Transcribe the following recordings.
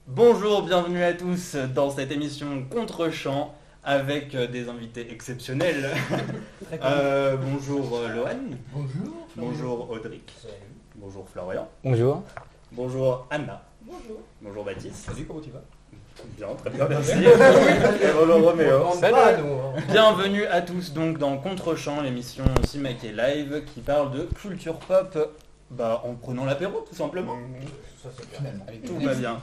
Bonjour, bienvenue à tous dans cette émission Contre-champ avec des invités exceptionnels. Bonjour Lohan. Bonjour. Bonjour Audric. Salut. Bonjour Florian. Bonjour. Bonjour Anna. Bonjour. Bonjour Baptiste. Salut, comment tu vas? Bien, très bien, merci. Et bonjour Roméo. Salut. Bienvenue à tous donc dans Contre-champ, l'émission Cimac et Live qui parle de culture pop en prenant l'apéro tout simplement. Ça c'est finalement. Tout va bien.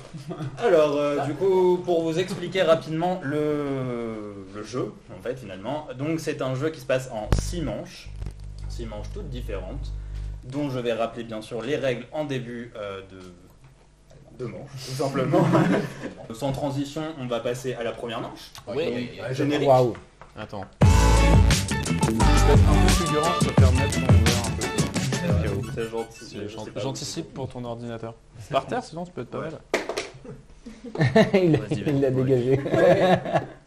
Alors, du coup, pour vous expliquer rapidement le jeu, en fait, finalement. Donc, c'est un jeu qui se passe en 6 manches. 6 manches toutes différentes, dont je vais rappeler, bien sûr, les règles en début de manche, tout simplement. Sans transition, on va passer à la première manche. Oui. Donc, générique. Waouh. Attends. Peut-être un peu figurant, je préfère mettre mon verre un peu. C'est gentil. je sais pas. J'anticipe pour ton ordinateur. Par terre, sinon ça peut être pas mal. il l'a dégagé.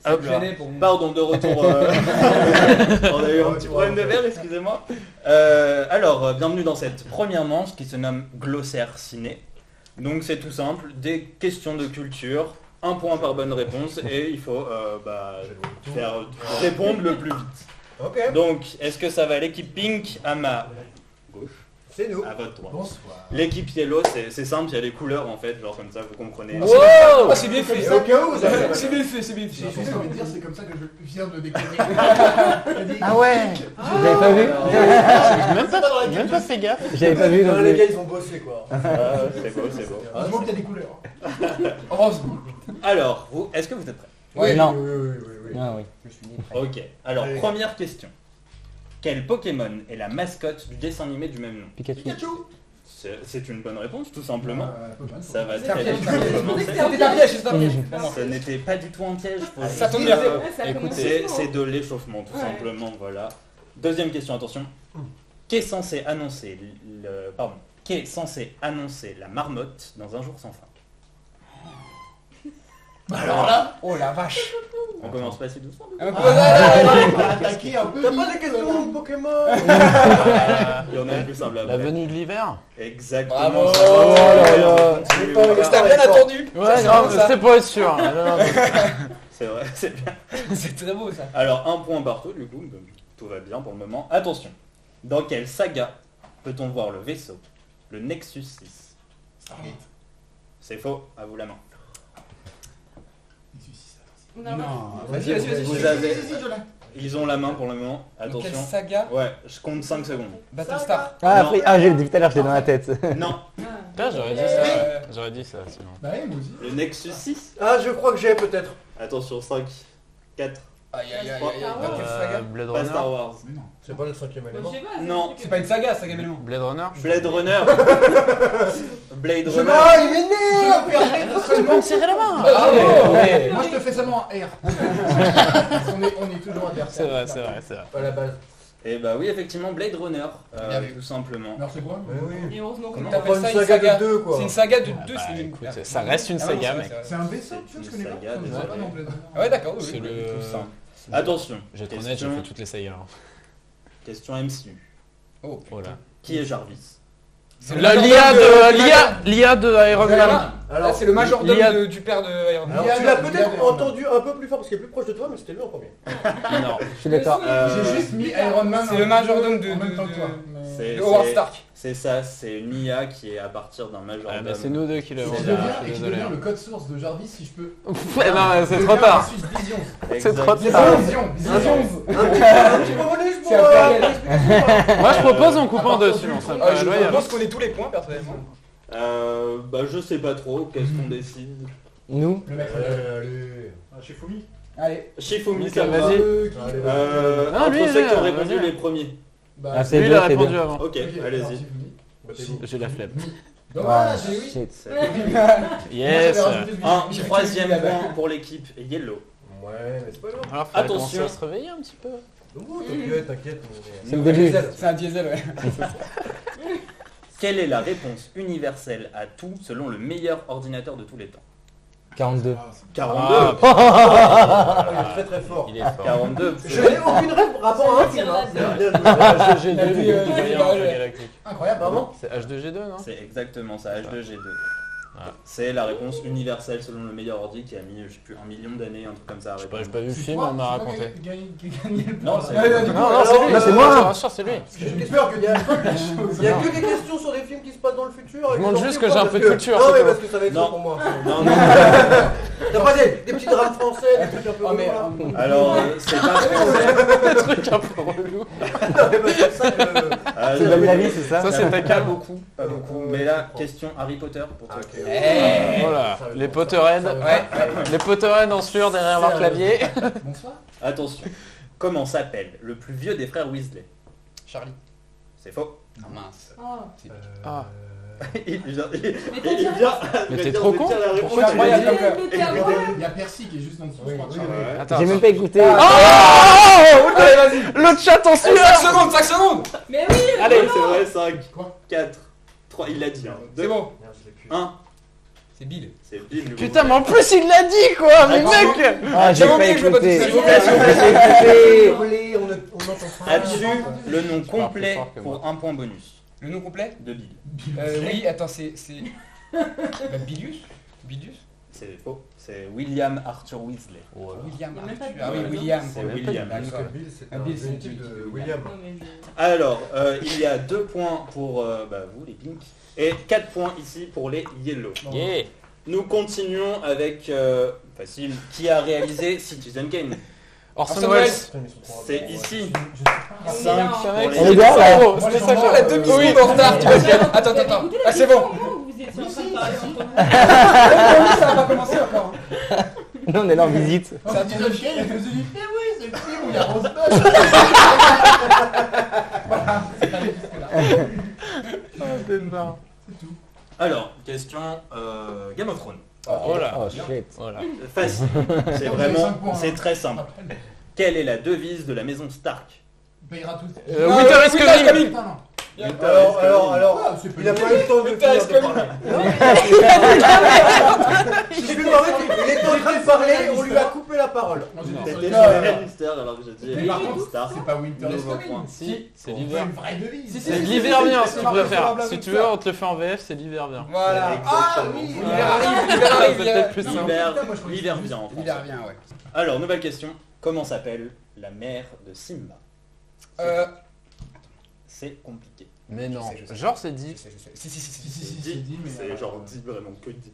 Hop là. Pardon, de retour. On a eu un petit problème de verre, excusez-moi. Alors, bienvenue dans cette première manche qui se nomme Glossaire Ciné. Donc c'est tout simple, des questions de culture, un point par bonne réponse et il faut faire répondre le plus vite. Ok. Donc, est-ce que ça va l'équipe Pink à ma gauche, C'est nous. à votre droite? Bonsoir. L'équipe Yellow, c'est simple, il y a des couleurs en fait, genre comme ça, vous comprenez. Wow. Ah, c'est bien fait. Au cas où, C'est bien fait, c'est bien J'ai fait. juste envie de dire, c'est comme ça que je viens de découvrir. Ah ouais. Vous avez pas vu? Même pas fait gaffe. J'avais pas vu non Les plus. gars, ils ont bossé quoi. C'est beau, c'est beau. Heureusement qu'il y a des couleurs. Heureusement. Alors, est-ce que vous êtes prêts? Ouais. Non. Oui. Ah oui. Je suis né. Ok, alors Allez. première question. Quel Pokémon est la mascotte du dessin animé du même nom? Pikachu. Pikachu. C'est une bonne réponse, tout simplement. Pokémon. Ça va C'est un très piège. vite. C'était un piège, c'est un piège. Ce n'était pas du tout un piège. faut Ça juste tombe bien. dire, Écoutez, c'est de l'échauffement, tout simplement, voilà. Deuxième question, attention. Qu'est censé annoncer qu'est censé annoncer la marmotte dans Un jour sans fin? Alors là, oh la vache. On commence pas si doucement. Un peu- On va attaquer un peu. T'as pas des questions de Pokémon? Il y en a une plus simple la après. venue de l'hiver. Exactement. Bravo. ça va. Oh là là. Continue, C'était voilà. C'était bien attendu. Ouais, C'est non, beau, mais ça. c'était pour être sûr. Non, non, mais- C'est vrai, c'est bien. C'est très beau ça. Alors, un point partout, du coup, donc, tout va bien pour le moment. Attention, dans quelle saga peut-on voir le vaisseau, le Nexus 6? C'est faux, à vous la main. Non. Vas-y, Vous avez- je l'ai. Ils ont la main pour le moment, Dans quelle attention. saga? Ouais, je compte 5 secondes. Battlestar. Ah Non. après, j'ai dit tout à l'heure, j'étais dans la tête. Non, Putain, j'aurais dit ça. J'aurais dit ça sinon. Bah oui, moi aussi. le Nexus 6. Ah, je crois que j'ai peut-être. Attention, 5, 4, Aïe aïe aïe aïe. Dans quelle saga? Blade pas Star Runner. Wars. C'est pas le 5ème élément. Non, C'est pas une saga, saga élément. Blade Runner. Blade Runner. Blade Je Runner. il m'énerve. Seulement serrer la main. Ah ouais. Moi, je te fais seulement en R. on est toujours C'est adversaires. vrai, c'est vrai, c'est vrai. Pas la base. Et bah oui, effectivement, Blade Runner, Bien vu. tout simplement. Alors c'est quoi? Oui. Et heureusement Comment T'appelles Pas ça une une saga saga de 2 quoi. C'est une saga de 2, Bah, c'est une. écoute, ça reste une Ah ouais, saga, c'est mec. vrai, C'est un vaisseau, C'est tu vois, je une connais pas. saga, Je sais désolé. pas non plus. Ah ouais, d'accord, oui. C'est oui. le. Tout simple. Attention, J'ai trop honnête, j'ai question, fait toutes les sagas. hein. question MCU. Oh. Oh là. Qui est Jarvis? C'est le La majordome l'IA de Iron Man. Là, Alors, c'est le majordome l'IA du père de Iron Man. alors, tu l'as peut-être Iron Man. entendu un peu plus fort parce qu'il est plus proche de toi, mais c'était lui en premier. Non. Je suis d'accord. J'ai juste mis Iron Man. C'est le majordome de en même temps que toi. C'est- de Howard Stark. C'est ça, c'est une IA qui est à partir d'un majordome. Ah, bah, c'est nous deux qui l'avons. C'est Je la- Je deviens, suis et je désolé. deviens le code source de Jarvis si je peux. Ouais, non, mais c'est trop tard. Je suis Vision. C'est trop Exact. tard. Vision. Ah, Vision. non. Un petit bonus pour C'est un Moi je propose on coupe en deux partir sinon du ça me coup, paraît Je loyal. pense qu'on est tous les points personnellement. Bah je sais pas trop, qu'est-ce qu'on décide? Nous. Le mec. Allez. Chez Fumi. Allez. Shifumi, Ok, ça va. vas-y. Entre Non, lui, ceux qui ont vas-y. répondu les premiers. Bah, Ah, c'est Lui il bien, a c'est répondu bien. avant. Ok, allez-y. J'ai la flemme. Dommage, Ah, j'ai oui. shit. C'est Yes. un troisième point pour l'équipe Yellow. Ouais, mais c'est pas grave. Alors faut Attention. commencer à se réveiller un petit peu. Oh, t'inquiète, t'inquiète. C'est le début. C'est un diesel, ouais. Quelle est la réponse universelle à tout selon le meilleur ordinateur de tous les temps? 42. 42. Ah, Il est très très fort. il est fort. 42. Je n'ai aucune rêve rapport à un film. hein. H2G2, La vie, les voyants ouais. galactiques. Incroyable, vraiment. C'est H2G2 non? C'est exactement ça, H2G2. C'est la réponse universelle selon le meilleur ordi qui a mis, je sais plus, 1 million d'années, un truc comme ça à J'ai répondre. pas vu le C'est film, toi, on m'a c'est toi raconté. qui a gagné le Non, point. c'est- Ouais, ouais, du coup, Non, alors, c'est lui, là, c'est moi. Je te rassure, c'est lui. J'ai peur qu'il y ait un peu de choses. Il y a que des questions sur des films qui se passent dans le futur. Je et montre des juste gens que qui j'ai un parlent peu de parce que- culture, Non, c'est mais tout. parce que ça va être Non. chaud pour moi. Non, non. T'as pas des petits drames français, des trucs un peu. Ah, mais. relous, Alors, c'est pas français. Truc un peu relou. là. Non, mais c'est ça que. C'est comme la vie, c'est ça? Ça, Ça, c'est c'est pas beaucoup. Pas beaucoup. Mais là, question Harry Potter pour toi. Ok. Voilà, les Potterheads. Ouais. Les Potterheads en sueur derrière leur clavier. Bonsoir. Attention. Comment s'appelle le plus vieux des frères Weasley? Charlie. C'est faux. Ah mince. Ah. Il vient. Mais Mais t'es trop con. Pourquoi tu l'as dit? Il y a Percy qui est juste en dessous, je crois. Attends, J'ai même pas écouté. Allez, vas-y. le chat en 5 sueur. secondes, 5 secondes. Mais oui. Allez, c'est vrai, 5, Quoi 4, 3, il l'a dit. C'est bon. 1, C'est Bill. c'est Bill. le Putain, gros. mais en plus il l'a dit quoi, mais mec. Ah, j'ai J'ai pas oublié que je veux pas écouté. tout S'il vous plaît, s'il vous plaît. On entend ça. As-tu le nom plus complet fort que moi. pour un point bonus Le nom complet de Bill? Oui, attends, c'est. Bah, Bilius Bilius C'est faux. C'est William Arthur Weasley. William. Il y a même pas de Ah oui, Bill. William. C'est quoi. William. D'accord. Bill, c'est Ah, un Bill, c'est véhicule une de petite William. Non, mais Alors, il y a 2 points pour vous, les Pink, et 4 points ici pour les Yellow. Yeah. Nous continuons avec, facile, qui a réalisé Citizen Kane? Orson Orson Welles. Welles. Putain, mais ils sont trop C'est rapides. ici. on est 5 là, pour hein. les On est Yellow. bien, là. C'était ça Oh, la demi-seconde Oui. en retard, tu vas dire. Attends, Vous avez attends. écouté la Ah, c'est bon. question, ou vous étiez en train de parler entre vous Ça va pas commencer encore. Non, on est là en visite. Ça a dit le chien, il faisait du eh oui, c'est le film où il y a Rosebud. Voilà, c'est allé jusque-là. Alors, question Game of Thrones. Oh là. Oh shit. Voilà. Facile. C'est Donc, vraiment, 5 points, c'est hein. très simple. Quelle est la devise de la maison Stark? Il payera tout. Winter is coming. Putain, non. Alors, Ah, c'est il a pas pas eu le temps de Putain, finir est-ce de que- parler. Je suis demandé, il était en train de parler, on lui a coupé la parole. Moi, j'étais sur C'était le sur cas, Lannister alors que j'ai dit Mais par contre, Stark. c'est pas Winter is Nouveau Coming. point. Si, c'est C'est l'hiver. une vraie devise. Si, C'est si, l'hiver si, bien si, si si, tu si, préfères. si, Si si, tu si, veux, on te le fait en VF, c'est l'hiver bien. Voilà. Ah Exactement. oui, L'hiver arrive, l'hiver arrive. Peut-être plus simple. L'hiver, Putain, moi, je croyais que l'hiver c'était vient en France. L'hiver vient, ouais. Alors, nouvelle question. Comment s'appelle la mère de Simba? C'est compliqué. Mais non. Je sais. Genre c'est dit. Je sais. Si, si, si, si, Si, si. si, si, Dit, dit, mais c'est genre dit vraiment que dit.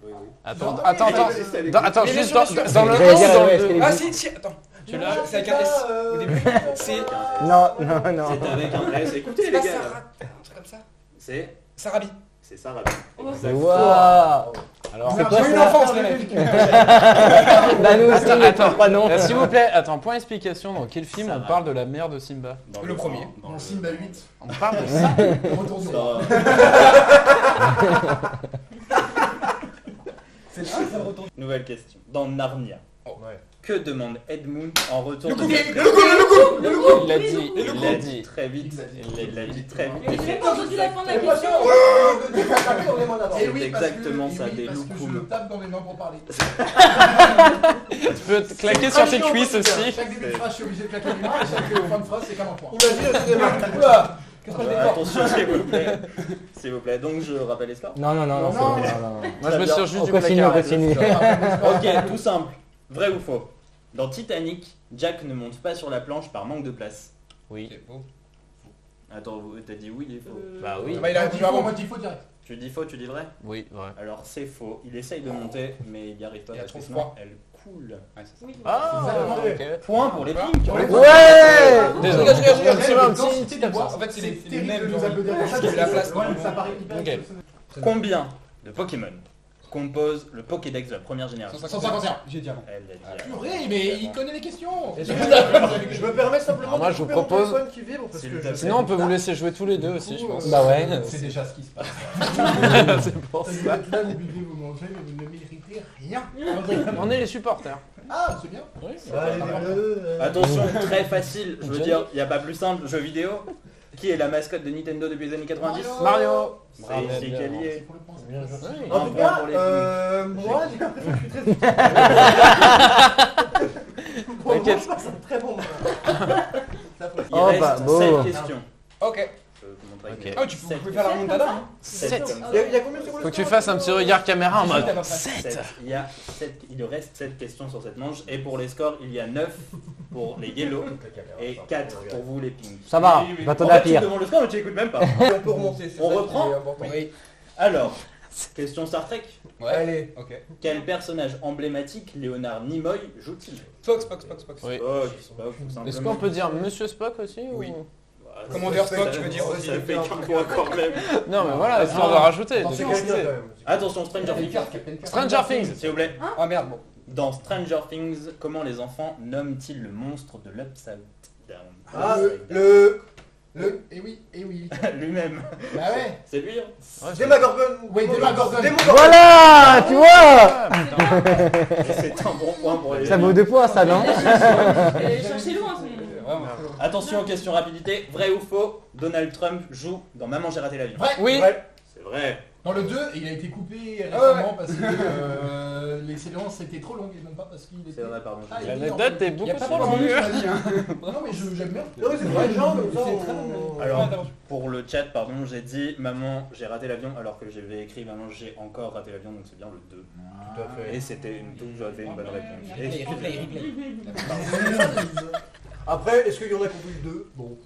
Oui, oui. Attends, J'entends- attends, attends. Allez, Attends, Mais juste bien dans sûr, dans le J'allais 1 dire, ou dans ouais, le 2 Ah, si, si, attends. Tu l'as C'est avec un S au début. C'est. Non, non, non. C'est avec un S. Écoutez C'est les pas gars. Sarah. Un truc comme ça. C'est Sarabi. c'est Sarah. Oh, Waouh. Alors, C'est J'ai eu une enfance, les mecs. Bah nous aussi, Attends, mais attends. pas non. s'il vous plaît, attends, point explication. Dans quel film Ça on va. parle de la mère de Simba? Dans Le premier. Dans Simba 8, On parle de ça. retour du roi. Dans- C'est là, ça retourne. Nouvelle question. Dans Narnia, Ouais. que demande Edmund en retour de Le sa couple, fête? Il l'a dit. Il Il l'a l'a dit dit. très vite. Il l'a dit très Mais vite. j'ai même pas entendu la fin de la C'est pas question. sûr. De rattraper, on est moins d'abord. Eh oui, parce que- exactement eh ça, oui, des parce que je loukoums. le tape dans les mains pour parler. Tu peux te claquer sur tes cuisses aussi. Chaque début de phrase, je suis obligé de claquer les mains et chaque fin de phrase, c'est comme un point. Imagine le cinéma. Oula, qu'est-ce que je déporte Attention s'il vous plaît. S'il vous plaît. Donc je rappelle les scores. Non, non, non, non, c'est bon, non, non. Moi je me bien. sors juste On du continue, on placard. continue. Ok, tout simple. Vrai ou faux? Dans Titanic, Jack ne monte pas sur la planche par manque de place. Oui. C'est beau. Attends, t'as dit oui, il est faux. Bah oui. Bah, il a dit Moi, avant. il faut direct. Tu dis faux, tu dis vrai? Oui, ouais. Alors c'est faux. Il essaye de monter, mais il n'y arrive pas Il a parce que trop sinon froid. elle coule. Ouais, c'est ça. Oui. Ah, ok. Point pour les Pinks. Ouais. Ouais. Regarde, Désolé. regarde, regarde. C'est un Quand petit c'était comme bois, ça. En fait, c'est les terrible mêmes. de nous applaudir comme ça, Parce qu'il y a eu la place. ouais, ça paraît hyper Ok. exceptionnel. Combien de Pokémon compose le Pokédex de la première génération? 151, j'ai dit avant. Elle l'a dit. Purée, mais il connaît les questions. Je me permets simplement Alors moi, de je vous couper mon propose- téléphone qui vibre parce S'il que te je plaît. Sinon on peut vous laisser jouer tous les deux aussi, je pense. Bah ouais. C'est déjà ce qui se passe. C'est pour Vous ça. êtes là, vous buvez, vous mangez, mais vous ne méritez rien. On est les supporters. Ah, c'est bien. Allez, Attention, très facile. Je veux Johnny. dire, il n'y a pas plus simple. Jeu vidéo. Qui est la mascotte de Nintendo depuis les années 90? Mario. C'est ici qu'elle y C'est est. pour le point. Oui. En tout cas, pour les moi, j'ai l'impression que je suis très T'inquiète. c'est un très bon moment. Il Oh, reste bah, 7 bon. questions. Ok. Je peux vous montrer avec Ok. mes- Ah, ouais, tu peux faire la remontada. Hein. 7. Il y a combien de secondes? Faut que tu fasses un petit regard caméra en mode Sept. Il reste 7 questions sur cette manche. Et pour les scores, il y a 9 pour les yellow et 4 pour vous les pink. Ça va, Oui, oui. va En t'en à fait, tu pire. me demandes le score, mais tu écoutes même pas. On peut remonter. c'est On ça qui reprend est important. Oui. Alors, question Star Trek. Ouais. Allez. Ok. Quel personnage emblématique Léonard Nimoy joue-t-il? Spock. Oui. Oh, Spock, tout simplement. Est-ce qu'on peut dire Monsieur Spock aussi Oui. ou... Bah, Commandeur ça- Spock, ça- tu veux dire aussi. Ça fait qu'un point quand même. Non mais voilà, histoire de rajouter, de Attention, C'est quelqu'un préciser. quand même. Attention, Stranger Captain Things. Kirk, Captain Kirk. Stranger Things. S'il vous plaît. Ah merde, bon. Dans Stranger Things, comment les enfants nomment-ils le monstre de l'Upside Down? Ah, Eh oui. Lui-même. Bah ouais. C'est lui, hein? Ouais, Demogorgon. Oui, Demogorgon. Voilà, tu vois. C'est un bon point pour les Ça vaut 2 points, ça, non? Cherchez loin son. Vraiment. Attention, question rapidité. Vrai ou faux, Donald Trump joue dans Maman j'ai raté l'avion. Vrai. Oui. Ouais. C'est vrai. Dans le 2, il a été coupé Ah ouais. récemment parce que les séquences étaient trop longues et non pas parce qu'il était. C'est vrai, pardon. Ah, il- L'anecdote est Y a beaucoup pas trop trop longue. longue. Non mais j'aime bien. Non, mais c'est vrai, les gens, comme ça, C'est très on- bon. Alors, pour le chat, pardon, j'ai dit Maman j'ai raté l'avion alors que j'avais écrit Maman j'ai encore raté l'avion, donc c'est bien le 2. Tout à fait. Et c'était une double, j'avais une bonne réponse. Replay. Après, est-ce qu'il y en a qui ont vu le 2? Bon.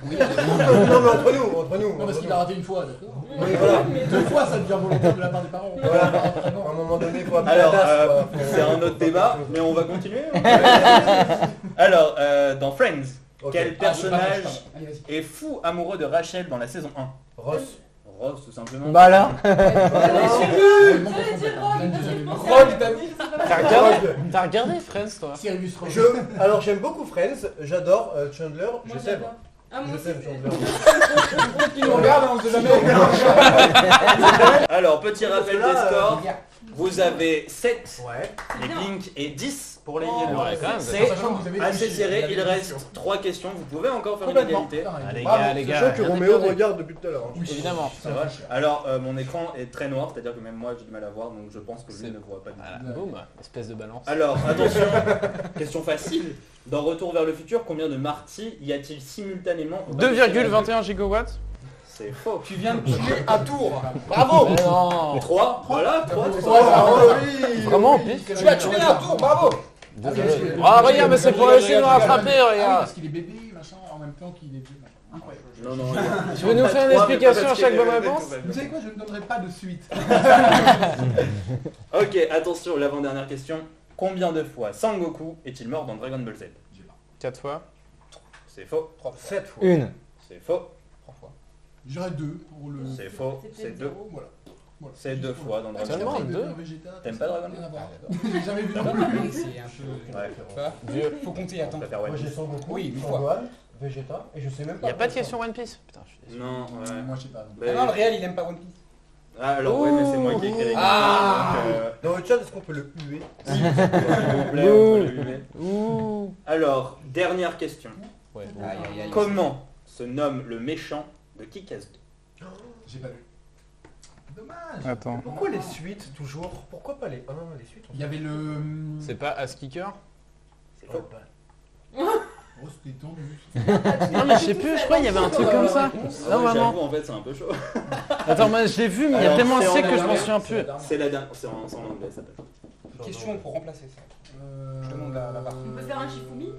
Oui. Non, mais entre nous. Non parce qu'il a raté une fois, d'accord. Oui, voilà. 2 fois ça devient volontaire de la part des parents. Voilà. Pas À vraiment. un moment donné, il faut appeler Alors, la DAS, quoi. c'est un autre débat, mais on va continuer. Alors, dans Friends, Ok. quel Allez, personnage vas-y. est fou amoureux de Rachel dans la saison 1? Ross. Ross, tout simplement. Bah là. T'as regardé Friends toi? Sirius Ross. Alors, j'aime beaucoup Friends. J'adore Chandler. Je t'aime. Ah, moi Je aussi. t'aime, Chandler. Qui nous regarde, on sait jamais. Alors, petit rappel Là, des scores. Vous avez 7 Ouais. les pink et 10 pour les Oh. yellow. Ouais, quand même. C'est Sachant que vous avez assez triché, serré, vous il avez reste triché. 3 questions. Vous pouvez encore faire une Complètement. égalité. Ah, les Bravo. gars, les gars. Sachant que regardez, Roméo regardez. regarde depuis tout à l'heure. hein. Oui, Évidemment. C'est vrai. Alors, mon écran est très noir, c'est-à-dire que même moi j'ai du mal à voir, donc je pense que lui C'est- ne voit pas du tout. Voilà, boum, espèce de balance. Alors, attention, question facile. Dans Retour vers le futur, combien de Marty y a-t-il simultanément au bateau 2,21 gigawatts. C'est faux. Tu viens de tuer un tour. Bravo. Mais non. 3, voilà, 3. Vraiment au pif. Tu as tué un tour, bravo. Ah regarde, mais c'est pour essayer de nous rattraper, Ah oui, regarde. parce qu'il est bébé, machin, en même temps qu'il est vieux. machin. Incroyable. Non, non. Tu veux nous faire une explication à chaque bonne réponse? Vous savez quoi, je ne donnerai pas de suite. Ok, attention, l'avant-dernière question. Combien de fois Sangoku est-il mort dans Dragon Ball Z? 4 fois. C'est faux. 7 fois. Une. C'est faux. 3 fois. J'irai 2 pour le. C'est faux. C'est 2. Voilà. Voilà. C'est 2 fois dans Dragon Seulement Ball Z. deux. T'aimes pas Dragon Rien à voir. J'ai jamais vu non plus. C'est un peu. Ouais. Ça va Dieu. Faut compter, On attends. préfère One Moi j'ai Piece. Son Goku, Oui, une Son fois. Gohan, Vegeta, et je sais même pas. Y'a pas de question One Piece? Putain, je suis déçu. Non, ouais. Moi je sais pas. non. Mais- Ah non, le réel il aime pas One Piece. Ah, alors ouais, mais c'est moi qui ai écrit les Ah. donc, Dans le chat, est-ce qu'on peut le huer? s'il vous plaît, on peut le humer. Ouh. Alors, dernière question. Ouais. Aïe aïe aïe. Comment se nomme le méchant de Kick-Ass 2? J'ai pas vu. Dommage. Attends. Pourquoi les suites toujours? Pourquoi pas les 1, les suites? Il y avait le. C'est pas Ass-Kicker? C'est faux. Oh, c'était tendu. Non mais je sais plus, je crois qu'il y avait un truc comme ça. Ah Non ouais, vraiment. j'avoue, en fait, c'est un peu chaud. Attends, moi je l'ai vu, mais il y a Alors, tellement c'est en sec que je m'en anglais. souviens plus. C'est la dernière, c'est en anglais, ça s'appelle. Question pour remplacer ça. Je demande la barre. On peut faire un Shifumi?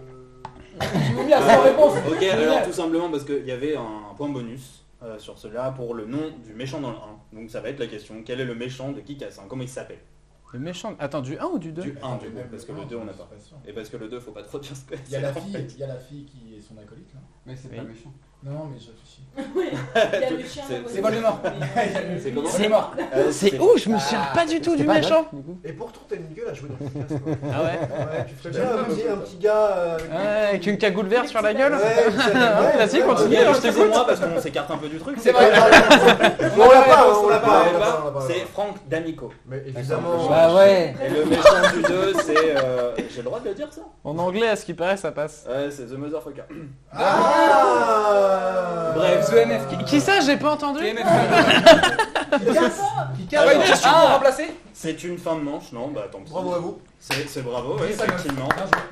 Shifumi a sans réponse. Ok, alors tout simplement parce qu'il y avait un point bonus sur cela pour le nom du méchant dans le 1. Donc ça va être la question, quel est le méchant de Kick-Ass 1? Comment il s'appelle? Le méchant. Attends, du 1 ou du 2? Du 1 du coup, parce que le 2 on n'a pas. Et parce que le 2 faut pas trop dire ce que Il y a c'est. la fille, il y a la fille qui est son acolyte là. Mais c'est Oui. pas méchant. Non, mais je réfléchis. Oui. Il y a le chien. C'est Voldemort. C'est comment? Voldemort. C'est où? Je me souviens pas du tout du pas méchant. Et pourtant, t'as une gueule à jouer dans Kick-Ass, quoi. Ah ouais? Ouais, tu ferais bien un petit gars. Avec... Ouais, avec une cagoule verte sur la gueule? Ouais, Vas-y, continue, Ok, alors je t'écoute. excusez-moi parce qu'on s'écarte un peu du truc. C'est vrai. On l'a pas, on l'a Vous pas. l'avez pas C'est Frank D'Amico. Mais évidemment. Bah ouais. Et le méchant du 2 c'est... J'ai le droit de le dire ça? En anglais, à ce qui paraît, ça passe. Ouais, c'est The Motherfucker. Ah. Bref. The MF. Qui ça? J'ai pas entendu? TMF. Qui casse. Ah ouais, une question pour remplacer. C'est une fin de manche, non, bah tant pis. Bravo à vous. C'est bravo, oui, effectivement.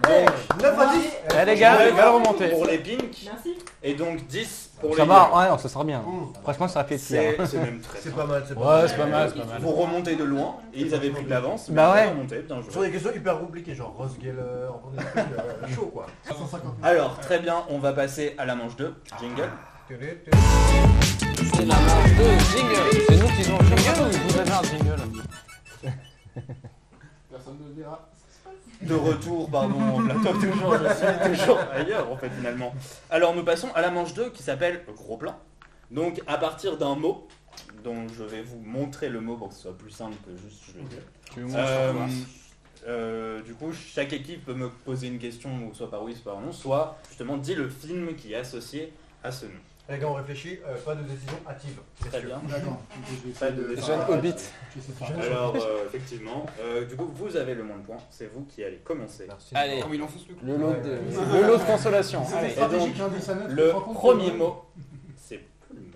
Ouais. 9 à 10. Eh les gars, Ouais, belle remontée. Pour les pinks, Merci. et donc 10 pour les Ça va, gueules. ouais, non, ça sera bien. Franchement, ça fait pire. C'est même très C'est bien. pas mal, c'est pas Ouais, mal. c'est pas mal, c'est pas mal. Vous remontez de loin, et ils avaient pris de l'avance. Bah mais ouais. vous remontez, bien Sur joué. des questions hyper compliquées, genre Ross Geller, des trucs chaud quoi. 150 Alors, très bien, on va passer à la manche 2. Jingle. C'est la manche de jingle. C'est nous qui jouons au jingle ou vous avez un jingle? Personne ne le verra. De retour, pardon, en plateau, toujours, je suis toujours ailleurs en fait finalement. Alors nous passons à la manche 2 qui s'appelle gros plan. Donc à partir d'un mot, dont je vais vous montrer le mot pour que ce soit plus simple que juste je le dis. Tu veux montrer sur quoi? Du coup, chaque équipe peut me poser une question, soit par oui, soit par non, soit justement dit le film qui est associé à ce nom. Les gars, on réfléchit, pas de décision hâtive. Très bien. D'accord. Pas de Jeune Hobbit. Alors effectivement, du coup vous avez le moins de points, c'est vous qui allez commencer. Merci. Allez, Comme il en fout le coup. le lot de consolation. C'était Allez. stratégique, hein, 10 à 9. Le premier mot, c'est plume.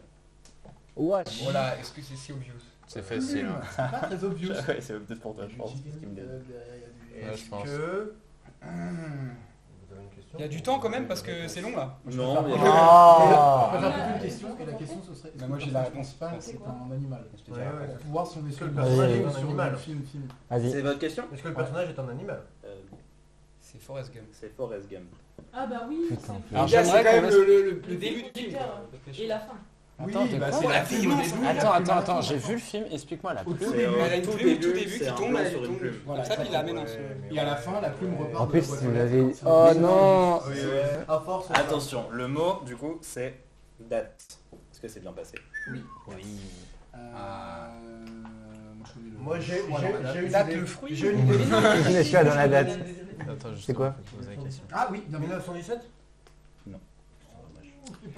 Wesh. Voilà, est-ce que c'est si obvious? C'est facile. Pas très obvious. Ouais, c'est peut-être pour toi, je pense. c'est ce qui me donne. Ouais, je pense. Que... Vous avez une question? Il y a du temps quand même parce que c'est long là. Non, il y a- Ah. On va faire toute une question et la question ce serait. Bah, moi, j'ai la réponse. C'est un animal. Ouais, ouais. Pour voir si on est sur Le le personnage est un sur animal. le film. Vas-y. C'est votre question? Est-ce que le personnage est un animal? C'est Forrest Gump. C'est Forrest Gump. Ah bah oui. Putain. c'est- Alors, Les gars, j'aimerais c'est quand qu'on même laisse- le début du film. Et la fin. Oui, Attends, t'es bah con, c'est la la plume au plume, début. Attends, j'ai vu le film, explique-moi la Au plume. tout C'est début. Elle a une tout plume au tout début, début c'est qui un tombe, plan elle sur une tombe. plume. Voilà, Comme ça, il la met dans Ouais, son. mais Et à la fin, la plume repart En de plus, la boîte vous aux l'avez. lettres. Oh non. Oui, à force. Attention, le mot du coup c'est date. Est-ce que c'est bien passé? Moi j'ai une Date idée. le fruit. J'ai une idée. Je suis dans la date. Attends, C'est quoi? poser la question. Ah oui, bien vu. 1917?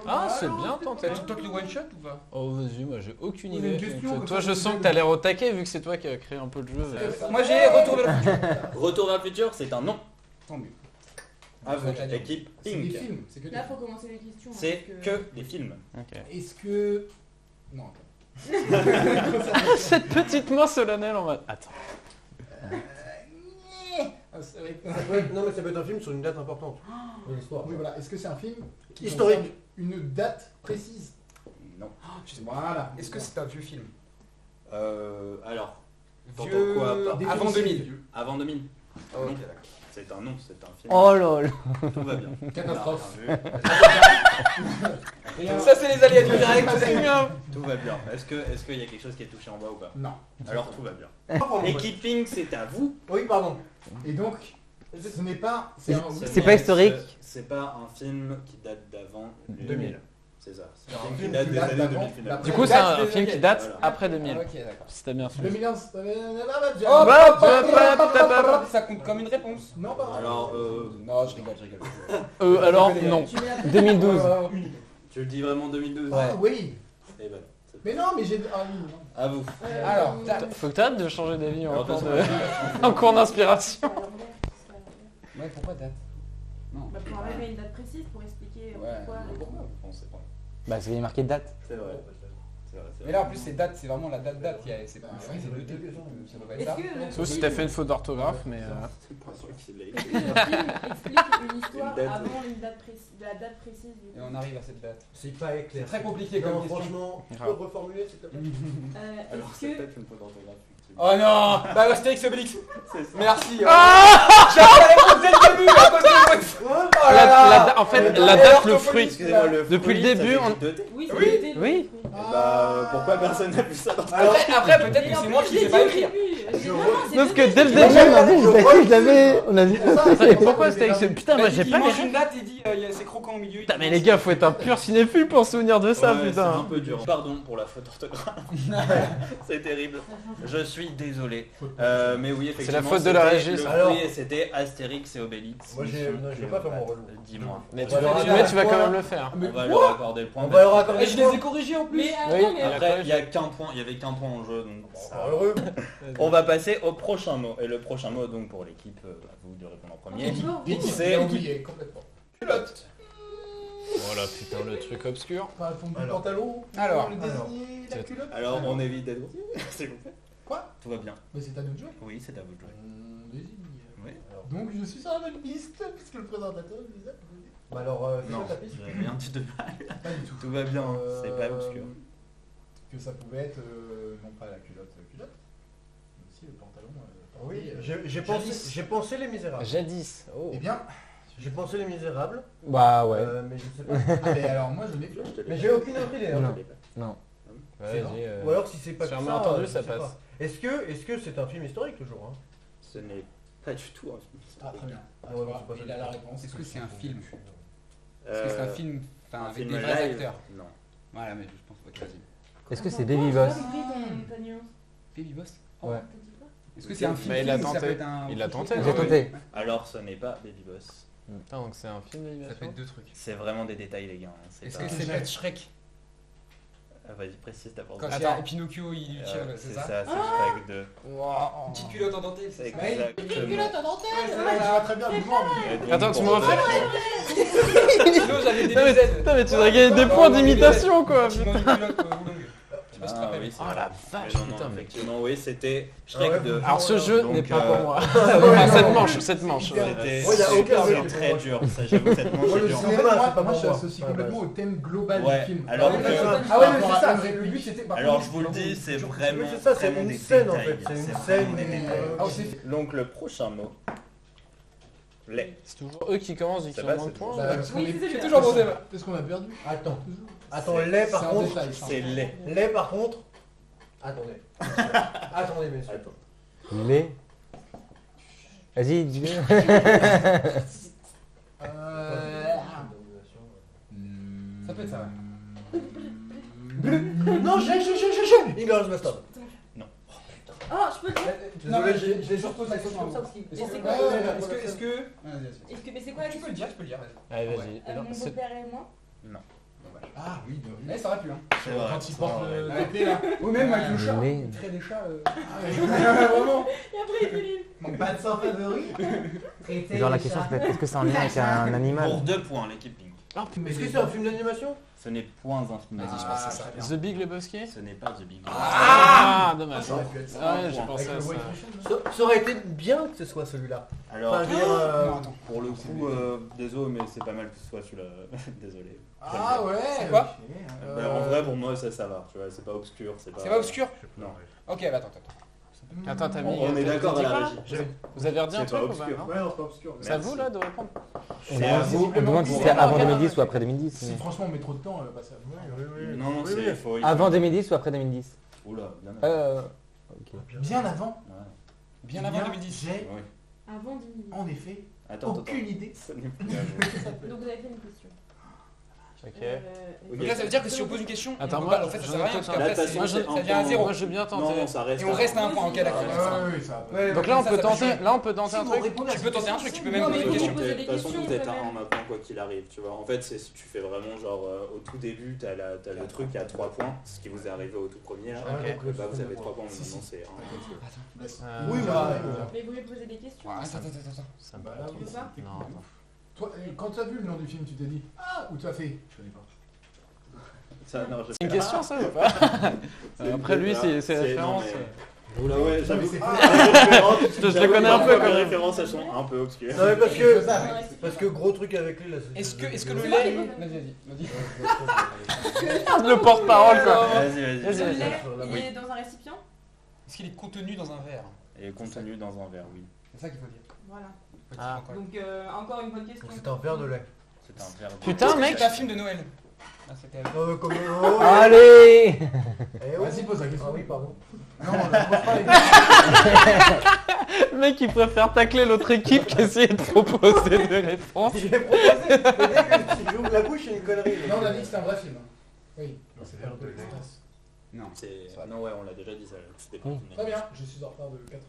Ah, c'est bien tenté. Tu tentes le one shot ou pas? Oh, vas-y, moi j'ai aucune Vous avez idée. une question, Donc, comme toi, ça, je vous sens que avez- t'as l'air au taquet vu que c'est toi qui as créé un peu le jeu. Moi j'ai retour vers le futur. Retour vers le futur, c'est un nom. Tant mieux. À vous, Ouais, équipe C'est des Pink. films. C'est que des Là, films. faut commencer les questions. hein, C'est parce que des films. Ok. Est-ce que. Non, attends. Cette petite main solennelle en mode. Attends. Ah, c'est vrai que- Non mais ça peut être un film sur une date importante de l'histoire. Oui, voilà. Est-ce que c'est un film qui Historique. concerne une date précise? Non. Voilà. Est-ce que c'est un vieux film? Alors, t'entends Vieux. quoi Des Avant films 2000. vieux. avant 2000? Ok, Non. d'accord. C'est un nom, c'est un film. Oh lol. Tout va bien. Catastrophe. Bien vu. Et un- Ça, c'est les aléas du direct. C'est bien. Tout va bien. Est-ce qu'il y a quelque chose qui est touché en bas ou pas? Non. Alors tout va bien. Oui, Équipe Pink, c'est à vous. pardon. Et donc, ce n'est pas. C'est- un- c'est pas historique. C'est pas un film qui date d'avant 2000. C'est ça. C'est un un film qui film date qui des date années d'avant, 2000 finalement. d'après- Du coup, c'est Date un des film qui années. date Voilà. après 2000. Ok, d'accord. Si t'as bien suivi. 2001. Oh, Hop. ça compte comme une réponse. Non, pas Alors, Non, je rigole. Alors, non. Tu mets la 2012. tu le dis vraiment 2012? Ah oui. Eh ben, c'est Mais non, mais j'ai. Ah oui, non. à vous. Alors, Faut que t'arrêtes de changer d'avis en Alors, cours attention. de- en cours d'inspiration. Ouais, pourquoi date? Non. Bah, pour arriver à une date précise pour expliquer Ouais. pourquoi. Pourquoi on sait pas. Bah, c'est marqué date. C'est vrai. C'est vrai, c'est Mais vrai. là, en plus, c'est date, c'est vraiment la date. C'est pas c'est deux T, ça doit pas être Est-ce ça. que le Sauf si t'as fait une faute d'orthographe, mais. C'est pas sûr qu'il l'ait est-ce écrit. que le film explique une histoire Une date. avant une date de la date précise du Et on arrive à cette date. C'est pas éclair. C'est très compliqué Non, comme question. franchement, tu peux Grave. reformuler s'il te plaît? Alors Est-ce c'est que peut-être une faute d'orthographe. effectivement. Oh non. Bah, Astérix Obélix. C'est ça. Merci. J'avais la réponse dès le début à cause de moi. Oh là là. En fait, la date, le fruit. Excusez-moi, le Depuis fruit, le début, ça fait on- deux T. Oui, Oui. c'était Oui. Pourquoi personne n'a vu ça dans sa Après, peut-être que c'est moi qui sais pas écrire. Parce que dès le Déjà, début. on a vu, je l'avais. On a vu. Pourquoi c'était avec ce. Putain, moi j'ai Il pas mange les. une date et dit c'est croquant au milieu. Putain, mais les gars, faut être un pur cinéphile pour se souvenir de ça, Ouais, c'est un putain. peu dur. Pardon pour la faute d'orthographe. C'est terrible. Je suis désolé. Mais oui, effectivement. C'est la faute de la c'était régie, le ça. fruit et c'était Astérix et Obélix. Moi, Mission je vais pas faire mon relou. Dis-moi. Mais tu vas quand même le faire. On va leur accorder le point. On va leur accorder Et je les ai corrigés en plus. Mais Oui, attends, mais Après, il y a qu'un point. Il y avait qu'un point en jeu, donc. Ah, heureux. On va passer au prochain mot. Et le prochain mot, donc pour l'équipe, à vous de répondre en premier. C'est J'ai oublié complètement. culotte. Voilà, putain, le truc obscur. Pas le fond du Alors. pantalon. Alors. Le désigner, la culotte. Alors on évite d'être s'il vous plaît. Quoi? Tout va bien. Mais c'est à nous de jouer. Oui, c'est à vous de jouer. On désigne. Oui. Donc je suis sur la bonne piste, puisque le présentateur nous a... Bah alors, c'est Non, quoi ta piste rien du tout. Pas du tout. Tout va bien, c'est pas obscur. Que ça pouvait être, non pas la culotte, mais aussi le pantalon. Oui, porté, j'ai pensé Les Misérables. Jadis. Oh. Eh bien, J'ai pensé Les Misérables, Bah ouais. mais je sais pas. mais alors moi je l'ai fait. Mais j'ai aucune autre idée. hein. Non. Non. Vas-y. Ou alors si c'est pas que Sûrement ça, entendu, je ça sais passe. pas. Est-ce que c'est un film historique toujours hein? Ce n'est pas du tout un film. Ah très bien. Ah, ouais, voilà, c'est pas il ça. a la réponse. Est-ce que c'est un film Est-ce que c'est un film enfin, un avec film des vrais live acteurs? Non. Voilà, mais je pense que vas-y. Est-ce que c'est Baby Boss? Baby Boss Ouais. Est-ce que c'est un film Mais il a ou ça tenté. peut être un... Il a tenté. J'ai tenté. Alors, ce n'est pas Baby Boss. Putain, donc c'est un film Ça peut d'animation. être deux trucs. C'est vraiment des détails, les gars. hein. C'est Est-ce pas- que c'est peut-être Shrek? Ah, vas-y, précise ta pensée. Quand il y a Pinocchio, il lui tire, C'est c'est ça? ça, c'est Shrek 2. Une petite culotte en dentelle, C'est c'est ça? exactement. Je vois très bien le mouvement. Et donc, Attends, tu pour me refais ça- Sinon, j'avais des Non, mais, lunettes. putain, mais tu devrais gagner des points d'imitation quoi. Tu manges une culotte longue. Je sais pas si tu te Ah rappelles. oui, c'est Oh vrai. la vache, Mais non, non, putain, mais. effectivement, oui, c'était Ah Shrek ouais, 2. Alors ce jeu Donc, n'est pas pour moi. ouais, Enfin, non, cette manche. C'était Ouais, y a aucun c'est jeu très pour dur, ça, j'avoue, cette manche Moi, est le dure. En fait, cinéma, c'est moi, pas moi pour je moi. l'associe Ouais, complètement au thème global Ouais, du film. alors Par que- rapport à- Ah ouais, par mais rapport c'est à ça, une- le but c'était par Alors contre, je vous le dis, c'est vraiment, Oui, c'est ça, c'est vraiment une des scène en détails. fait, c'est une C'est scène. vraiment des détails. Ah, c'est- Donc le prochain mot, lait. C'est toujours eux qui commencent, ils Ça ont va, moins de c'est points. Bah, parce qu'on Oui, est- c'est J'ai toujours mon thème. Est-ce qu'on a perdu? Attends, Toujours. attends, lait par C'est un contre. détail, ça. C'est lait. Lait par contre. Attendez. Attendez, messieurs. Attends. Lait. Vas-y, dis-le. Ça peut être ça, Non, j'ai Inglourious Basterds. Oh, je peux le dire. Désolé, j'ai surtout la question comme ça parce qu'il. Et c'est Ouais, quoi ouais, ouais, Est-ce que... Vas-y, vas-y. Mais c'est quoi la Tu peux question le dire, tu peux le dire. vas-y. Allez, vas-y. Mon C'est- beau-père et moi. Ah oui, de Mais ça aurait pu, hein. C'est vrai. Quand il ça, porte ouais. le TP là. Ou même avec le chat. Lait. Il traite des chats. Vraiment. Et après, il fait les... Mon patin favori. Genre la question c'est est-ce que c'est en lien avec un Pour animal? 2 points, l'équipe Pink. Est-ce que c'est un film d'animation? Ce n'est point un film Vas-y, je d'animation. pense que c'est ça. The Big Lebowski. Ce n'est pas The Big Bang. Ah, dommage. Ça aurait pu être ça. Ouais, j'ai Avec pensé Avec à le ça. White Russian, là. Ça aurait été bien que ce soit celui-là. Alors, Enfin, je veux dire, Non, attends. pour le coup, désolé, mais c'est pas mal que ce soit celui-là. Désolé. Ah ouais. C'est quoi Bah, en vrai, pour moi, ça va. Tu vois, c'est pas obscur. C'est C'est pas obscur? Non. Ok, bah attends. Attends, t'as mis. On est d'accord à la régie. Vous avez redit un C'est pas truc ou pas obscur. non Ouais, non, c'est pas obscur. C'est à vous là de répondre. C'est à vous. On demande si c'était avant 2010 ou après 2010. Si franchement on met trop de temps, bah ça. Non, non, Oui, c'est oui. faux. Avant 2010 ou après 2010? Oula, bien avant. Ok. Bien avant. Ouais. Bien avant 2010. J'ai Oui. Avant 2010. en effet Attends, aucune idée. Ce n'est plus à jour. Donc vous avez fait une question. Ok. Donc là, ça veut dire que si on pose une question, Attends, on moi, peut pas- en fait, ça j'en sert ai à rien, peut-être parce un. Là, qu'après, de toute façon, ça c'est devient à 0. Moi, je veux bien Non, tenter. non, ça reste. Et on reste à un point, ok, d'accord. Ouais, ça va. Ouais, Donc là, on Ça, peut ça peut tenter. jouer. Là, on peut tenter un truc. Tu peux tenter un truc, tu peux même Non, poser mais une oui, question. poser De des toute façon, questions, vous êtes quand à même. 1 maintenant, quoi qu'il arrive, tu vois. En fait, c'est si tu fais vraiment genre au tout début, t'as le truc à 3 points, ce qui vous est arrivé au tout premier là. Ok. Et bah, vous avez 3 points, mais Si, si. maintenant c'est 1. Oui, Oui, bah, Mais vous voulez poser des questions? Ouais, attends. Ça me Bah, paraît là, trop. Tu veux pas? Non, attends. Toi, quand tu as vu le nom du film, tu t'es dit ah ou tu as fait je connais pas. Ça, non, je C'est une question ça ou pas Après lui, c'est référence. Oula, ouais, j'avoue. c'est- Je le connais un peu quand Les même. références, elles sont un peu obscures. Non mais parce C'est que faisable. parce que gros truc avec lui là. Est-ce que le C'est moi qui lait... pose. Vas-y. Le porte-parole quoi. Vas-y. Le Vas-y. lait, Oui. il est dans un récipient? Est-ce qu'il est contenu dans un verre? Et contenu dans un verre, oui. C'est ça qu'il faut dire. Voilà. Faut dire Ah. encore. Donc encore une bonne question. C'est un verre de lait. C'est un verre de. Putain, mec. C'est un film de Noël. Ah, c'était... Comment Allez! Eh oh. Vas-y, pose la question. Ah oui, pardon. Non, on la pose pas les Le mec, il préfère tacler l'autre équipe qu'essayer de proposer des réponses. Je l'ai proposé. Mais dès que si j'ouvre la bouche, c'est une connerie. Non, on a dit que c'était un vrai film. Oui. C'est vers de lait. Non. Non, ouais, on l'a déjà dit ça. C'était pas Oui. une Très bien, je suis en retard de 4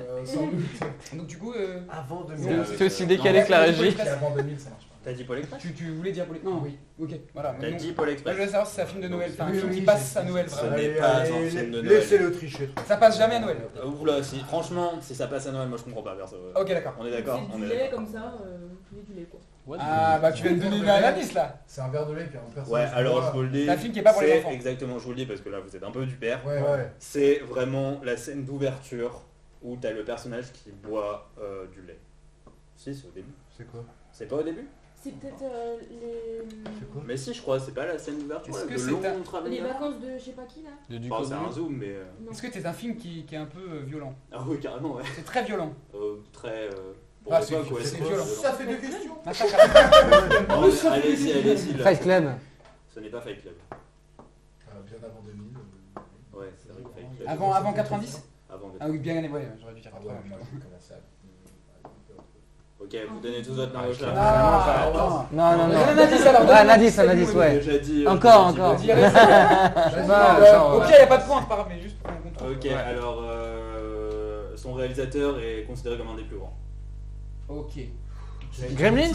mois. Sans doute. Donc du coup... Avant C'est- 2000. C'est aussi décalé que la régie. Si avant 2000, ça marche pas. T'as dit Pôle Express? Tu voulais dire Pôle... Non, oui. Ok, voilà. T'as Non. dit Pôle Moi, je Express? voulais savoir si c'est un film de Noël, enfin un Oui, film qui oui, passe c'est- à Noël Ce vraiment. n'est pas un film de Noël. Laissez-le tricher. Ça passe jamais à Noël. Oula, si, franchement, si ça passe à Noël, moi je comprends pas perso. Ok, d'accord. On est d'accord? C'est On du est lait d'accord. comme ça, vous voulez du lait quoi. Ah, bah tu viens de donner un indice là. C'est un verre de lait puis un personnage. Ouais, alors je boit. vous le dis. C'est un film qui est pas pour les c'est enfants. Exactement, je vous le dis parce que là vous êtes un peu du père. Ouais, ouais. C'est vraiment la scène d'ouverture où t'as le personnage qui boit du lait. Si, c'est au début. C'est quoi? C'est pas au début? C'est peut-être les... C'est quoi? Mais si, je crois, c'est pas la scène d'ouverture. Est-ce que de c'est long un- travelling Les avant. vacances de je sais pas qui là. Enfin, c'est un zoom, mais. Non. Est-ce que c'est un film qui est un peu violent? Ah oui, carrément, ouais. C'est très violent. Très. Pour Ah, l'époque, ouais, c'est quoi, violent. Ça fait deux questions. Massacre à la- Non, mais allez-y, allez-y. là. Fight Club. Ce n'est pas Fight Club. Bien avant 2000. Ouais, c'est vrai que Fight Club. Avant 90? Avant. Ah oui, bien année, ouais, j'aurais dû dire Ah ouais, 80. moi j'ai commencé à. Ok, vous donnez tous votre main là. Ah, attends. Non, non, Donne non. un indice alors. Ouais, un indice, ouais. Déjà dit. Encore, j'ai dit encore. petit. Dis, allez, Bah, genre, au pire, y a pas de point, c'est pas grave, mais juste pour qu'on contrôle. Ok, alors son réalisateur est considéré comme un des plus grands. Ok. Gremlins?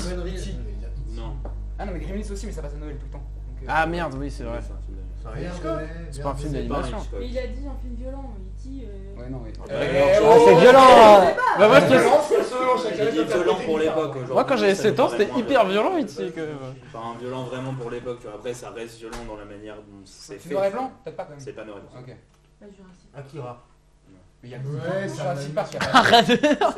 Non. Ah non, mais Gremlins aussi, mais ça passe à Noël tout le temps. Donc, Ah merde, oui, c'est vrai. C'est un film d'animation. C'est un Hitchcock. C'est pas un film C'est pas un d'animation. Hitchcock. Mais il a dit un film violent, E.T. Ouais, non, oui. Ah, c'est violent. Bah, moi, J'ai dit violent pour l'époque aujourd'hui. moi, quand j'avais ça 7 nous ans, c'était paraît moins hyper violent ici quand même. Enfin, violent vraiment pour l'époque, tu vois. Après, ça reste violent dans la manière dont c'est C'est fait. noir et blanc? Peut-être pas quand même. C'est pas noir et blanc. Ok. Pas Jurassic. Akira. Mais il y a Ouais, ça Jurassic m'a- Park, y a pas- Arrête. C'est pas-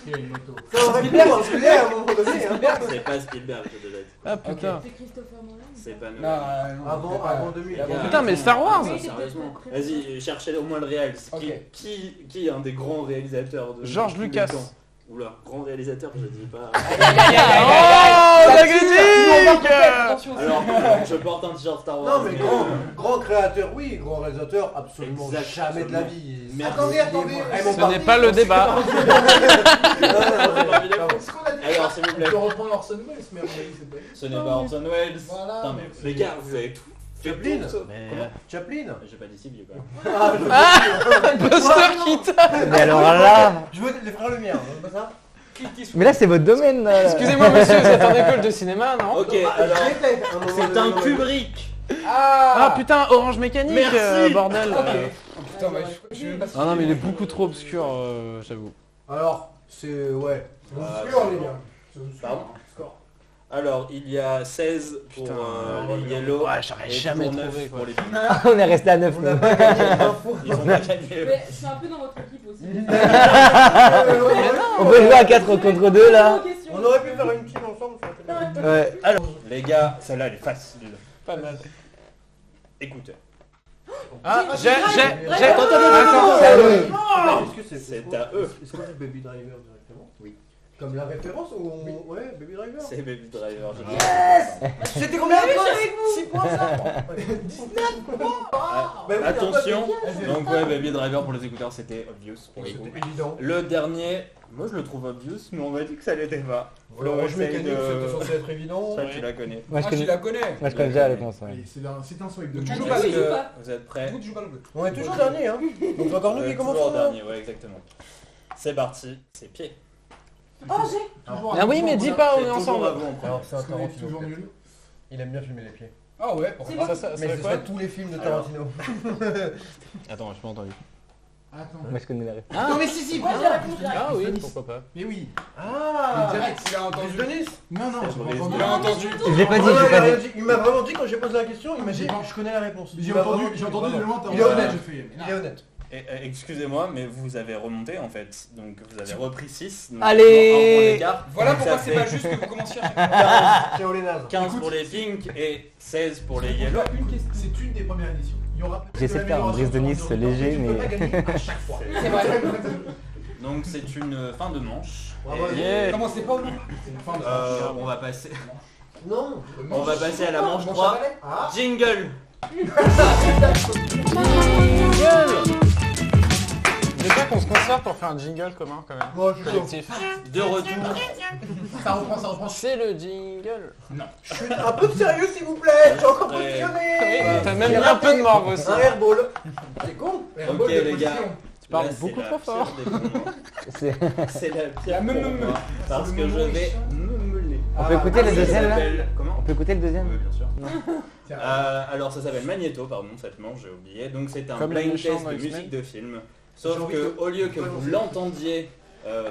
Il a une moto. Ça aurait pu marcher à un moment donné. hein. C'est pas Spielberg, je te l'ai dit. Ah putain. C'est Christopher Nolan. C'est pas Non, Nolan. non, Avant, c'est pas- avant 2000. Avant- Putain, mais Star Wars. Oui, Sérieusement. c'est peut-être Vas-y, cherchez au moins le réel. Ok. Qui est un des grands réalisateurs de George tous les Lucas. temps? Oula, grand réalisateur, je dis pas. Oh, la critique. Attention aussi. Alors, je porte un t-shirt Star Wars. Non mais grand créateur, oui, grand réalisateur, absolument Exact, jamais de la absolument. vie. Merci. Attendez, Ce n'est pas le débat. Alors, s'il vous On plaît, peut reprendre Orson Welles, mais à mon avis, c'est pas lui. ce n'est pas Orson Welles. Voilà. Putain, mais les gars, vous avez tout fait Chaplin. pour ça. Mais- Chaplin. J'ai pas dit si vieux quand même. Buster Keaton. Mais alors là. Je veux les frères Lumière, c'est pas ça? Mais là, c'est votre domaine. là. Excusez-moi monsieur, vous êtes en école de cinéma, non? Ok, alors, c'est un cube. Kubrick. Ah putain, Orange Mécanique, Merci. bordel. Ok. Putain, ouais, je suis même pas sûr. Ah non, mais il est beaucoup trop obscur, j'avoue. Alors, c'est ouais. Obscur, les gars. C'est obscur. Pardon. Score. Alors, il y a 16 pour Putain. les Yellow. Ouais, j'aurais et jamais toujours 9 trouvé, quoi. pour les Pink. On est resté à 9. On n'a pas gagné d'infos. Ils ont pas gagné. Mais je suis un peu dans votre équipe aussi. On peut jouer à 4 contre 2 là. On aurait pu faire une team ensemble, ça aurait été bien. Ouais. Alors, les gars, celle-là, elle est facile. Pas mal. Écoutez. Ah, j'ai. Attends, C'est à eux. Est-ce que C'est à eux. Est-ce qu'on dit Baby Driver directement? Oui. Comme la référence ou ouais, Baby Driver. C'est Baby Driver. C'était combien de points? 6 points ça. 19 points. Ah, Bah oui, attention. t'as Donc ouais, Baby Driver pour les écouteurs, c'était obvious pour les C'était coups. évident. Le dernier, moi je le trouve obvious, mais on m'a dit que ça l'était pas. L'orange essaye mécanique, de- c'était censé être évident. Ça, tu la connais. Moi, je Moi, connais, tu la connais. moi, je connais déjà la réponse. Ouais. Allez, c'est un swipe de Donc, tu moi. joues Du pas, coup, il joue pas. Vous êtes prêts? Du coup, tu joues pas non plus. On est toujours dernier, hein. Donc c'est encore nous qui commençons. Toujours là. dernier, ouais, exactement. C'est parti, c'est pied. Oh, j'ai. Ah oui, mais dis pas, on est C'est toujours ensemble. à vous en premier. Alors c'est un Parce qu'on est Tarantino. toujours peut-être. nul. Il aime bien filmer les pieds. Ah ouais, pourquoi C'est pas. Ça Mais fait ce quoi? serait tous les films de Tarantino. Attends, je pas entendu. Attends. Moi, je connais la réponse. Ah, Non mais si, Moi, j'ai répondu direct. ah oui, pourquoi pas. Mais oui. Ah. Direct, il a entendu. Bruce Denis. Non, non, j'ai pas entendu. Il a entendu. Je l'ai pas dit, Ah, je l'ai il a pas rien dit. dit. Il m'a vraiment dit quand j'ai posé la question, il m'a dit je connais la réponse. Mais Il m'a vraiment j'ai entendu de vraiment. loin, Il est honnête. j'ai fait. Il est honnête. Et, excusez-moi, mais vous avez remonté en fait. Donc vous avez repris 6. Allez. Voilà Donc, pourquoi ça c'est fait pas juste que vous commenciez à chaque fois. Ciao les nazes. 15 pour les Pink et 16 pour les Yellow. Une question. C'est une des premières éditions. Il y aura peut-être J'essaie de faire un l'amélioration Brice de sur Nice le temps, léger, tu peux mais- pas gagner à chaque fois. C'est vrai. Donc c'est une fin de manche. Bravo. Et, Yeah. Comment c'est pas au nom C'est une fin de on va passer. Non. On va passer à la manche 3. Ah. Jingle. Je veux pas qu'on se concerte pour faire un jingle commun quand même. Moi je suis chaud. Collectif. De retour. Ça reprend, ça reprend. C'est le jingle. Je suis un peu de sérieux s'il vous plaît. J'ai encore Ouais. positionné. Oui, t'as même mis un peu de morve aussi. Un airball. C'est con. Ok les gars. Tu parles Là, c'est beaucoup la trop pire fort. des moments. C'est C'est la pire La pour me. moi, parce que je vais me mener. On peut écouter le Ça deuxième là s'appelle- Comment On peut écouter le deuxième Oui, bien sûr. Tiens. Alors ça s'appelle Magneto, pardon, cette manche, j'ai oublié. Donc c'est un Comme le blind méchant test dans de X-Men. musique de film. J'ai Sauf envie que de- au lieu que Ouais, vous c'est- l'entendiez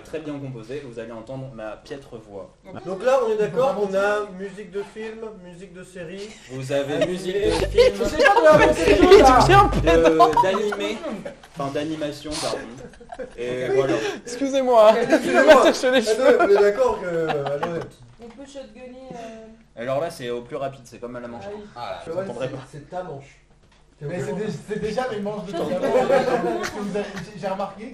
très bien composé, vous allez entendre ma piètre voix. Donc là, on est d'accord, on a musique de film, musique de série. Vous avez musique de film, J'essaie pas de l'inventer tout là. d'animé, enfin d'animation, pardon. Et voilà. Excusez-moi. Je vais m'attacher les cheveux. Attends, on est d'accord que. Attendez. On peut shotgunner. Alors là c'est au plus rapide, c'est comme à la manche. Ah oui. Ah là. Cheval, entendrez pas. c'est ta manche. Mais c'est déjà les manches de Ça, temps. c'est pas J'ai remarqué.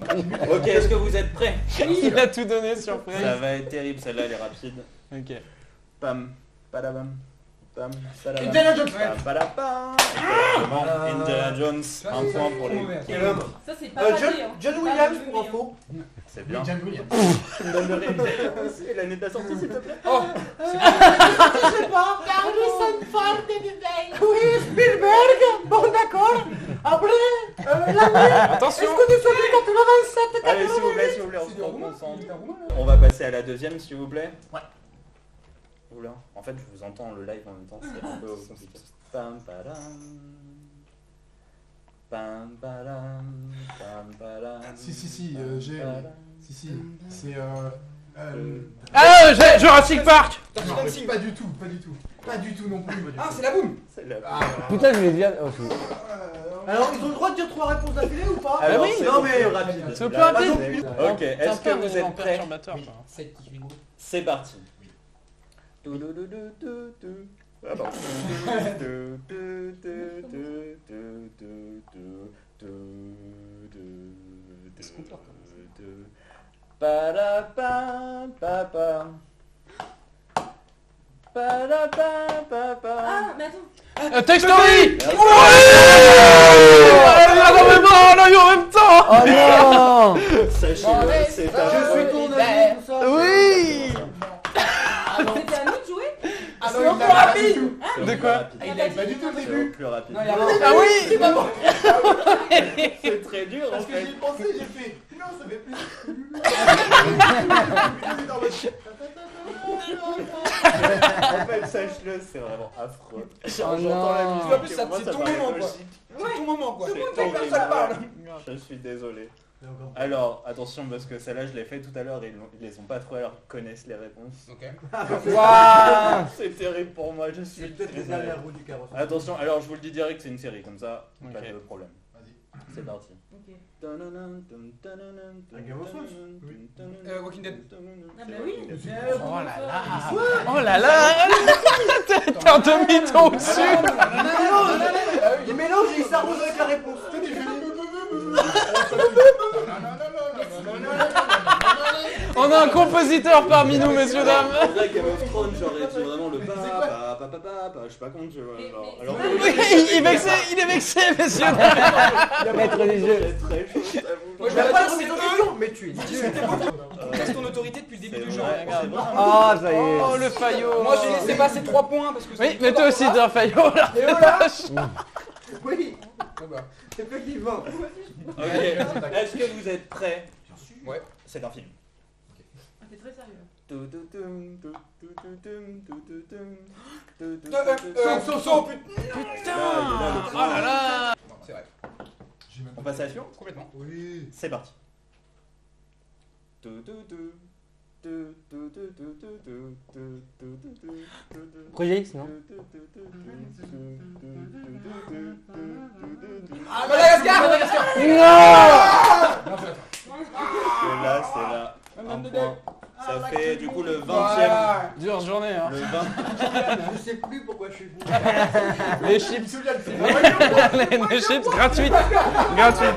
Ok, est-ce que vous êtes prêts? Il a tout donné sur Ça Fred. va être terrible, celle-là elle est rapide. Ok. Pam, padabam, pam, padabam. Indiana Jones. Pam, padabam. Exactement, Indiana Jones, un point pour les Quel homme Ça, c'est pas raté, hein. John Pas Williams raté, pour hein. info. C'est bien. John Williams. Tu me donnes le réel. Et l'année de ta sortie, s'il te plaît. Oh. Oui, Spielberg. Bon, d'accord. Après, Attention. Allez, s'il vous plaît, on se reconcentre. On va passer à la deuxième, s'il vous plaît. Ouais. Oula, en fait, je vous entends le live en même temps, c'est un peu compliqué. Pam, padam. Pam, padam. Pam, padam. Si, j'ai. Padam. Si, c'est Ah, Jurassic Park. non, pas du tout, pas du tout. Pas du tout non plus. Ah, c'est la boum. C'est la- Ah, Putain, je l'ai dit. Oh, je- alors, ils ont le droit de dire 3 réponses d'affilée ou pas Alors, oui. c'est Non, au mais- plus rapide. C'est au plus Là, rapide. c'est- Ok, est-ce que vous êtes prêts? Perturbateur, ça. C'est qui rigole. C'est parti. Ah, pardon. Ah, mais attends. Toy Story. Merci. On l'a eu en même temps. Oh non Sachez-le, c'est Je un suis ton ami, tout ça. Oui. C'était à nous de jouer. Ah C'est non, encore rapide. C'est De au quoi plus rapide. Il avait pas du tout le C'est au début. plus rapide. Non, il y a Ah oui. C'est très dur en Parce que fait. j'y ai pensé, j'ai fait. Non, ça fait plus. En fait, sache-le, c'est vraiment affreux. J'entends non. la musique. En plus, ça, et moi, c'est ton paraît moment, quoi. logique. C'est ton moment quoi. C'est Personne horrible. parle. Je suis désolé. Et encore. Alors, attention, parce que celle-là, je l'ai fait tout à l'heure et ils les ont pas trouvées alors qu'ils connaissent les réponses. Ok. Waouh. C'est terrible pour moi, je suis C'est peut-être les désolé. dernières roues du carrosse. Attention, alors je vous le dis direct, c'est une série, comme ça, Ok. pas de problème. Vas-y. C'est parti. Ok. Un Game of Thrones Walking Dead. Ah, bah oui. Oh là là. Oh là là. T'es un demi-ton au-dessus. Il mélange et il s'arrose avec la réponse. On a un compositeur parmi nous, messieurs, dames. En vrai, Game of Thrones, j'aurais dit vraiment le je sais pas comment je vois. Alors Il est vexé, messieurs, dames. Maître du jeu. c'est très chaud, je t'avoue. Moi, je Je vais vais pas pas te remettre en dire question, mais tu es Casse ton autorité depuis le début du C'est jeu. vrai, c'est vrai. Oh, ça y est. Oh, le faillot. Moi, j'ai laissé passer 3 points parce que Oui, mais toi aussi, t'es un faillot, là. Et voilà. Oui, Ah bah. effectivement. Ok, est-ce que vous êtes prêts? Ouais. C'est un film. Ah, t'es très sérieux. Soso, Putain. Oh là là. Non, c'est vrai. On passe à la suivante? Complètement. Oui. C'est parti. Projet X, non? Ah, Madagascar. Non. C'est là. Un point. Ça fait du coup le 20e. Voilà. Dure journée, hein. Le 20. Je sais plus pourquoi je suis venu. Les chips. Les chips gratuites. Gratuites.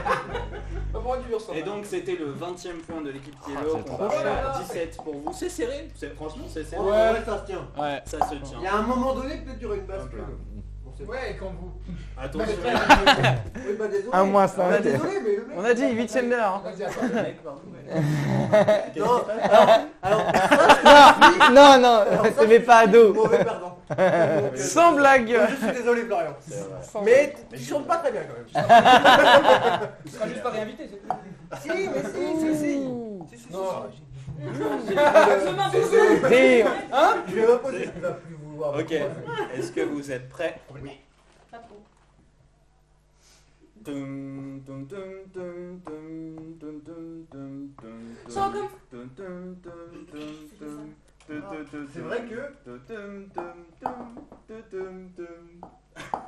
Et donc c'était le 20e point de l'équipe Yellow. Ah, c'est trop comparé à cher. 17 pour vous. C'est serré. Franchement c'est serré. Ouais, ça se tient. Ouais. Ça se Il tient. y a un moment donné, peut-être il y aura une Un bascule. peu. Bon, c'est Ouais, quand vous. Attention. Oui, bah désolé. Un moins Bah, cinq. désolé, mais le mec. On a dit 8ème d'heure. hein. Vas-y, attends. Le mec, pardon. Non, alors, Non, non, te mets pas à dos. mauvais perdant. Sans blague. Je suis désolé, Florian. C'est vrai. Mais tu chantes pas très bien quand même. Tu seras juste pas réinvité, c'est tout. Si, mais si. Non. Demain, Dis. Je vais m'imposer. Il va plus vouloir. Ok, est-ce que vous êtes prêts? Pas trop. Tum, tum, tum, tum, tum, tum, tum, tum, tum, Chant comme- tum, tum, tum, tum, tum, C'est vrai que. tum, tum, tum, tum, tum, tum,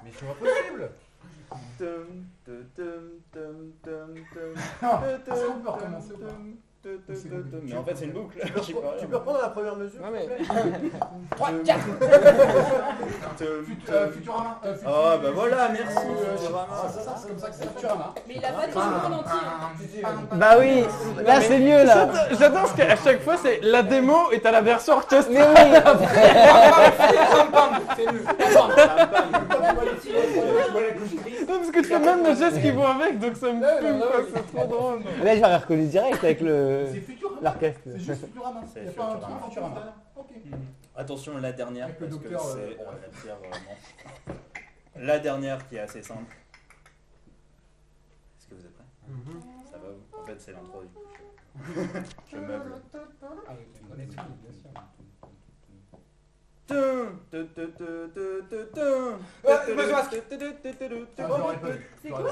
Mission impossible. tum, tum, tum, tum, tum, tum, Est-ce qu'on peut recommencer ou pas? Mais en fait c'est une boucle. Tu peux reprendre la première mesure? Non mais. 3, 4. Futurama. Ah bah voilà, merci. Ah, ça, c'est comme ça que c'est Futurama. Mais il a pas dit le mot en entier. Bah oui, là c'est mieux là. J'adore parce qu'à chaque fois c'est la démo et t'as la version orchestrée. Mais oui. C'est nul. Non, parce que tu as même les gestes qui vont avec, donc ça me fume quoi, c'est trop drôle. Là j'aurais reconnu direct avec C'est Futurama. l'orchestre. C'est juste Futurama. C'est Il n'y a pas un Futurama. truc Futurama. Ok. Attention, la dernière, Avec le parce que docteur, c'est ouais. la pire vraiment. La dernière qui est assez simple. Est-ce que vous êtes prêts? Ça va vous? En fait, c'est l'intro du coup. Je meuble. Ah oui, tu connais tout, bien sûr.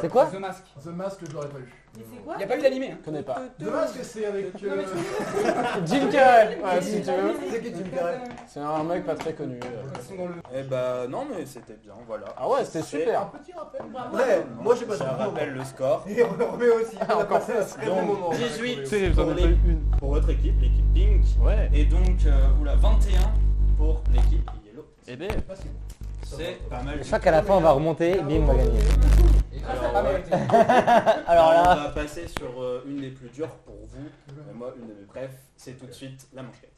C'est quoi? The Mask. The Mask, je l'aurais pas eu. Mais c'est quoi? Il n'y a pas eu d'animé. Hein. Je connais pas. The Mask, c'est avec. Non, mais je Jim Carrey, ouais, si tu veux. C'est qui Jim Carrey? C'est un mec pas très connu. Ils sont dans le. Eh bah non, mais c'était bien, voilà. Ah ouais, c'était Un super. petit rappel. Ouais, moi j'ai pas Ça de rappelle le score. Et Roméo aussi. On a Encore passé un très bon Donc moment. 18 Tu sais, j'en pour, ai pas eu une. pour votre équipe, l'équipe Pink. Ouais. Et donc, oula, 21 pour l'équipe Yellow. Et B. C'est pas mal. Je crois qu'à la fin on va remonter, bim on va gagner. Alors, pas mérité. Alors on là, va passer sur une des plus dures pour vous. Et moi, une de mes préf, c'est tout de suite la manchette.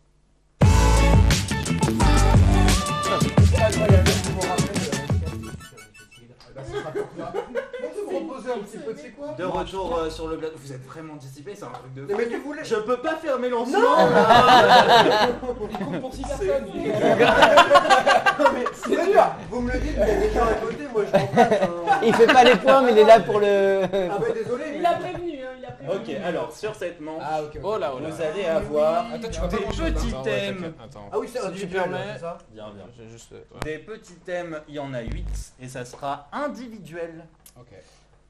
On peut me reposer un petit peu, tu sais quoi? De retour sur le plateau. Vous êtes vraiment dissipé, c'est un truc de fou. Mais tu voulais. Je peux pas fermer lancement. Il compte pour 6 personnes. Non mais c'est dur. Vous me le dites, mais il y a des gens à côté, moi je m'en passe. il fait pas les points mais il est là pour le... Ah bah désolé. Il a prévenu, hein, il a prévenu. Ok, alors sur cette manche, Ah, ok. Oh là, oh là. vous allez avoir Attends, tu vois pas des grand-chose, petits Attends, ouais, thèmes. t'inquiète, attends. Ah oui, c'est Si tu individuel, permets. c'est ça? Bien, bien. J'ai juste. Ouais. Des petits thèmes, il y en a 8 et ça sera individuel. Ok.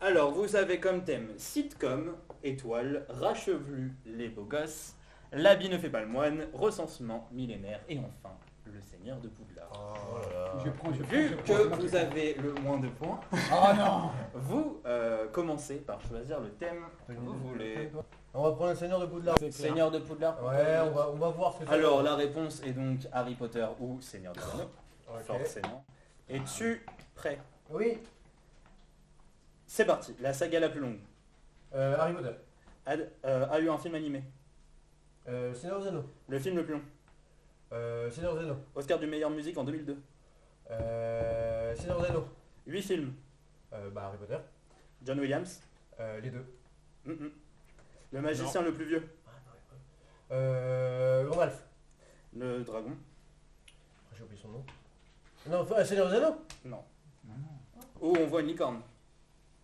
Alors, vous avez comme thème sitcom, étoile, rat chevelu, les beaux gosses, l'habit ne fait pas le moine, recensement millénaire et enfin le seigneur de Poudlard. Je prends. Vu que vous avez le moins de points, Oh non. vous commencez par choisir le thème que vous voulez. On va prendre le Seigneur de Poudlard. Seigneur de Poudlard. Ouais, on va voir ce que ça Alors la réponse est donc Harry Potter ou Seigneur des Anneaux, Ok. forcément. Es-tu prêt? Oui, C'est parti, la saga la plus longue. Harry Potter. A eu un film animé. Seigneur des Anneaux. Le film le plus long. Seigneur des Anneaux. Oscar du meilleure musique en 2002. Seigneur des Anneaux. 8 films. Harry Potter. John Williams. Les deux. Mm-mm. Le magicien le plus vieux. Gandalf. Le dragon. J'ai oublié son nom. Non, enfin, Seigneur des Anneaux. Non. Où on voit une licorne.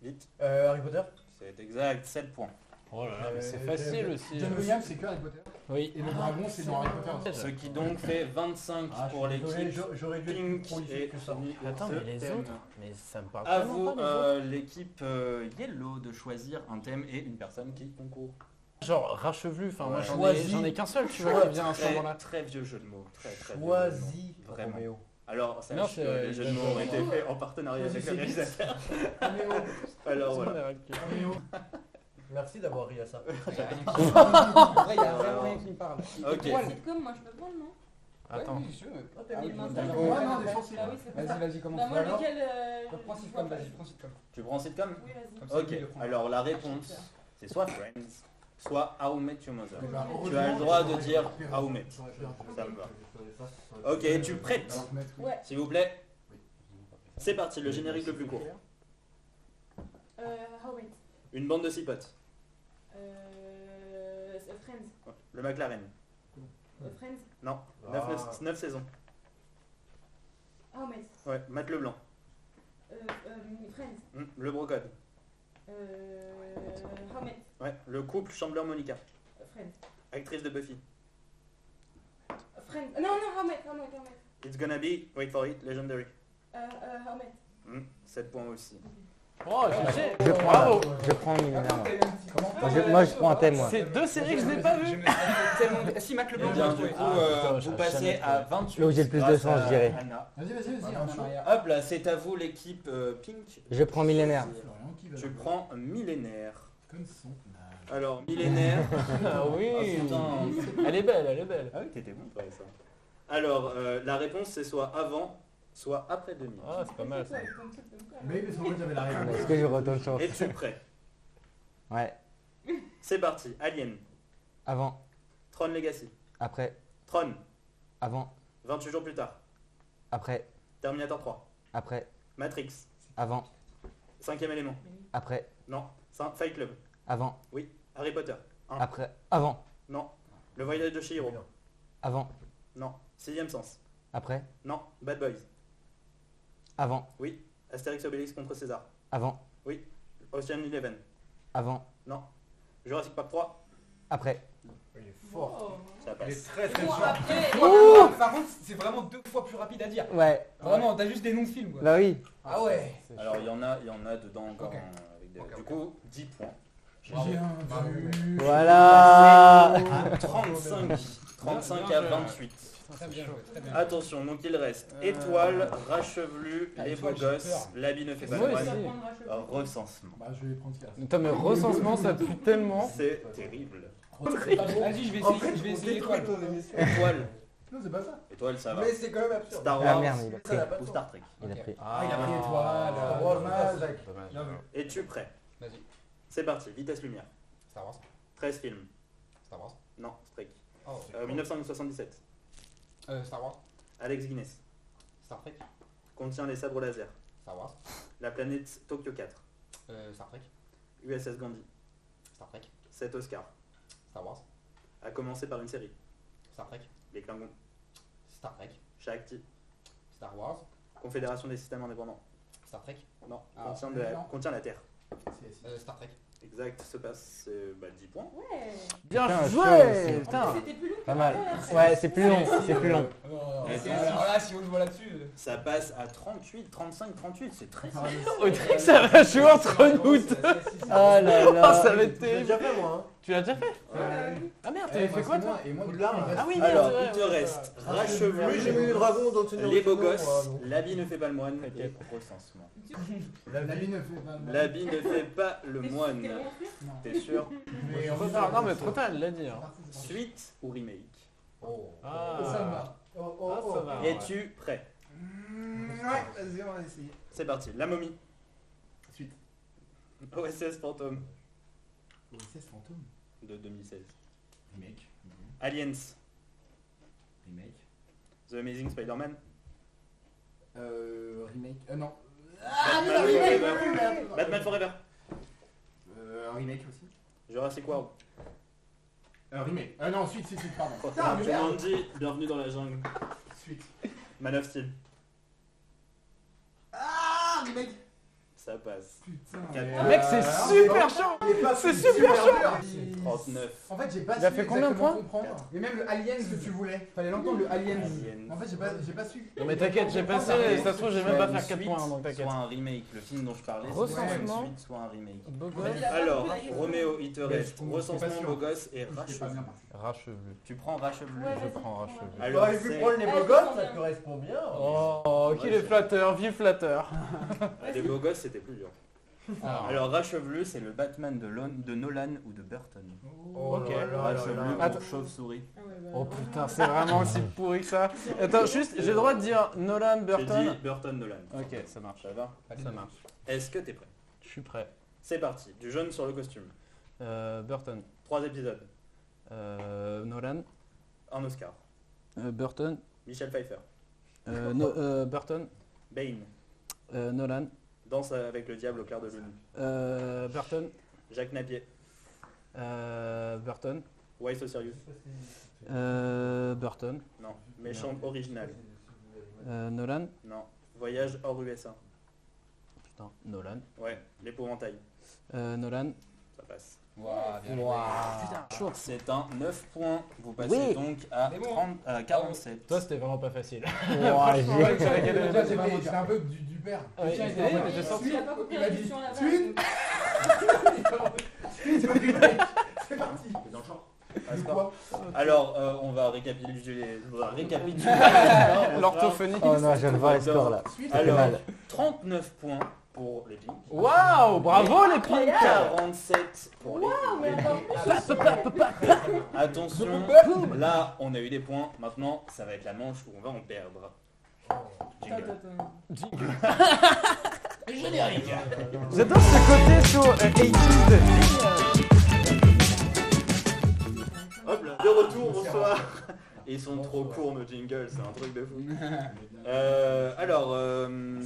Vite. Harry Potter. C'est exact, 7 points. Oh là là, mais c'est facile aussi. John Williams, c'est que Harry Potter. Oui. Et le dragon, c'est dans Harry Potter aussi. Ce qui donc fait 25 pour l'équipe J'aurais dû être plus Pink prolifique et que ça. Attends, mais les thème. autres, mais ça me parle À tellement vous, pas, les autres. l'équipe Yellow, de choisir un thème et une personne qui concourt. Genre rat chevelu, enfin moi Ouais. j'en ai qu'un seul, tu vois, qui vient à ce Très, moment-là. très vieux jeu de mots. Très, très vieux Choisis jeu de mots. Vraiment. Roméo. Alors, Non, sache que c'est- les jeux de mots ont été faits en partenariat avec le réalisateur. Alors voilà. Merci d'avoir ri à ça. Après, il y a vraiment rien qui me parle. Ok. Sitcom, moi je peux prendre, non? Attends. Ouais, oui, je veux. Ah, t'as Ah mis oui, le je- main. Ouais, non, des chansons. Bah oui, c'est pour ça. Vas-y, commence. Bah moi Alors lequel Prends sitcom, vas-y, prends sitcom. Tu prends sitcom? Oui, vas-y. Comme ça, Ok. lui, il le prend. Alors la réponse, c'est soit Friends, soit How I Met Your Mother. Eh ben, Tu as le droit de heureusement, dire j'aurais pu How I Met. j'aurais pu Ça me va. va. Ok, tu prêtes? Alors, mettre, oui. Ouais. S'il vous plaît. C'est parti, le générique le plus court. How it? Une bande de 6 potes. Friends. Le McLaren. Friends. Non, Ah. 9 saisons. How it? Ouais, Matt Leblanc. Friends. Le Brocode. How it? Ouais, le couple Chandler-Monica. Friends. Actrice de Buffy. Friends. Non, non, Hermit. It's gonna be, wait for it, legendary. Hermit. 7 points aussi. Oh, GG. Je prends, Bravo. je prends millénaire. Moi. Comment Moi, je prends un thème, moi. C'est deux séries que je n'ai pas Je vues. me suis tellement... Si, Mac Eh Leblanc, bien, j'ai du trouvé. coup, putain, vous j'aurais passez jamais à 28. Là où j'ai le plus de grâce sens, à je dirais. Anna. Vas-y, un chaud. Hop là, c'est à vous l'équipe Pink. Je prends millénaire. Florian qui va Tu jouer. prends millénaire. Comme son. Alors, millénaire. Ah oui. Oh, putain. Elle est belle, elle est belle. Ah oui, t'étais bon pour ça. Alors, la réponse c'est soit avant, soit après 2000. Ah, c'est pas mal ça. Mais parce qu'en fait, j'avais la réponse. Est-ce que je retourne chance? Es-tu prêt? Ouais. C'est parti. Alien, Avant. Tron Legacy, Après. Tron, Avant. 28 jours plus tard, Après. Terminator 3, Après. Matrix, Avant. 5ème élément, Après. non, Fight Club, Avant. oui, Harry Potter, Après. Avant. non, Le Voyage de Chihiro, Avant. non, Sixième Sens, Après. non, Bad Boys, Avant. oui, Astérix Obélix contre César, Avant. oui, Ocean Eleven, Avant. non, Jurassic Park 3, Après. Il est fort. ça Il est passe. très très Bon, fort. après. Par contre, c'est vraiment 2 fois plus rapide à dire. Ouais. Vraiment, t'as juste des noms de films, quoi. Bah oui. Ah ouais. Alors il y en a dedans encore. Ok. Avec des... Ok, Du ok. coup, 10 points. Bien vu. Voilà. À 35 à 28. Très bien joué, très bien. Attention, donc il reste étoile, rat chevelu, Ah, les beaux Étoile, j'ai gosses, peur. l'habit ne fait pas Moi le aussi. moine, recensement. Bah, je vais prendre ce qu'il reste. Putain, mais recensement, ça pue tellement. C'est terrible. Vas-y, je vais En essayer, fait, je vais on essayer détruit l'étoile. ton émission. Étoile, Non, c'est pas ça. étoile ça va. Mais c'est quand même absurde. Star Ah Wars merde, il a Ça n'a pris. pas de ou sens. Star Trek. Il a pris. Ah, il a pris étoile. Star Wars, Dommage. dommage. Bien vu. Es-tu prêt? Vas-y. C'est parti, vitesse lumière. Star Wars. 13 films. Star Wars. Non, Trek. Oh, 1977. Star Wars. Alex Guinness. Star Trek. Contient les sabres laser. Star Wars. La planète Tokyo 4. Star Trek. USS Gandhi. Star Trek. 7 Oscars. Star Wars. A commencé par une série. Star Trek. Les Klingons. Star Trek. Shakti. Star Wars. Confédération des systèmes indépendants. Star Trek. Non, Ah, contient la Terre. Star Trek. Exact, se passe 10 points. Ouais. Bien Putain, joué. chaud, Putain. C'était plus long. Pas mal. Ouais, c'est plus long. C'est plus long. Alors là, si on joue là-dessus. Ça passe à 38, 35, 38, c'est très simple. Audrey, ça va jouer entre nous deux. Oh là Oh, là. ça va être J'ai terrible. déjà fait moi. Tu l'as déjà fait? Ah merde, t'avais fait quoi toi? Et moi, Poudlard. Ah oui, Alors, merde, il te ouais, ouais. reste rat Oui, j'ai chevelu, mis le dragon dans le Seigneur les des beaux Anneaux, gosses, moi, donc. l'habit ne fait pas le moine et recensement. La vie ne fait pas mal. L'habit ne fait pas le Mais moine. c'était bon. Non. T'es sûr? Mais on Trop va tard. faire Non, mais ça. trop tard, elle l'a dit. Hein. Suite ou remake? Oh. Ah, Ça va. Oh, oh, Ah, oh. ça va. Ouais. Es-tu prêt? Ouais, vas-y, on va essayer. C'est parti. La momie. Suite. OSS Phantom OSS Fantôme. de 2016. Remake. Aliens. Remake. The Amazing Spider-Man. Remake. Non. Batman Forever. Batman Forever. Un remake aussi. Jurassic World. Remake. Non, suite, pardon. Jumanji, Bienvenue dans la jungle. Suite. Man of Steel. Ah, remake. Ça passe. Putain. Quatre. Mec, c'est super chaud. C'est super chaud. C'est 39. En fait, j'ai pas Il a su fait combien de exactement points comprendre. Et même le Alien que tu voulais. Fallait l'entendre le Alien. Aliens. En fait, j'ai pas su. Non, mais t'inquiète, j'ai passé. Ça se trouve, j'ai même pas faire 4 points, donc t'inquiète. Soit un remake, le film dont je parlais, Recensement. soit une suite, soit un remake. Beau En fait, gosse. il a pas Alors, trouvé. Roméo, il te Mais reste je suis pas recensement sûr. beau gosse et J'étais pas rachevelu. bien parti. Rat chevelu. Tu prends rachevelu. Ouais, Je vas-y. prends rat chevelu. Alors, J'aurais pu c'est prendre les beaux gosses, ça correspond bien. Oh, qu'il est flatteur, vive flatteur. les beaux gosses, c'était plus dur. Alors, Alors, rachevelu, c'est le Batman de Nolan ou de Burton. Oh Ok. là là là Rachevelu là. Attends. pour chauve-souris. Ah ouais, bah, Oh putain, c'est vraiment aussi pourri que ça. Attends, juste, j'ai le droit de dire Nolan, J'ai Burton. dit Burton Nolan. Ok, ça marche. Ça va? Ça marche. Est-ce que t'es prêt? Je suis prêt. C'est parti. Du jaune sur le costume. Burton. 3 épisodes. Nolan. Un Oscar. Burton. Michel Pfeiffer. Burton. Bane. Nolan. Danse avec le diable au clair de lune. Burton. Jacques Napier. Burton. Why So Serious? Burton. Non. Méchant original. Nolan. Non. Voyage hors USA. Putain, Nolan. Ouais. L'épouvantail. Nolan. Ça passe. Ouah, bien joué. Waouh. C'est un 9 points. Vous passez Oui. donc à, Mais bon. 30, à 47. Toi, c'était vraiment pas facile. Ouah, j'ai- C'était un peu du père. Ouais, Tiens, mais il j'ai a senti. Il a pas compris Il la a dit question à la suite. C'est parti. Dans le champ. Du quoi Alors, on va récapituler. L'orthophonie. Oh non, je viens de voir les scores là. Suite. Ça fait Alors, mal. 39 points pour les Pinks. Waouh, bravo les Pinks. 47 pour les Waouh, mais encore plus. Attention, là on a eu des points, maintenant ça va être la manche où on va en perdre. Jingle. J'adore ce côté sur 80s. Hop là, de retour, bonsoir. Ils sont trop courts nos jingles, c'est un truc de fou. Alors,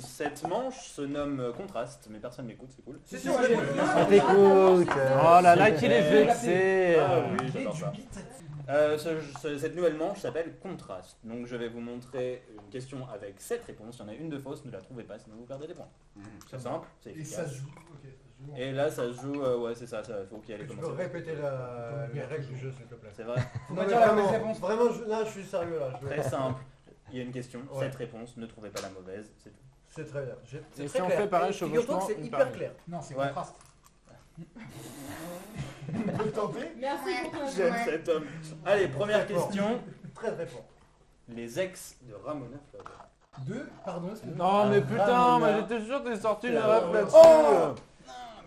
cette manche se nomme Contraste, mais personne m'écoute, c'est cool. C'est sûr, elle est bonne. On t'écoute. Oh là là, qu'il est vexé. Ah oui, j'adore ça. Cette nouvelle manche s'appelle Contraste. Donc je vais vous montrer une question avec 7 réponses. Il y en a une de fausse, ne la trouvez pas, sinon vous perdez des points. C'est simple, c'est Et ça efficace. se joue. Ok, ça se joue. Et là ça se joue, ouais c'est ça, il faut qu'il y ait les Tu peux commencer. répéter les règles du jeu, s'il te plaît. C'est vrai, Faut Non, pas mais dire la vraiment, mauvaise réponse. Vraiment, là, je suis sérieux là. très simple. Il y a une question, Ouais. 7 réponses, ne trouvez pas la mauvaise, c'est tout. C'est très bien. Et C'est si très on clair. fait pareil, Et figure-toi chevauchement, que c'est une hyper pareille. clair. Non, c'est Ouais. contraste. On peut tenter. Merci pour ton J'aime cet homme. Allez, première Très fort. question. Très très fort. Les ex de Ramona Flowers. Deux, pardon, excuse-moi. Non mais putain, mais Ramona. j'étais sûr que t'es sorti une Flowers. rap là-dessus. Oh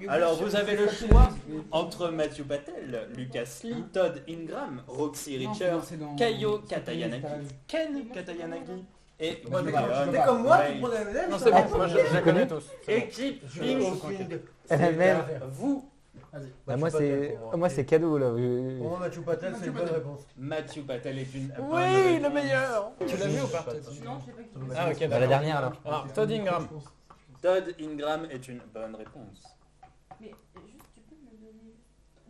Alors vous avez le choix entre Matthew Patel, Lucas Lee, Todd Ingram, Roxy Richards, Kayo Katayanagi, Ken Katayanagi et Ouais, mais Gideon t'es comme moi, tu Ray. prends des MLM. Non c'est bon, moi je les connais tous. Équipe Pink, MMM. vous, Bah, moi c'est cadeau là. Pour moi, Mathieu Patel, c'est une bonne réponse. Matthew Patel est une bonne Oui, le réponse. meilleur. Tu l'as vu ou pas Non, je sais pas qui c'est. Ah ok, Bah, la d'accord. dernière alors. Alors, Todd Ingram. Todd Ingram est une bonne réponse. Mais juste, tu peux me donner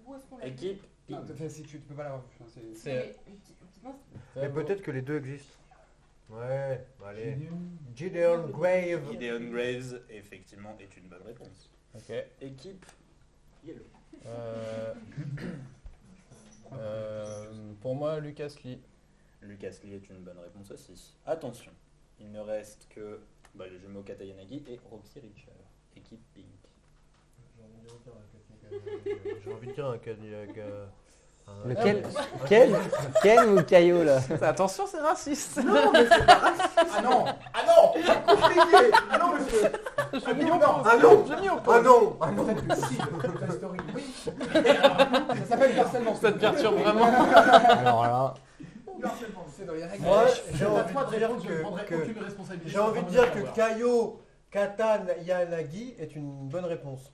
où est-ce qu'on l'a vu? Équipe Non, Pink. si tu peux pas l'avoir vu. Enfin, c'est- C'est Mais tu penses- Mais peut-être que les deux existent. Ouais, allez. Gideon Grave. Gideon Graves, effectivement, est une bonne réponse. Ok. Équipe Yellow. Pour moi, Lucas Lee. Lucas Lee est une bonne réponse aussi. Attention, il ne reste que les jumeaux Katayanagi et Roxy Richard. Équipe Pink. J'ai envie de dire un Cadillac. Lequel Ken ou Caillou là? Attention, c'est raciste. Ah non. Ah non. Compliqué. Ah non, monsieur. J'ai mis au Non. pause. Ah non. J'ai mis au Ah pause. non. Ah non, peut-être que si. Toy Story, oui. Ça s'appelle harcèlement. Ça te perturbe vraiment. Alors là. Harcèlement, c'est dans les règles. Moi, j'ai C'est à envie toi de de dire répondre, je ne prendrai que aucune responsabilité. j'ai envie de dire que Kayo Katayanagi est une bonne réponse.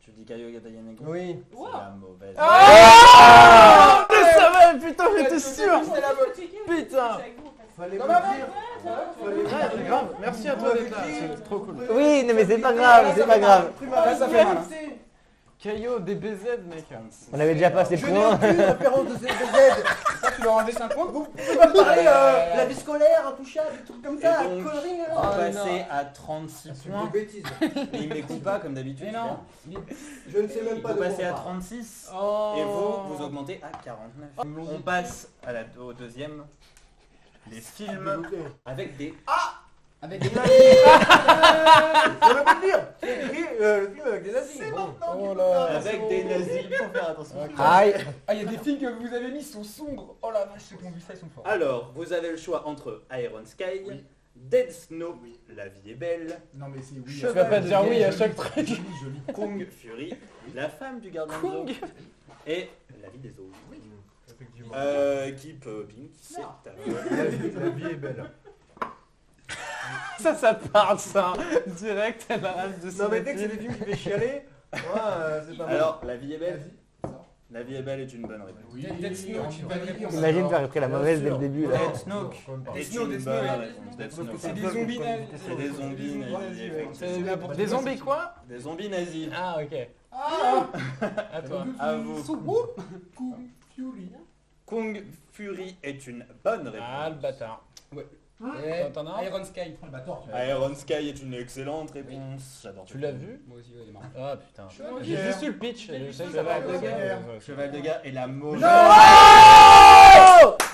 Tu dis Kayo Katayanagi? Oui. C'est Wow. la mauvaise. Ah je savais, putain, j'étais sûr. C'est la bonne. Putain. Fallait Non, me non, le dire. Ouais, c'est grave. Merci à toi d'être là. C'est trop cool. Oui, non mais c'est pas grave, c'est pas grave. Là, ça fait mal. hein. Caillot, DBZ, mec. On avait déjà passé Je le n'ai point. aucune référence de CBZ. Ça, tu leur as enlevé 5 points. Vous pouvez pas me parler la vie scolaire, intouchable, des trucs comme ça, Et donc, coloring. On va passer à 36 C'est points. des bêtises. Et il m'écoute pas comme d'habitude. Mais non. Je ne sais même pas Vous de quoi passez on à parle. 36. Oh. Et vous augmentez à 49. On passe au deuxième. Les films avec des... Avec des J'aurais pu le dire. C'est écrit le film avec des nazis. Bon. Oh là. Avec des nazis. Il faut faire attention. Aïe. Ah, il y a des films que vous avez mis sont sombres. Oh la vache, ceux qui ont vu ça, ils sont forts. Alors, vous avez le choix entre Iron Sky, Dead Snow, La vie est belle, Non, mais c'est oui. Tu vas pas dire oui à chaque truc. Joli, joli. Kung Fury, La femme du gardien de zoo et La vie des eaux. Effectivement. Équipe Pink, c'est à La vie est belle. Ça te parle, ça. Direct, elle arrête de Non mais dès que c'est des films qui fait chialer, c'est pas mal. Alors, La vie est belle. Vas-y. La vie est belle est une bonne réponse. Oui, Dead Snow, on tu va vas dire, dire, on Imagine va- faire pris la mauvaise dès le début là. Dead Snow est Snow, une Dead Snow, bonne ouais. réponse. Dead Snow. C'est des zombies nazis. C'est des zombies nazis, effectivement. Des zombies quoi? Des zombies nazis. Ah, ok. Ah. À toi. À vous. Kung Fury. Kung Fury est une bonne Ah, le réponse. bâtard. T'en as un Iron Sky. Ah, bah, tort, tu vois. Iron Sky est une excellente réponse. J'adore. Tu l'as vu? Moi aussi, ouais, il est marrant. Ah putain. Cheval de J'ai guerre. juste eu le pitch. J'ai Je vu sais que ça. ça va Cheval de guerre. Cheval de guerre et la mauvaise.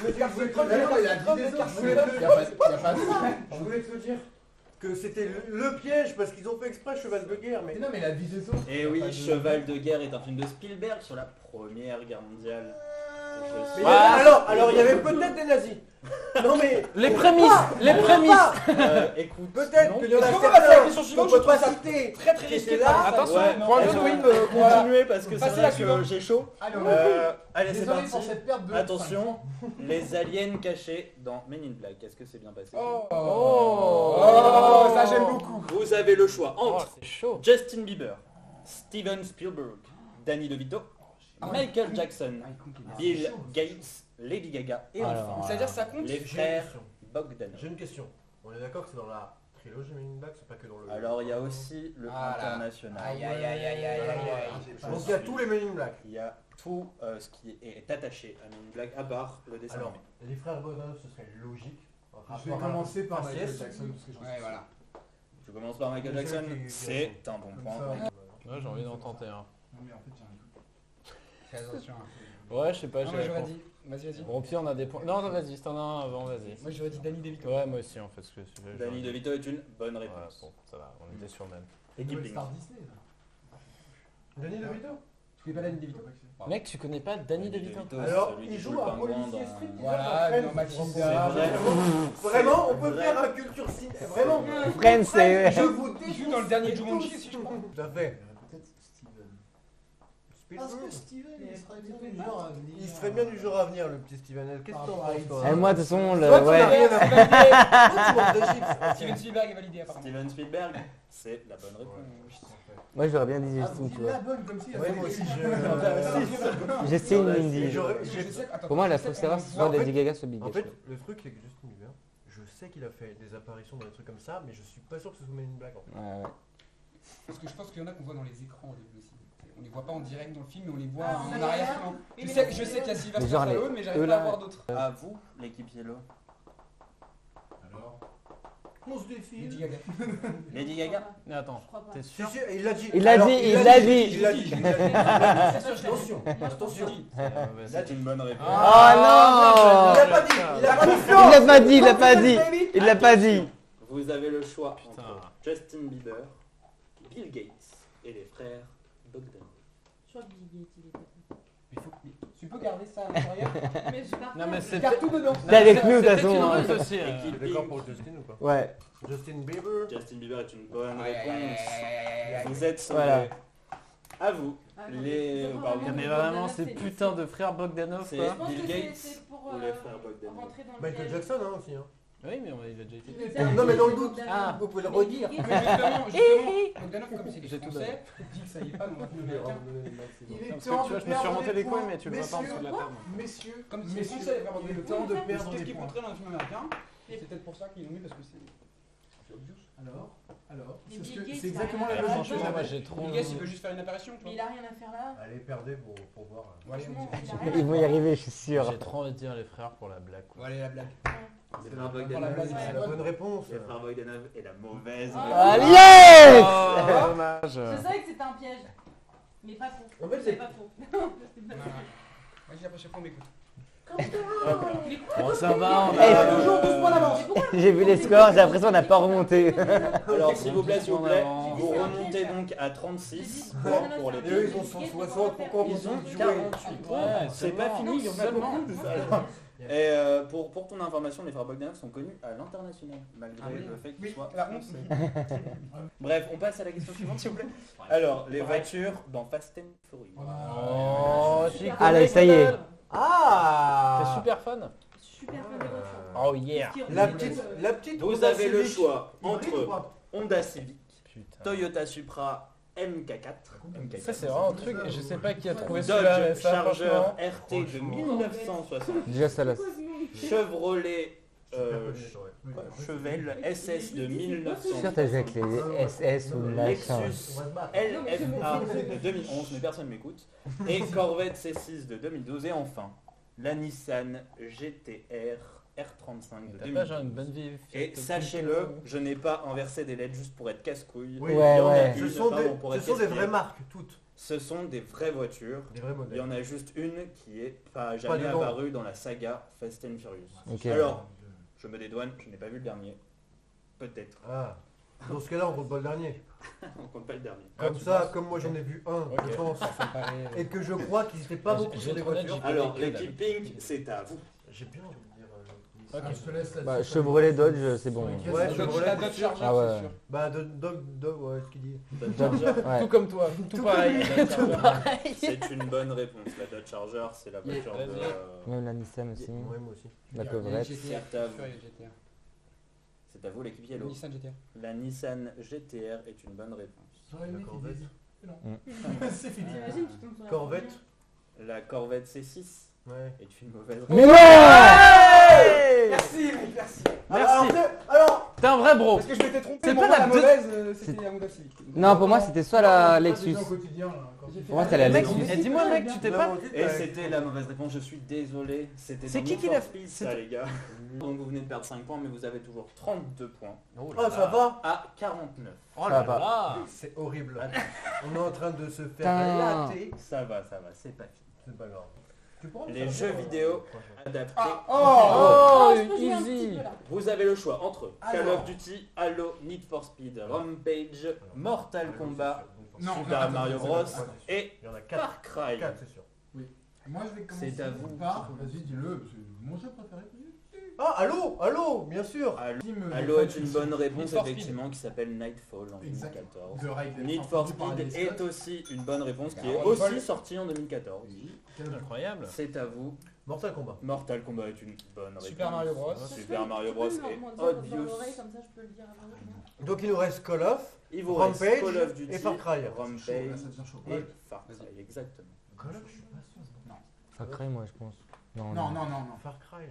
Mais car c'est trop Mais non, il a dit des autres. Je voulais te le- y a pas de- Je voulais te dire que c'était le piège parce qu'ils ont fait exprès cheval de guerre, mais Mais non, mais il a dit des autres. Et oui, Cheval de guerre est un film de Spielberg sur la Première Guerre mondiale. Mais alors il y avait peut-être des nazis. Non mais Les prémices. Les prémices. Écoute, peut-être non. qu'il y en a Est-ce qu'on va passer à la certains question qu'on suivante? peut Je trouve pas ça citer. Très très Qui risqué. étaient là. Attention, Ouais, point est-ce de qu'on Louis. peut continuer parce que c'est Passez vrai la que suivante. j'ai chaud. Allez, on va. Allez, c'est Désolé parti. pour cette perte de. Attention, les aliens cachés dans Men in Black. Est-ce que c'est bien passé? Oh, ça j'aime beaucoup. Vous avez le choix Oh, entre c'est chaud. Justin Bieber, Steven Spielberg, Danny DeVito, Michael Jackson, Bill Gates, Lady Gaga et Alors, enfin C'est-à-dire ça compte les J'ai une frères question. Bogdanov. J'ai une question. On est d'accord que c'est dans la trilogie Men in Black, c'est pas que dans le. Alors il y a aussi le Ah là. international. Aïe aïe aïe aïe aïe aïe aïe. Donc il y a tous les Men in Black. Il y a tout ce qui est attaché à Men in Black à part le dessin Alors, animé. les frères Bogdanov, ce serait logique. Je vais commencer par Michael Jackson parce que je Ouais, voilà. Je commence par Michael C'est Jackson, celui qui- c'est un bon Comme point. ça. Ouais, j'ai envie d'en tenter un. Non, mais en fait, j'ai un doute. Fais attention. Ouais, je sais pas. Non, j'ai moi la j'aurais con- dit. Vas-y. Bon, au pire, on a des points. Non, non, vas-y, si t'en as un avant, vas-y. Moi j'aurais dit Danny DeVito. Ouais, moi aussi, en fait. Parce que celui-là, Danny j'aurais- DeVito est une bonne Ouais, réponse. bon, ça va, on était sur le même. Équipe Le Link. Star Disney, là. Danny DeVito. Tu connais pas Danny DeVito? Mec, tu connais pas Danny DeVito? Alors, celui il qui joue le à pingouin policier dans- street. Voilà, non, Mathilda. vrai. Vraiment, on peut vrai. faire la culture ciné. Vraiment. Friends, c'est. Je vous Il joue dans le dernier Jumanji aussi, je crois. Tout à fait. Peut-être Steven. Spielberg. Parce que Steven, il serait bien du genre à venir. Il serait bien du genre à venir, le petit Steven. Qu'est-ce que t'en penses, toi Eh, moi, de toute façon, le. Toi, tu n'as Ouais. rien à faire. Toi, tu manges des chips. Steven Spielberg est validé apparemment. Steven Spielberg, c'est la bonne réponse. Moi, j'aurais bien dit Ah, Justin, vous tu dites la vois. bonne comme si. Ouais, moi aussi, Justin Et Mindy. Je sais, attends, Pour moi, je il sais faut qu'on savoir le si voit. soit Lady Gaga, soit Big En Gaga. fait, le truc, c'est que Justin Bieber, je sais qu'il a fait des apparitions dans des trucs comme ça, mais je suis pas sûr que ce soit Men in Black en fait. Ouais, ouais. Parce que je pense qu'il y en a qu'on voit dans les écrans au début aussi. On les voit pas en direct dans le film, mais on les voit Ah, en ça arrière-plan. y est. Je sais qu'il y a Sylvester Mais genre les- Stallone, mais j'arrive eux, pas à là- voir d'autres. À vous, l'équipe Yellow. Alors, on se défile. Lady Gaga. Lady Gaga. Mais attends, Je crois pas. t'es Si, sûr? si, il l'a dit. Il l'a Alors, dit, il l'a dit. Il l'a dit. C'est sûr, je l'ai dit. Attention, Moi, je pense attention. que- C'est une bonne réponse. Oh Il non! l'a pas dit. Il a pas dit. Il l'a pas dit, il l'a pas dit. Il l'a pas dit. Vous avez le choix Putain. entre Justin Bieber, Bill Gates et les frères Bogdanov. Je crois que Bill Gates, il était. Tu peux garder ça à l'intérieur? Mais je pars Non, mais pas. c'est Garde tout dedans. T'es avec nous, de toute C'est façon. une hein. ruse aussi. Équipe D'accord Pink. pour Justin ou pas Ouais. Justin Bieber. Justin Bieber est une bonne Aïe, aïe, aïe, réponse. aïe, aïe, aïe. Vous êtes sauvés. Voilà. À vous. Ah, non, Les- je crois pardon. vraiment Mais que vraiment, Bogdanov, ces c'est- putains de frères Bogdanov, C'est- Je quoi. pense Bill que Gates c'est pour ou les frères Bogdanov. rentrer dans le Michael piège. Jackson hein, aussi. Hein. Oui, mais il a déjà été. Non, mais dans le doute. Ah. Vous pouvez le redire. Mais Mais justement, Bogdanov, comme c'est des J'ai tout Français, dit que ça y est pas dans le film américain. Il est Parce que temps tu vois, de je me suis perdre remonté des les couilles, points. mais tu le vois pas en dessous de la table. Messieurs, Comme c'est messieurs, français, vraiment, il est le temps de perdre Qu'est-ce des qui points. compterait dans le film américain? C'est peut-être pour ça qu'ils l'ont mis parce que c'est obvious. Alors, Mais c'est ce Bill que- Gates, c'est il a exactement rien la à même faire chose. là-dedans. moi j'ai trop. Bill Gates, il veut juste faire une apparition, tu Mais vois. il a rien à faire là. Allez, perdez pour voir. Bon, allez, Franchement, on il dit- a rien à Ils vont y faire. arriver, je suis sûr. J'ai trop envie de dire les frères pour la blague. Bon, allez, la blague. Les frères Pour la Bogdanov. blague, C'est la bonne réponse. Les frères Bogdanov est la mauvaise Ah. réponse. Ah, yes! Oh, dommage. Je savais que c'était un piège. Mais pas faux. En fait, C'est c'est pas faux. C'est pas Non, faux. Moi, j'ai l'impression qu'on m'écoute. Bon, ça va, on Eh, a. toujours 12 points d'avance. J'ai vu les scores, j'ai l'impression qu'on n'a pas remonté. Alors s'il vous plaît, En avant. vous remontez donc à 36 points pour les Et eux, ils ont 160. Pourquoi Ils vous ont jouez 48 points. Ouais, C'est pas seulement. fini, il y en a Seulement. beaucoup. Et pour ton information, les frères Bogdanov sont connus à l'international, malgré Ah oui. le fait qu'ils Oui, soient la honte. français. Bref, on passe à la question suivante, s'il vous plaît. Alors, les voitures dans Fast and Furious. Oh, j'y connais Allez, ça y que est. dalle. Ah T'es super fan? Super fan des voitures. Oh yeah. La petite Vous Honda avez le Civic. choix Hybride ou entre pas Honda Civic, Putain. Toyota Supra MK4, Ça, c'est vraiment un truc, je sais pas qui a trouvé celui-là, mais Dodge ça, Charger franchement. RT de 1960, Déjà, ça là. Chevrolet Ouais. Chevelle SS de Je suis 1900, sûr que t'as joué avec les SS ou le machin. Lexus On va se battre. LFA de 2011, mais personne m'écoute, et Corvette C6 de 2012, et enfin la Nissan GTR R35 de T'as pas genre 2012. une bonne vie. Et sachez-le, je n'ai pas inversé des lettres juste pour être casse-couille. Oui. Il y Ouais, en a ouais. une, Ce sont pardon, pour des, être ce sont des casse-pied. vraies marques, toutes. Ce sont des vraies voitures. Des vrais Il y modèles. en a juste une qui est pas jamais dedans. apparue dans la saga Fast and Furious. Ok. Alors, je me dédouane, je n'ai pas vu le dernier. Peut-être. Ah. Dans ce cas-là, on compte pas le dernier. On compte pas le dernier. Comme tu ça, penses comme moi j'en ai vu un, Ok. je pense. Ça paraît. Et que je crois qu'ils étaient pas J'ai- beaucoup j'ai sur des trop honnête, voitures. j'ai- Alors, que dalle. l'équipe Pink, c'est à vous. J'ai bien envie de dire. Ok. Ah, je te laisse là-dessus. Bah, Chevrolet Dodge, c'est bon. Sur les Ouais, caisses, Chevrolet. La Dodge Charger, Ah ouais. c'est sûr. Bah, ouais, ce qu'il dit. Dodge, ouais. Tout comme toi, tout pareil. C'est une bonne réponse. La Dodge Charger, c'est la voiture Vas-y. de... Même la Nissan aussi. Ouais, moi aussi. La Il y a pauvrette. GTR. C'est à vous. Fury GTR. C'est à vous l'équipe Yellow. Nissan GTR. La Nissan GTR est une bonne réponse. J'aurais aimé La qu'ils Corvette. disent. Non. Mm. C'est fini. T'imagines, tu tombes sur la Corvette. première. La Corvette C6 Ouais. est une mauvaise réponse. Mais non Merci, mec, merci. Merci. Alors, T'es un vrai bro. Parce que je m'étais trompé. C'est pour pas moi, la la deux- mauvaise, c'était la Honda Civic. Non, pour moi, c'était soit la Lexus. Au quotidien, là, quand J'ai tu Pour moi, c'était la Mec, Lexus. eh, dis-moi mec, tu t'es pas... Et c'était la mauvaise réponse, je suis désolé. C'était C'est dans qui Need qui for l'a- Speed, c'est- ça les gars. Donc vous venez de perdre 5 points, mais vous avez toujours 32 points. Oh, ça va. À 49. Oh Ça là va là. C'est horrible. On est en train de se faire Putain. latter. Ça va, c'est pas fini. C'est pas grave. Tu pourras me Les faire jeux ça, vidéo franchement. adaptés. Oh, Oh, je peux jouer un petit easy. peu là. Vous avez le choix entre Call Alors. of Duty, Halo, Need for Speed, Rampage, Mortal Kombat, Non, Super attends, Mario attends, Bros attends, attends. et Il y en a 4. Far Cry. 4, c'est sûr. Moi, je vais commencer C'est à vous. par. Vas-y, dis-le. C'est mon jeu préféré. Ah, allô, bien sûr. Halo est une bonne Need réponse for Speed. effectivement qui s'appelle Nightfall en Exact. 2014. The Ride. Need for Speed est aussi une bonne réponse qui est Alors, aussi Nightfall. sortie en 2014. Incroyable. C'est à vous. Mortal Kombat. Mortal Kombat est une bonne réponse. Super Mario Bros. Super Mario Bros Tu peux est m'en dire dans obvious. l'oreille, comme ça je peux le dire avant moi. Donc il nous reste Call of, Il vous reste Rampage Call of Duty, et Far Cry. Rampage Ça devient chaud. et Far Cry, exactement. Call of, je suis pas sûr. Far Cry, moi, je pense. Non, non, non, non. Far Cry.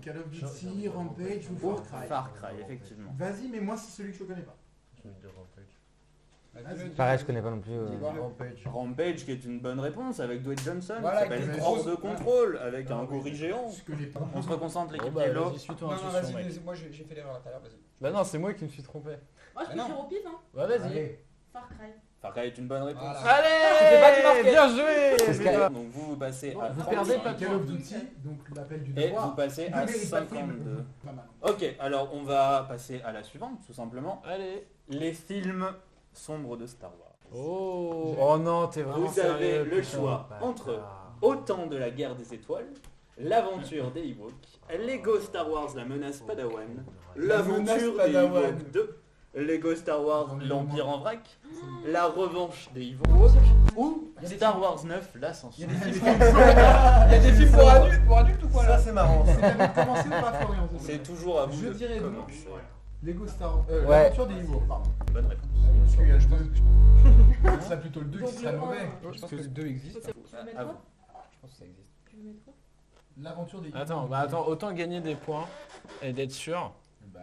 Call of Duty, Rampage ou Ou Far Cry. Far Cry, effectivement. Vas-y, mais moi, c'est celui que je connais pas. Je vais te dire Rampage. Pareil, je connais pas non plus. Dis-moi. Rampage. Rampage qui est une bonne réponse avec Dwayne Johnson, Voilà, qui s'appelle avec Hors des de grosses- contrôle, avec Ah un oui. gorille géant. Ce que j'ai pas. On se reconcentre l'équipe Bon bah Yellow. vas-y, suis ton Non, non, intuition vas-y, mec. moi j'ai fait l'erreur tout à l'heure, vas-y. Bah non, c'est moi qui me suis trompé. Moi je peux Mais non. dire au pif, hein. Bah vas-y. Allez. Far Cry. Far Cry est une bonne réponse. Voilà. Allez, pas du marqué. bien joué. C'est ce putain. Donc vous passez à Vous 35 perdez pas de Call of Duty, donc l'appel du et devoir. vous passez Ne à mérite pas de prime. 52. Pas mal. Ok, alors on va passer à la suivante, tout simplement. Allez. Les films sombres de Star Wars. Oh non, t'es vraiment Vous avez sérieux, le putain. choix entre Autant de la guerre des étoiles, L'aventure des Ewoks, Lego Star Wars La menace Padawan, L'aventure menace des Padawan. Ewoks 2, Lego Star Wars J'en ai L'Empire moins. en vrac, La revanche des Ewoks ou Star Wars 9 L'ascension. Il y a des films pour adultes ou quoi Ça là c'est marrant. C'est t'avais commencé ou pas, Florian C'est toujours à vous Je de dirais non. commencer. Lego Star Ouais. l'aventure des Ewoks, pardon. Bonne réponse. Parce que je pense que ce serait plutôt le 2 qui Donc, serait le mauvais. un. Je pense que le 2 existe. Tu veux mettre À vous. quoi Je pense que ça existe. Tu veux mettre quoi L'aventure des Ewoks. Attends, autant gagner des points et d'être sûr. Bah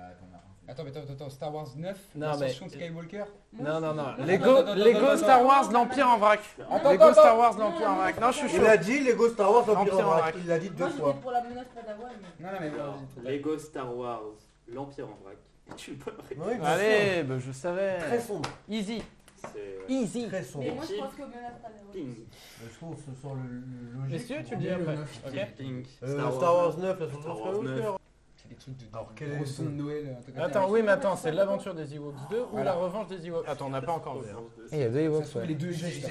Attends, Star Wars 9, Non, l'ascension mais- de Skywalker. Non, non, non. Non, Lego, non, non, non, Lego non, Star non, Wars, non, l'Empire non, en vrac. Attends, Lego attends, Star Wars, non, l'Empire en non, vrac. non, Non, je suis Il chaud. a dit Lego Star Wars Empire Empire en en vrac. vrac. Il l'a dit Moi deux j'étais fois. pour la menace Padawan, mais. Non, non, mais vas-y. Lego Star Wars L'Empire en vrac est une bonne réponse. Oui, bien sûr. Allez, bah, je Très savais. sombre. Easy. C'est Easy. Très sombre. Mais moi je pense que menace Padawan. Ping. Je trouve que ce sont le logique. Messieurs, tu le dis dis après. après. Ok. Ok. Ping. Star Wars 9, la Star chanson Wars 9. C'est des trucs de Alors, quel est gros le son de Noël. un truc comme ça. Attends, oui, mais attends, c'est l'aventure des Ewoks 2 ou Voilà. la revanche des Ewoks. Attends, on n'a pas encore vu. hein. Et il y a deux Ça Ewoks, se trouve, ouais. les deux existent.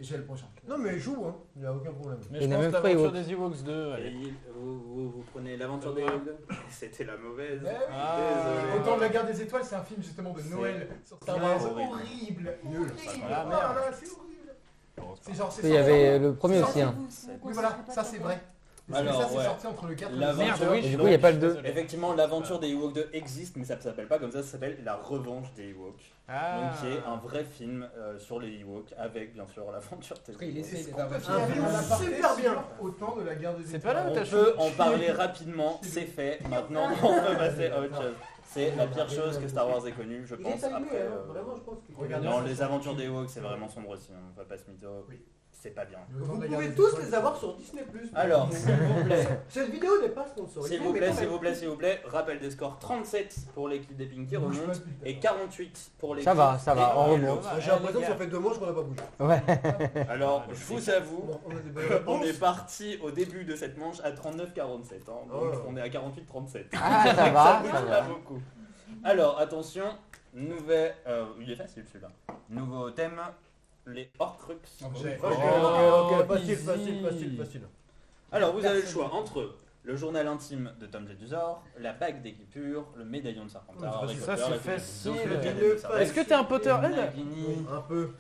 J'ai le prochain. Non mais joue, hein. Il n'y a aucun problème. Mais Il je y en a pense même trois l'aventure Ewoks. des Ewoks 2. Et Allez. vous prenez l'aventure des Ewoks. C'était la mauvaise. Eh oui. Ah. Désolé. Autant de la guerre des étoiles, c'est un film justement de C'est Noël sur Star très Wars. horrible. Horrible. Nul. Ah, Oh merde. là là, c'est horrible. C'est genre, c'est Il y sorti- avait le premier aussi. Hein. Oui, voilà, ça c'est vrai. Parce que Alors, ça, c'est ouais. sorti entre le 4 et le L'aventure- 5. Merde, oui, Et je du suis coup, il n'y a pas le désolé. 2. Effectivement, l'aventure des Ewoks 2 existe, mais ça ne s'appelle pas comme ça s'appelle La revanche des Ewoks. Ah. Donc qui est un vrai film sur les Ewoks avec bien sûr l'aventure des Après, il Ewoks. essaie Est-ce d'être qu'on un peut vrai faire un film. aparté super bien. sur Autant de la guerre des C'est étoiles. pas là où On t'as peut en parler rapidement, c'est fait. Maintenant, on peut passer à autre chose. C'est la pire chose que Star Wars ait connue, je Il pense. est timé, Après, hein. Vraiment, je pense que. Regarde, non, les aventures des Ewoks, c'est vraiment sombre aussi. On va pas se mytho. Oui. c'est pas bien. Vous pouvez tous les avoir sur Disney+. Alors, s'il vous plaît, Cette vidéo n'est pas sponsorisée. s'il vous mais plaît, quand s'il même. vous plaît, s'il vous plaît, rappel des scores 37 pour l'équipe des Pink qui remonte et 48 pour l'équipe. Ça va, on remonte. J'ai l'impression que ça fait 2 mois qu'on n'a pas bougé. Ouais. Alors, je vous avoue, Bon, on a des belles on réponses. est parti au début de cette manche à 39-47. Hein, donc Oh. on est à 48-37. Ah, ça Ça va, bouge ça pas va. beaucoup. Alors, attention, il est facile celui-là. Nouveau thème, les Horcruxes. Ok, facile, easy. facile. Alors, vous avez le choix entre le journal intime de Tom Jedusor, la bague d'équipure, le médaillon de Serpentard, Oh, Harry ça, Potter, c'est la Coupe de facile. Bouffe, le Dis-le diadème de Sardaigne, Est-ce que t'es un Potterhead? Nagini. Un peu.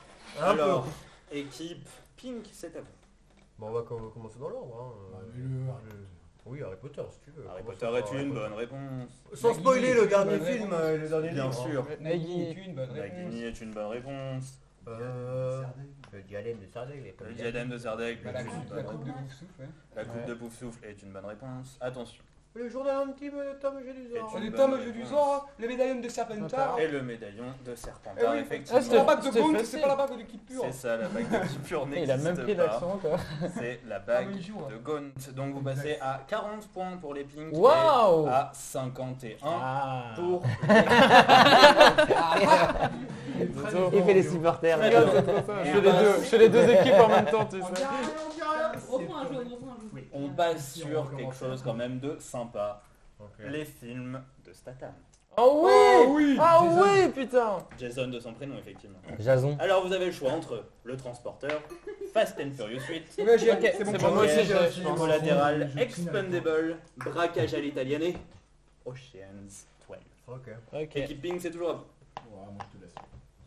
Alors, équipe Pink, c'est à vous. Bon, on va commencer dans l'ordre. Oui, Harry Potter, si tu veux. Harry Commence Potter par est une Harry bonne réponse. Potter. Sans spoiler le Nagini, dernier bonne film réponse. et le dernier Bien livre. sûr. Nagini est une bonne réponse. Nagini est une bonne réponse. Le diadème de Sardaigne. Le diadème de Sardaigne Bah, est la une coupe bonne de réponse. Bouffe-Souffle, ouais. La coupe de Poufsouffle est une bonne réponse. Attention. Le journal intime de Tom Jedusor. Et tu- Le tome jeu du Zor, le médaillon de Serpentard. Et le médaillon de Serpentard, Eh oui. effectivement. Ah, c'était- La bague de C'était Bond, facile. c'est pas la bague de l'équipe pure. C'est ça, la bague de pure Il a même n'existe pris pas. l'accent quoi. C'est la Ah, bague mais il joue, hein. de Gaunt. Donc vous passez à 40 points pour les Pink Waouh. et à 51 Ah. pour Il fait les supporters. Regarde, c'est trop ça. Je fais les deux équipes en même temps, tu sais. Reprends un jeu, reprends un jeu. On passe sur quelque chose quand même de sympa. Les films de Statham. Oh oui. Ah oui, putain. Jason de son prénom, effectivement. Jason. Alors vous avez le choix entre le transporteur, Fast and Furious 8, Ouais, j'ai- Ok, c'est bon, c'est moi bon, moi aussi, aussi, j'ai- je pense. Collatéral, je- Expendable, Braquage à l'italienne et Ocean's 12. Ok. Ok. Équipe Pink, c'est toujours à vous. Ouais, moi je te laisse.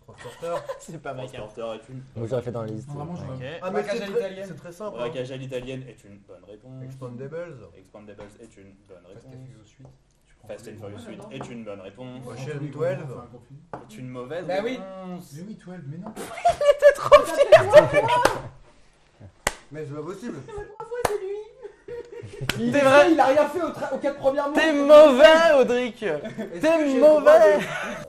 Transporteur. C'est pas ma carte. Transporteur est une Moi j'aurais fait dans la liste. Non, vraiment, je Ok. Ah, mais Braquage c'est à très, l'italienne. c'est très simple. hein. Braquage à l'italienne est une bonne réponse. Expandables. Expandables est une bonne Fast and réponse. Furious 8. Fast and Furious 8 est une bonne réponse. Ocean 12. Est une mauvaise Bah oui. réponse. Mais oui, 12, mais non. Mais c'est pas possible. Il T'es vrai. Il a rien fait aux 4 premières T'es mots. mauvais, Audric. Est-ce T'es que j'ai le droit mauvais.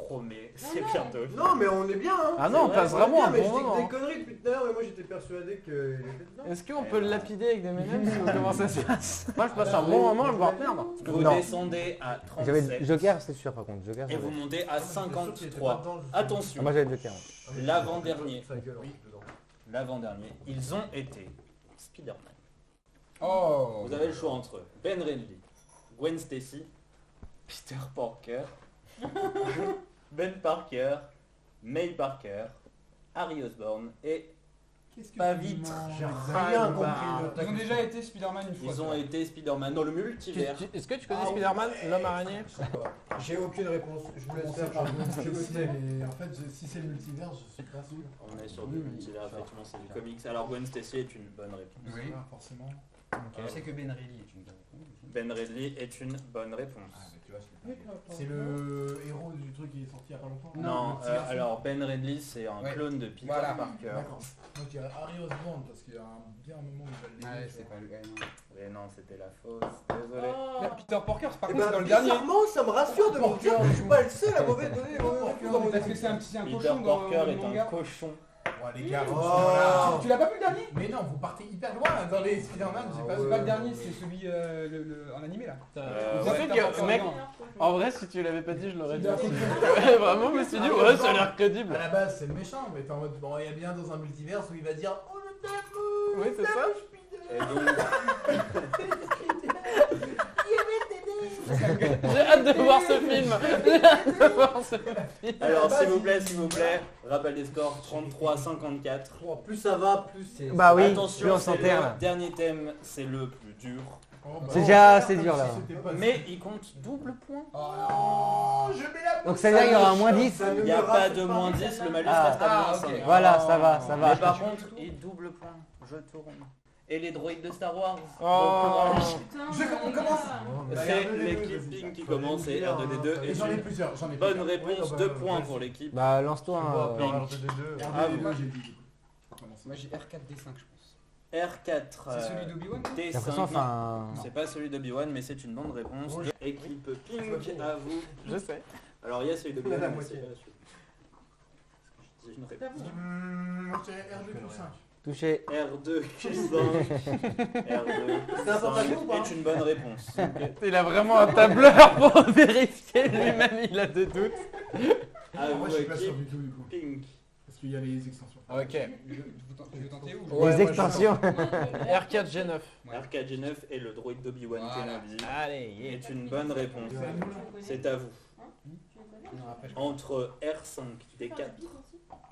Promets, c'est bientôt. Non, mais on est bien, hein. Ah non, on vrai, passe On est vraiment bien, un mais je bon dis que des moment. conneries depuis tout à l'heure, mais moi j'étais persuadé qu'il était dedans. Est-ce qu'on peut le lapider avec des M&M's ou comment ça se passe? Moi je passe un bon moment à le voir perdre. Vous Non. descendez à J'avais 37 Joker, c'est sûr par contre. Joker. et j'avais. vous montez à Ah, mais je suis sûr qu'il était pas 53. dedans, je- Ah, Attention, moi j'avais Joker. l'avant-dernier. Sa gueule, oui, dedans. L'avant-dernier, ils ont été Spider-Man. Oh. Vous avez le choix entre Ben Reilly, Gwen Stacy, Peter Parker, Ben Parker, May Parker, Harry Osborn et Qu'est-ce que Pas tu vite. manges J'ai exactement rien compris de Ils ont déjà été Spider-Man une fois. ils ont été Spider-Man dans le multivers. Est-ce que tu connais Spider-Man, l'homme araignée? J'ai aucune réponse. Je vous laisse On faire. sait pas, je- je je- sais, mais en fait, si c'est le multivers, je suis pas sûr. On est sur du multivers, effectivement, c'est du comics. Alors Gwen Stacy est une bonne réponse. Oui. Ah, forcément. Je sais que Ben Reilly est une bonne réponse. Ben Reilly est une bonne Ah, réponse. mais tu vois, je l'ai pas. C'est le héros du truc qui est sorti il y a pas longtemps. Non, le petit garçon. alors Ben Reilly c'est un Ouais. clone de Peter Voilà. Parker. D'accord. Moi je dirais Harry Osborn parce qu'il y a bien un moment où il va le Ouais, léguer, c'est tu pas le gars. Mais non, c'était la fausse. Désolé. Mais Peter Parker, c'est par Eh contre, ben, c'est dans le dernier. bizarrement, ça me rassure de me dire que je suis pas le seul à mauvais donner les mauvais réponses dans mon Parce que équipe. c'est un Peter cochon dans Parker le est un manga. cochon. vois. Les gars, Oh. Tu l'as pas vu le dernier? mais non, vous partez hyper loin dans les Spider-Man, j'ai pas C'est vu. pas le dernier, c'est celui en animé là. C'est Ouais. sûr que, mec, en vrai, si tu l'avais pas dit, je l'aurais dit aussi. Ouais, vraiment, je me suis dit, ouais, ça a l'air crédible. À la base, c'est le méchant, mais t'es en mode, bon, il y a bien dans un multivers où il va dire, oh le tabou. Oui, c'est ça. Et donc, J'ai hâte de voir ce film. J'ai hâte de voir ce film. alors s'il vous plaît, rappel des scores 33-54. Oh, plus ça va, plus c'est. Bah oui, plus Attention, on c'est s'enterre le là. dernier thème, c'est le plus dur. Oh, bah, C'est déjà assez dur là. Mais il compte double point. Oh, je mets la Donc ça veut dire qu'il y aura un moins 10. Ça ne Il n'y a me pas rassure de moins 10, le malus Ah. reste à moins Ah, 5. ok. Voilà, ça va, ça Mais va. par contre, il double point. Je tourne. Et les droïdes de Star Wars. Oh. Bon courage. On commence. C'est l'équipe Pink qui commence et R2D2 Et est j'en ai une plusieurs, j'en ai bonne plusieurs. réponse, Oui, 2 bah, points vas-y. pour l'équipe. Bah lance-toi On va un. faire un R2D2. Ah, R2D2, vous. j'ai dit. On commence. Moi j'ai R4D5 je pense. R4. C'est celui d'Obi-Wan? D5. J'ai l'impression, non, enfin. c'est pas celui d'Obi-Wan, mais c'est une bonne réponse. Rouge. Équipe Pink, à vous. Je sais. Alors il y a celui d'Obi-Wan, La mais moitié. c'est pas celui. C'est une réponse. Moi je dirais R2D5. Touché. R2, Q5. R2, C'est un porte-à-faux ou pas est une bonne réponse. Il a vraiment un tableur pour vérifier lui-même, il a des doutes. À Moi, vous, je suis pas qui sûr du tout, du coup. Pink. Parce qu'il y avait les extensions. Ok. Tu veux tenter ou Ouais, Les moi, extensions. R4G9. RK-G9 et le droïde d'Obi-Wan Voilà. Kenobi Allez, est une bonne réponse. C'est à vous. Tu le connais Non, après, Entre R5, D4,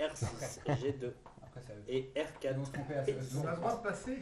R6, G2 après ça. et Ils vont R4. se tromper à On a le droit de passer.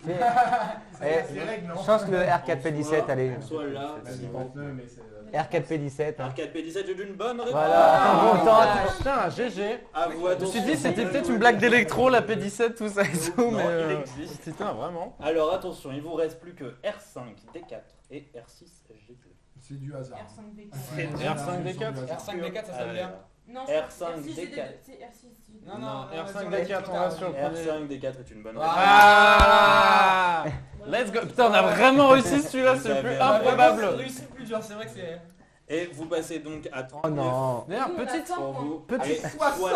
Fais- Ça Eh, casse les règles, non? Je pense que le R4P17, allez. Soit là, C'est sinon. 59, mais c'est. R4P17. hein. R4P17 est une bonne réponse. Voilà. On tente. Putain, GG. À vous, Je me attention. suis dit c'était peut-être une blague d'électro, la P17, tout ça et tout, Non, mais il existe. putain, vraiment. Alors attention, il vous reste plus que R5, D4 et R6, G2. C'est du hasard. R5D4. R5D4. R5D4, ça sonne bien. Non, R5, c'est D4. C'est R6. Non, Non, non, R5D4, on va sur le premier. R5, D4 est une bonne réponse. Ah Let's go. Putain, on a vraiment réussi celui-là, Vous c'est le plus avez improbable. Réussir plus dur, c'est vrai que c'est. Et vous passez donc à 39 Oh non. D'ailleurs, petite. pour vous. Petit- Et 60 pour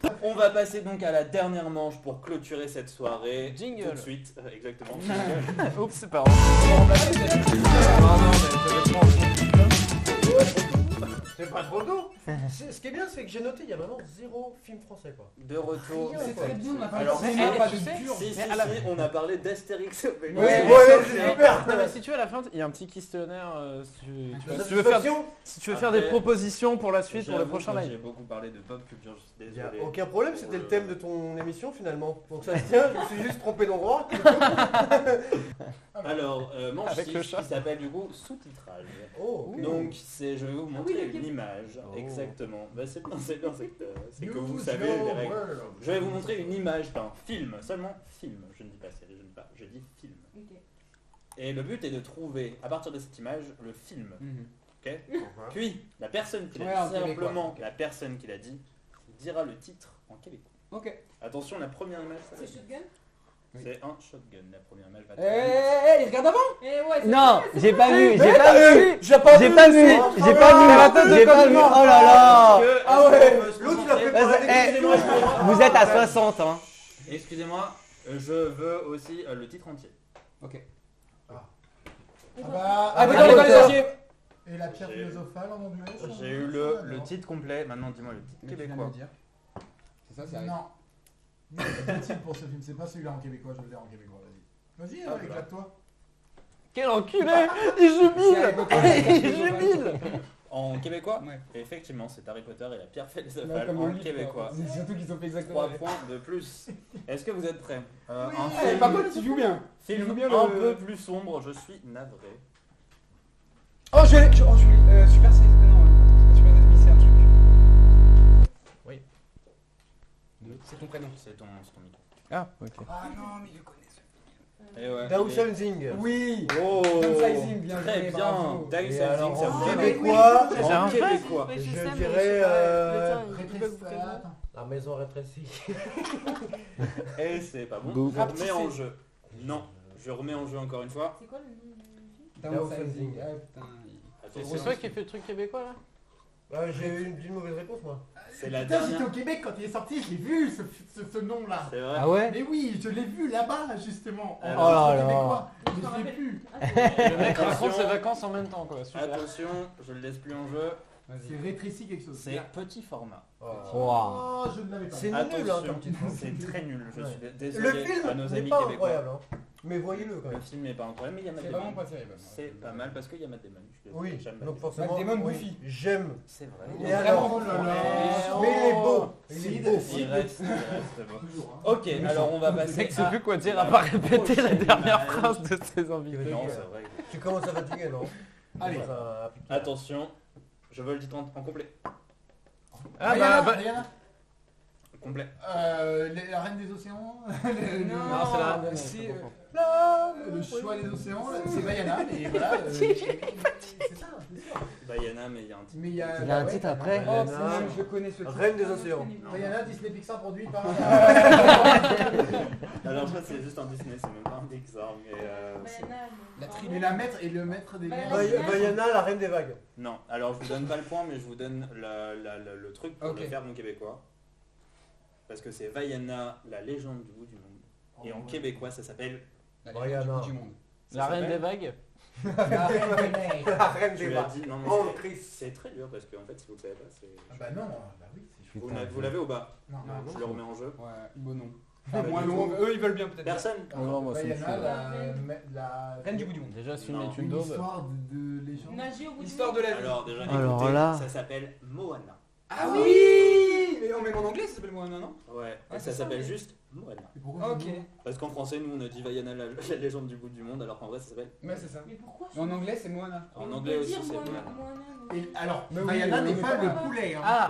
vous. On va passer donc à la dernière manche pour clôturer cette soirée. Jingle. Tout de suite, exactement. Oups, c'est pas C'est pas trop tôt. Ce qui est bien, c'est que j'ai noté, il y a vraiment 0 film français, quoi. De retour. C'est très bien, on a pas Alors, parlé mais, pas tu de sais, pur. Si, si, Mais à la- si, on a parlé d'Astérix. Oui, ouais, c'est super. Non, mais si tu veux, à la fin, il y a un petit questionnaire. La Si tu veux faire, satisfaction, si tu veux faire des Après, propositions pour la suite, pour le J'avoue prochain que live. J'ai beaucoup parlé de pop culture, je suis il y a désolé. aucun problème, c'était le thème de ton émission finalement. Donc ça se tient, je me suis juste trompé d'endroit. Alors, manche Avec 6 le chat. qui s'appelle du coup sous-titrage. Oh, ok. Donc, je vais vous montrer oui, ok. une image. Oh. Exactement. Bah, c'est bien, c'est que vous Use savez your les règles. world. Je vais vous montrer une image d'un film, seulement film. Je ne dis pas série, je dis film. Ok. Et le but est de trouver, à partir de cette image, le film. Ok. Puis, la personne qui l'a Ouais, dit, en québécois. simplement Ok. la personne qui l'a dit, dira le titre en québécois. Ok. Attention, la première image, ça va C'est être- shotgun? c'est un shotgun. La première image va Il regarde avant. Eh ouais, c'est Non, vrai, j'ai pas vu, Mais j'ai pas vu. J'ai pas J'ai pas vu, j'ai pas vu, j'ai pas vu. Oh là là. Ah ouais, l'autre il a fait parler des Eh, excusez-moi. Vous êtes à 60, hein. Excusez-moi, je veux aussi le titre entier. Ah bah, Ah, d'accord, d'accord, d'accord, les d'accord. sorciers. Et la pierre philosophale en anglais J'ai eu le titre complet, maintenant dis-moi le titre québécois. C'est ça, c'est vrai. Non. Non, il y a deux titres pour ce film, c'est pas celui-là en québécois, je veux le dire en québécois, vas-y. Vas-y, éclate-toi. Quel enculé. Il jubile. Il jubile. En québécois Ouais. Effectivement, c'est Harry Potter et la pierre Là, philosophale comme en le livre, québécois. quoi. C'est surtout qu'ils ont fait exactement 3 la même. points de plus. Est-ce que vous êtes prêts Un Eh, film, par contre, tu joues bien. film joue bien un le- peu plus sombre, je suis navré. Oh, je l'ai. Super, c'est. Non, Super Nintendo, c'est un truc. Oui. C'est ton prénom. C'est ton micro. Ah, ok. Ah non, mais il le connaît. Et ouais. Downsizing. Oui. Oh, Downsizing, bien très joué, bien. bravo. Et Downsizing, alors, ça en vous québécois, J'ai un En vrai. québécois. Ouais, je sais, mais je dirais, sais pas, le tien, il bug Rétrécissage. vraiment. la maison rétrécie. Et c'est pas bon. Bouh. Je remets en jeu. Non, je remets en jeu encore une fois. C'est quoi le nom du film? Downsizing. Ah putain. Attention, C'est toi qui fais le truc québécois là? J'ai eu une mauvaise réponse moi. c'est la Putain, j'étais dernière. au Québec quand il est sorti, je l'ai vu ce nom-là. C'est vrai. Ah ouais? Mais oui, je l'ai vu là-bas justement. En Oh là version là. québécois. Je l'ai plus. Le mec Attention. raconte ses vacances en même temps quoi. Super. Attention, je le laisse plus en jeu. C'est rétréci quelque chose. C'est petit format. Oh. Wow. Oh, je ne l'avais pas. C'est nul hein, Attention, comme titre. c'est très nul. Je Ouais. suis désolé Le à film nos n'est amis pas québécois. incroyable, hein. Mais voyez-le quand Le même. film n'est pas incroyable, mais il y a Matt C'est vraiment Damon. pas terrible. C'est pas mal parce qu'il y a Matt Damon. Je suis désolé, Oui, j'aime Matt donc Damon. forcément, Matt Damon, oui, Buffy. j'aime. C'est vrai. Et alors Oh là là. Mais il est beau. Il est Sid. beau. Il reste beau. Toujours, hein. Ok, alors on va Le passer mec sait à... plus quoi dire à part répéter la dernière phrase de ses invités. Non, c'est vrai. Tu commences à fatiguer, non? Allez. Tu commences à piquer. Attention, je veux le titre en complet. Ah Rihanna, bah. Rihanna. Complet. La reine des océans. Non, c'est la. C'est. Le choix des océans, là, c'est Rihanna, mais voilà. C'est ça, c'est sûr. Diana, mais il y a un titre. Mais il y a, Il y a un titre après. Oh, Rihanna. c'est- je le connais ce titre. Reine des océans. Rihanna, Disney Pixar produit par. Alors ça c'est juste un Disney, c'est même pas un Pixar, mais La Et la maître et le maître des Bah, mers. Vaiana, la reine des vagues. non. Alors je vous donne pas le point, mais je vous donne le truc pour Ok. le faire en québécois. parce que c'est Vaiana, la légende du bout du monde. Et en québécois, ça s'appelle... La Vaiana. légende du bout du monde. ça La reine s'appelle- des vagues. La reine Tu des l'as vagues. dit, non mais Oh, c'est- Chris. c'est très dur parce qu'en fait, si vous ne savez pas, c'est... Ah bah non, bah oui, c'est chaud. Vous l'avez au bas. Non, Je le remets en jeu. Ouais, bon non. Ah, Enfin, moi du non, tout. eux ils veulent bien peut-être. Personne Non, moi, ça me Vaiana, fait- la Reine du bout du monde. Déjà, ce film Non. est une Une daube. histoire de légende. Nager au bout du Histoire monde. de la vie. Alors déjà, Alors écoutez, là. ça s'appelle Moana. Ah oui. Mais même en anglais ça s'appelle Moana, non? Ouais, Ah, et c'est ça ça, s'appelle mais- juste Moana. Et pourquoi Ok. c'est nous Parce qu'en français, nous, on a dit Vaiana, la légende du bout du monde, alors qu'en vrai, ça s'appelle... Ouais c'est ça. Mais pourquoi Mais en anglais c'est Moana. En Mais on anglais peut aussi, dire c'est Moana, Moana. Moana, Et alors, Mais oui, Vaiana mais n'est on pas est le pas- poulet. Hein. Ah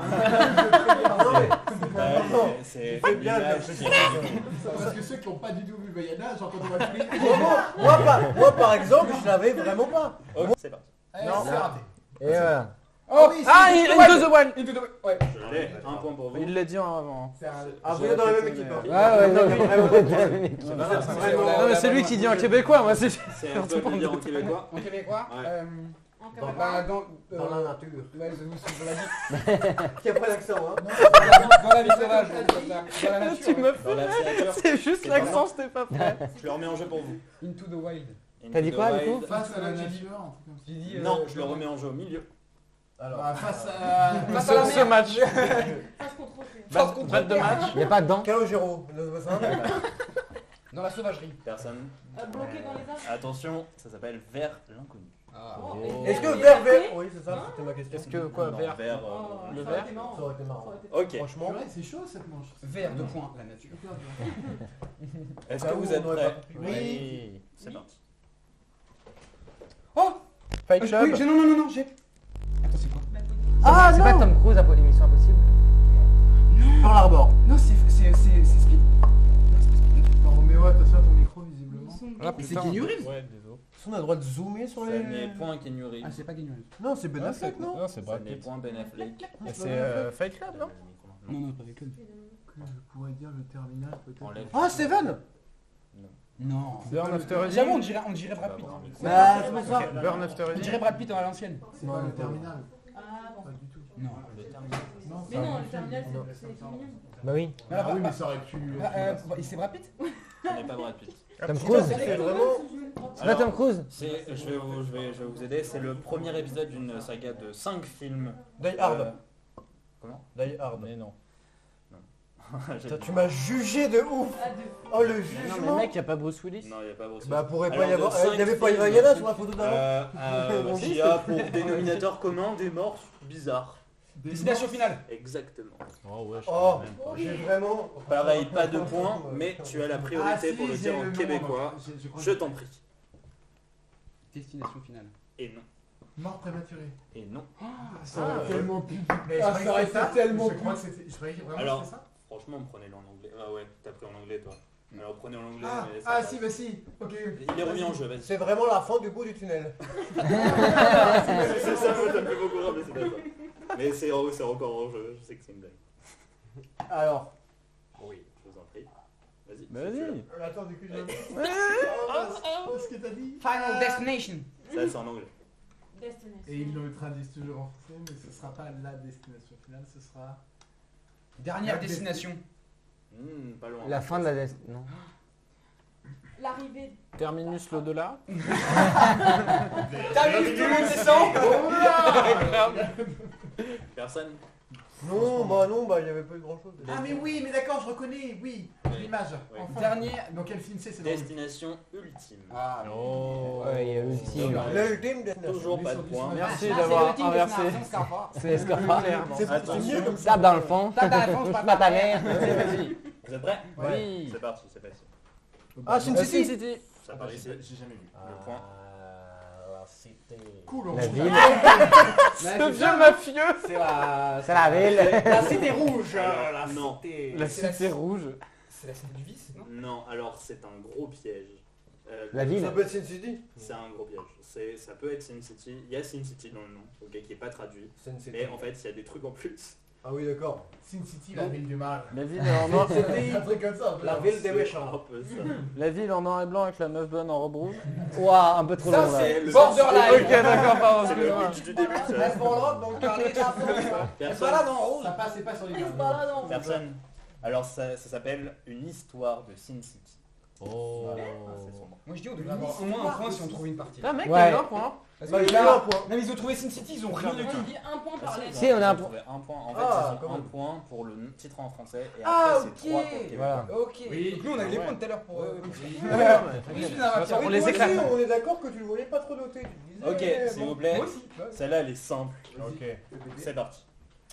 Non, mais Ouais, non. c'est fait bien de l'image le qui préciser. Parce que ceux qui n'ont pas du tout vu Vaiana, genre quand on va poulet. moi, par exemple, je l'avais vraiment pas. Ok, c'est parti. Non, c'est raté. Et voilà. Oh oui, Ah, c'est Into the Wild. Into the ouais. Je l'ai, un point pour vous. Il l'a dit avant. C'est un... Ah, vous êtes dans la même équipe. hein. Ouais, ouais, Vous êtes non, vraiment- C'est pas grave, Vous êtes c'est- vraiment- Non, mais c'est lui qui dit en québécois, moi c'est. c'est un peu le dire en québécois. En québécois Ouais. En Dans- caméra. Bah Dans la nature. Ouais, je l'ai dit. Il n'y a pas d'accent, hein. Dans la vie sauvage, comme ça. Dans la nature. Tu me Dans la créature, C'est juste C'est l'accent, c'était pas prêt. je le remets en jeu pour vous. Into the wild. T'as dit Into quoi, the du coup Wild. Face à la J'ai dit- nature, un truc comme ça. J'ai dit Non, je le remets en jeu au milieu. Alors, Bah, face à... Face à la Ce mer. match. Face contre océan. Face contre Batte de terre. match. Il n'y a pas dedans. Calogero. Dans la sauvagerie. Personne. Bloqué dans les arbres. Attention, ça s'appelle Vers l'inconnu. Ah. Oh, Oh. et- Est-ce que et- vert, et- vert Oui, c'est ça, c'était ma question. Est-ce que quoi, Non, vert Vers, Oh, Le ça aurait vert été marrant. Ça aurait été marrant. Ça aurait été- Ok. Franchement, Purée, c'est chaud cette manche. Vert de point, la nature. Est-ce Ah, que oui, vous êtes on aurait prêts pas compris. Oui. C'est parti. Oh Fight Oui, Club. non, j'ai. Attends, c'est quoi? Bah, Ah, c'est pas Tom Cruise à l'émission Impossible. Pearl Harbor. Non, c'est Speed. Non, c'est pas Speed. Non, mais ouais, t'as ça ton micro visiblement. ils sont Ah, bien. C'est Keanu Reeves. Ouais, désolé. On a le droit de zoomer sur Ça les... n'est point Keanu Reeves. Ah, c'est pas Keanu Reeves. Non, c'est Ben Ah, Affleck, non Non, c'est Ça Brad n'est Pitt. point Ben Affleck. Et c'est Fight Club, non Non, non, pas avec lui. Que je pourrais dire le terminal peut-être. Enlève. Ah, Seven Non. Burn After Reading. J'avoue, on dirait Brad Pitt. Bah, c'est pour ça. Ok, Burn After On Reading. dirait Brad Pitt à l'ancienne. C'est pas le terminal. Ah bon. Pas du tout. Non. Non, Mais non, le terminal, c'est mignon. Bah oui. Ah oui, mais ça aurait pu... C'est Brad Pitt? Ce n'est pas Brad Pitt. Tom Cruise. C'est vraiment... C'est pas Tom Cruise. Je vais vous aider. C'est le premier épisode d'une saga de 5 films. Die Hard. Comment Die Hard. Mais non. J'ai Putain, dit tu m'as jugé de ouf. À deux. Oh, le Non, mais jugement. mec, y a pas Bruce Willis. Non, il n'y a pas Bruce Bah, Willis. pourrait pas Alors, y avoir... de cinq Il y avait pas films, Vaiana sur la photo d'avant Qui a pour dénominateur commun des morts bizarres. Destination finale. Exactement. Oh ouais, je Oh, sais même pas. j'ai vraiment... Pareil, pas de points, mais tu as la priorité Ah, si, pour le j'ai dire en nom, québécois. je crois Je que- t'en prie. Destination finale. Et non. Mort prématurée. Et non. Ça aurait tellement pu... Mais Ah, je ça croyais aurait que c'était ça. été tellement Je crois que c'était... Je croyais vraiment Alors, que c'était ça. Franchement, prenez-le en anglais. Ah ouais, t'as pris en anglais toi. Alors prenez en anglais. Ah, mais ça ah passe. si, bah si. Ok. Il est remis en jeu, vas-y. C'est vraiment la fin du bout du tunnel. C'est ça, moi ça me fait beaucoup rire, mais c'est pas ça. Mais c'est encore en jeu, je sais que c'est une blague. Alors... Oui, je vous en prie. Vas-y. Bah, vas-y. Attends, du coup, je... Qu'est-ce que t'as dit? Final Destination. Ça c'est en anglais. Destination. Et ils le traduisent toujours en français, mais ce sera pas la destination finale, ce sera... Dernière destination. Pas loin. La fin de la destination. Non. L'arrivée. Terminus l'au-delà. T'as vu, tout le monde descend. Personne. Non, bah il y avait pas eu grand chose. Ah mais oui, mais d'accord, je reconnais, oui. L'image. Oui. Enfin. Dernier. Dans quel film c'est dans le... Destination ultime. Ah, Oh. Ouais, il y a Ultime. L'ultime destination. Toujours pas de points. Merci Ah, d'avoir c'est le inversé. Ultime Destination Scarpa. C'est Scarpa. C'est mieux comme ça. Tape dans le fond. Tape dans le fond, je Je pas ta mère. Vas-y. Vous êtes prêts Oui. C'est parti, c'est parti. Ah, Sin Sin City. City. Ça part ici. J'ai jamais vu. Le point. Cool, on La joue. ville. Ce vieux mafieux. C'est la. C'est la ville. La cité rouge. Alors, non. La cité rouge. C'est la cité du vice, non? Non, alors c'est un gros piège. La ville. Ça peut être Sin City. C'est un gros piège. Ça peut être Sin City. Il y a Sin City dans le nom, ok, qui est pas traduit. Sin City. Mais en fait, il y a des trucs en plus. Ah oui, d'accord. Sin City, la ville du mal. La ville en noir. Un truc comme ça. un peu. La ville des C'est méchants. un peu ça. La ville en noir et blanc avec la meuf bonne en robe rouge. Ouah, un peu trop Ça, long là. c'est le Borderline. Ok, d'accord, pardon, C'est le excuse-moi. pitch du début. ça. donc parler de la Elle est pas là, Personne. non, rose. Ça passe pas sur les Il se balade en Personne. Alors ça s'appelle Une histoire de Sin City. Oh. Voilà, c'est sombre. Moi je dis on devrait avoir au moins un point si on trouve une partie. Ah mec, Ouais. il a un point. Parce Bah, que j'ai eu un là, point. non mais ils ont trouvé Sin City, ils ont rien du On tout. dit un point par lettre. Si, on a un Ils point. trouvé un point. En fait, Ah, ils ont comment un point pour le titre en français et Ah après ok. c'est 3 pour Québec. Voilà. Ok. Oui. Donc nous on a eu les Ouais. points tout à l'heure pour. Ouais, pour- ouais. Oui, je suis un rapide. On les Toi éclate. aussi, on est d'accord que tu le voyais pas trop noter. Tu disais, Ok, s'il vous plaît. Moi aussi. Celle-là, elle est simple. Ok. C'est parti.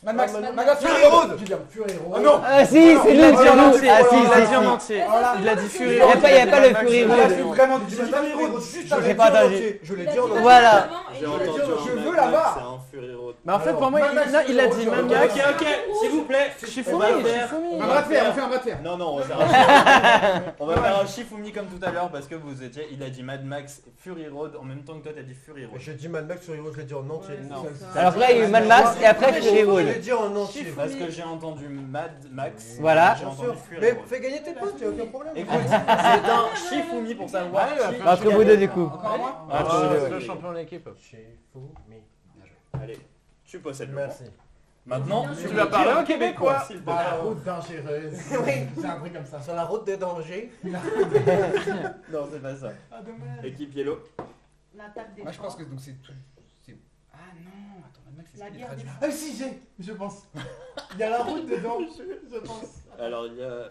Mad Max, Mad Mad Max, Fury Fury Road. Road. Tu dis Fury Road. Ah non. Ah si, Alors, c'est Il l'a nous dit en entier. Ah si, Il l'a si, dit en si. entier. Il a dit Fury Il y a Road. pas- il y a pas le Max, Fury il a Road. dit C'est en- vraiment Je du l'ai Fury pas Road. Road, Juste je avec l'ai pas dit en entendu. entier. Je l'ai Il a dit en dit entier. Voilà. avant et J'ai il a entendu dit un je Mad veux Max là-bas. et un Fury Road. Mais en fait, Alors, pour moi, Mad Max, non, il a Fury dit Road, Mad Mad Max. Max. Ok, s'il vous plaît. Shifumi, On va faire- Shifumi. On va refaire, on fait un bras de fer. Non, on va faire un on va faire un Shifumi comme tout à l'heure parce que vous étiez. Il a dit Mad Max et Fury Road en même temps que toi t'as dit Fury Road. J'ai dit Mad Max sur Hero, je l'ai dit en entier. Non. Alors que là, il y a eu Mad Max et après Fury Je Road. l'ai dit en entier. Parce que j'ai entendu Mad Max. Voilà. J'ai Bien entendu sûr. Fury Mais Road. fais gagner tes potes, y'a aucun problème. Écoute, c'est un Shifumi pour savoir. Ouais, il va qui- faire- Entre vous deux du coup. Encore moi. Ah, Entre vous deux, C'est ouais. le champion de l'équipe. Chez Fumi. Allez, tu possèdes le point. Merci. Maintenant, Tu vas parler au Québécois. s'il te Par la plaît. route dangereuse. C'est un truc comme ça. Sur la route des dangers. Non, c'est pas ça. Ah, dommage. Équipe Yellow. L'attaque des Moi je pense que champs. donc c'est tout. Ah non, attends, Mad Max c'est La ce qu'il guerre traduit. des Ah si, je pense. Il y a la route dedans, je pense. Alors il y a.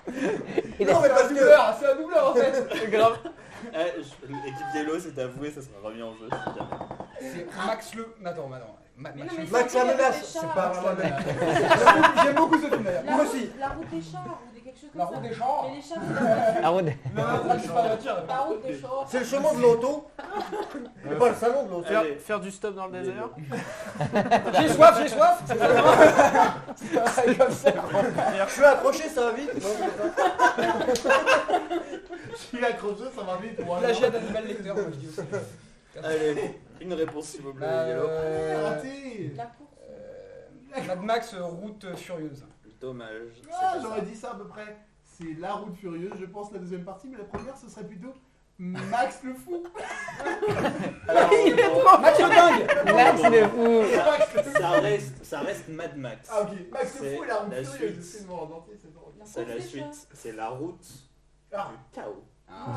Non, mais parce que. C'est un doubleur en fait. Grave. Équipe Yellow, c'est avoué, ça sera remis en jeu. si jamais. C'est Max le. Attends, attends. Mais Max non, mais le. Max c'est la un peu menace, des c'est chars. pas la menace. J'aime beaucoup ce film d'ailleurs. La Moi route- aussi. La route des chars ou des quelque chose comme La ça. route des champs. Mais les chars, c'est la voiture. La route. Non, c'est pas la voiture. La route des chars. C'est le chemin de l'auto. Mais pas le salon de l'auto. Allez. Faire du stop dans le désert. J'ai soif, j'ai soif. C'est comme ça. Je suis accroché, ça va vite. Non, c'est ça. Je suis accroché, ça va vite. Moi, Plagiat d'animal lecteur, moi je dis aussi. Allez, une réponse s'il vous plaît, Yellow. Raté. La course. Mad Max route furieuse. Dommage. Ah, j'aurais dit ça à peu près. C'est la route furieuse, je pense, la deuxième partie, mais la première, ce serait plutôt Max le fou. Max le dingue. Max le fou. Ça reste Mad Max. Ah, ok. Max le C'est fou et la route la furieuse. suite. C'est bon, en entier, c'est drôle. C'est la course des suite, chats. c'est la route Ah. du chaos.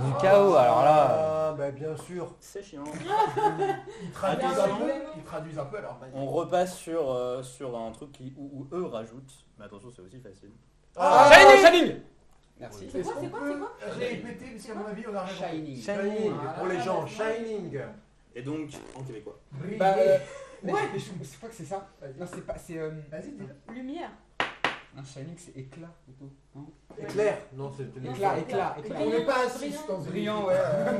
Du chaos, alors là. Ah, bah bien sûr. C'est chiant. Ils traduisent un peu. Ils traduisent un peu alors. vas-y. On repasse sur un truc où eux rajoutent. Mais attention, c'est aussi facile. Ah, Shining. Merci. C'est quoi, c'est quoi, c'est quoi Répétez, parce qu'à mon avis, on a raison. Shining. Shining. Pour les gens, Shining. Et donc, en québécois. Bah, mais je crois que c'est ça. Non, c'est pas. C'est. Vas-y, dis-le. Lumière. Non, Shining c'est éclat plutôt. Non. Éclair. Non, c'est Éclat, éclat, Et éclat. on n'est pas assis dans une Brillant, ouais.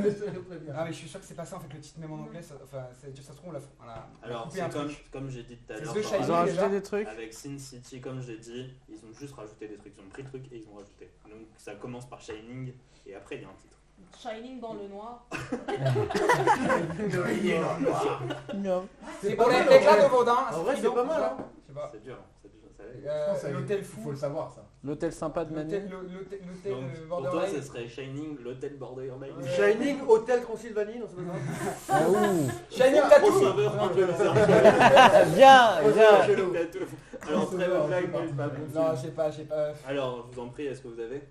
Mais c'est très bien. Ah, mais je suis sûr que c'est pas ça en fait, le titre même en anglais. Ça, enfin, ça se trouve, on a Alors, coupé un c'est truc. comme j'ai dit tout à C'est l'heure. The par Shining. Ils ont exemple, rajouté des trucs. avec Sin City, comme j'ai dit, ils ont juste rajouté des trucs. Ils ont pris le truc et ils ont rajouté. Donc, ça commence par Shining et après, il y a un titre. Shining dans le noir. C'est pas pour mal, l'éclat en vrai. de Vaudin. En vrai, c'est pas mal, hein. Je sais pas. C'est dur. Ça Je pense que L'hôtel il fou. faut le savoir, ça. L'hôtel sympa de Manu. L'hôtel Donc, pour toi, Borderline. ce serait Shining, l'hôtel Borderline. Shining, Hôtel Transylvanie, non, c'est pas ça. Ah, ouh. Shining Au Tattoo. sauveur, un peu bizarre. Bien, bien. Shining Tattoo. Alors, très bonne blague, mais pas bon Non, film. j'ai pas. Alors, je vous en prie, est-ce que vous avez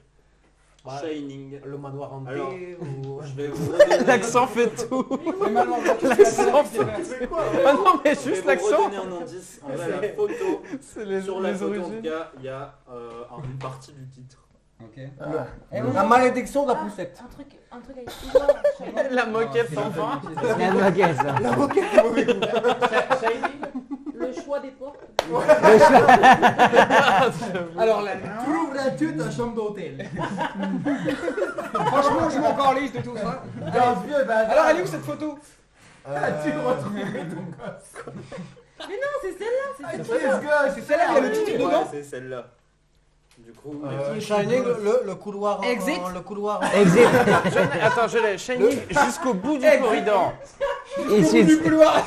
Ouais. Shining. Le manoir hanté Alors, ou... Je vais vous redonner... L'accent fait tout. Mais maintenant, L'accent C'est quoi Ah non, mais Je vais juste vous l'accent. redonner un indice. En vrai, la photo, C'est les, sur la les photo, en tout origines. cas, il y a une partie du titre. Ok. La malédiction de la poussette. Un truc avec Igor. Shining. La moquette sans fin. La moquette, ça. La moquette est mauvais goût. Le choix des portes. Alors là, Trouve la tute à chambre d'hôtel. franchement, je m'en encore liste de tout ça. Dans ce vieux bazar. Alors, elle est où cette photo? Ah, tu retrouves ton gosse. Mais non, c'est celle-là. C'est C'est ce gosse. C'est celle-là, il y a le titre Ouais, dedans. c'est celle-là. Du coup, Shining, le couloir. Exit. Le couloir. Exit. Attends, je l'ai. Shining jusqu'au bout du corridor. Issu Du de, couloir.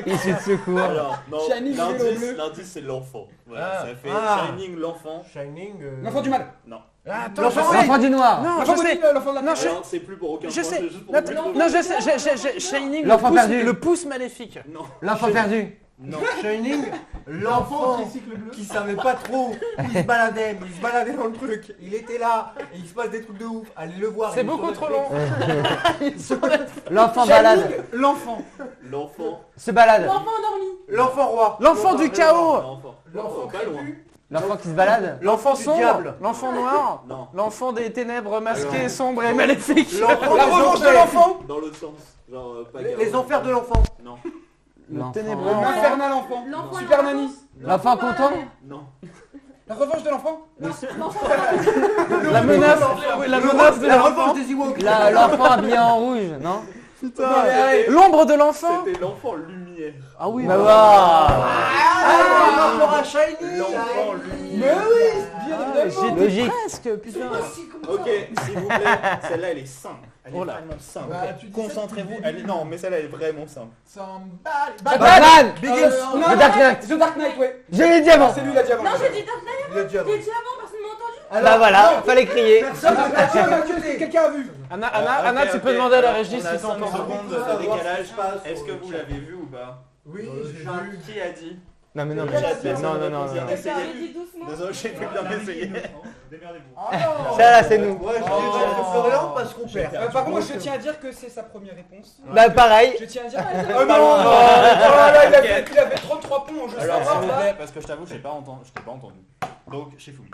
issu de secours. alors, non, Shining, vélo bleu. l'indice c'est l'enfant. Voilà, Ah. ça fait Ah. Shining, l'enfant. Shining. L'enfant du mal. Non. Attends, L'enfant je sais. L'enfant du noir. Non, L'enfant je sais. de l'enfant de la Non, je- Alors, c'est plus pour aucun Je point, sais. c'est juste pour Attends, vous. non, je sais. Shining, L'enfant perdu. le pouce maléfique. Non. L'enfant perdu. Non. Shining, L'enfant l'enfant tricycle bleu. qui savait pas trop où il se baladait, mais il se baladait dans le truc. Il était là et il se passe des trucs de ouf. Allez le voir. C'est il est beaucoup sur trop long. Netflix. L'enfant balade. L'enfant. L'enfant. Se balade. L'enfant endormi. L'enfant roi. L'enfant du chaos. L'enfant. L'enfant Pas loin. crépus. L'enfant qui se balade. L'enfant Du sombre. diable. L'enfant noir. Non. L'enfant des ténèbres masqué, Alors. sombre et maléfique. L'enfant La des revanche de enfers. l'enfant. Dans l'autre sens. Genre pas Les enfers de l'enfant. Non. Le L'enfant. ténébreux enfant. Infernal enfant. L'enfant Super à la Nanny. vacances. L'enfant content. Non. La revanche de l'enfant. L'enfant La menace. Oui, la menace de La l'enfant. revanche des Ewoks. L'enfant habillé en rouge, non? Putain. L'ombre de l'enfant. C'était l'enfant lumière. Ah oui. Bah bah waouh. Ah, par rapport à Shining. L'enfant lumière. Mais oui, bien évidemment. J'étais Logique. presque, putain. Ok, s'il vous plaît, celle-là elle est simple. Elle est Oh là. vraiment simple. Bah, tu dis ça Concentrez-vous. depuis le Elle est... début. Non, mais celle-là elle est vraiment simple. Batman. Begins. The Dark Knight. The Dark Knight, ouais. J'ai les diamants. C'est lui, il a dit avant. Non, j'ai dit Dark Knight. Il a dit avant. J'ai dit avant, personne ne m'a entendu. Bah voilà, fallait crier. Quelqu'un a vu. Anna, Ok, tu ok. peux demander à la Alors, régie on a si t'en 5 penses. secondes de décalage. Est-ce que vous l'avez vu ou pas? Oui, j'ai vu. Qui a dit? Non mais non, Chat, mais personne non, ne non, non, répond. non. J'ai essayé. J'ai dit doucement. Désolé, j'ai fait bien essayé. Démerdez-vous. Ah non. Ça là, c'est nous. Ouais, je dis Florian parce qu'on perd. Par contre, moi, je tiens à dire que c'est sa première réponse. Bah pareil. Je tiens à dire. Oh non, Oh là là, il a fait 33 ponts en jeu. Alors, s'il vous plaît, parce que je t'avoue, je t'ai pas entendu. Donc, Shifumi.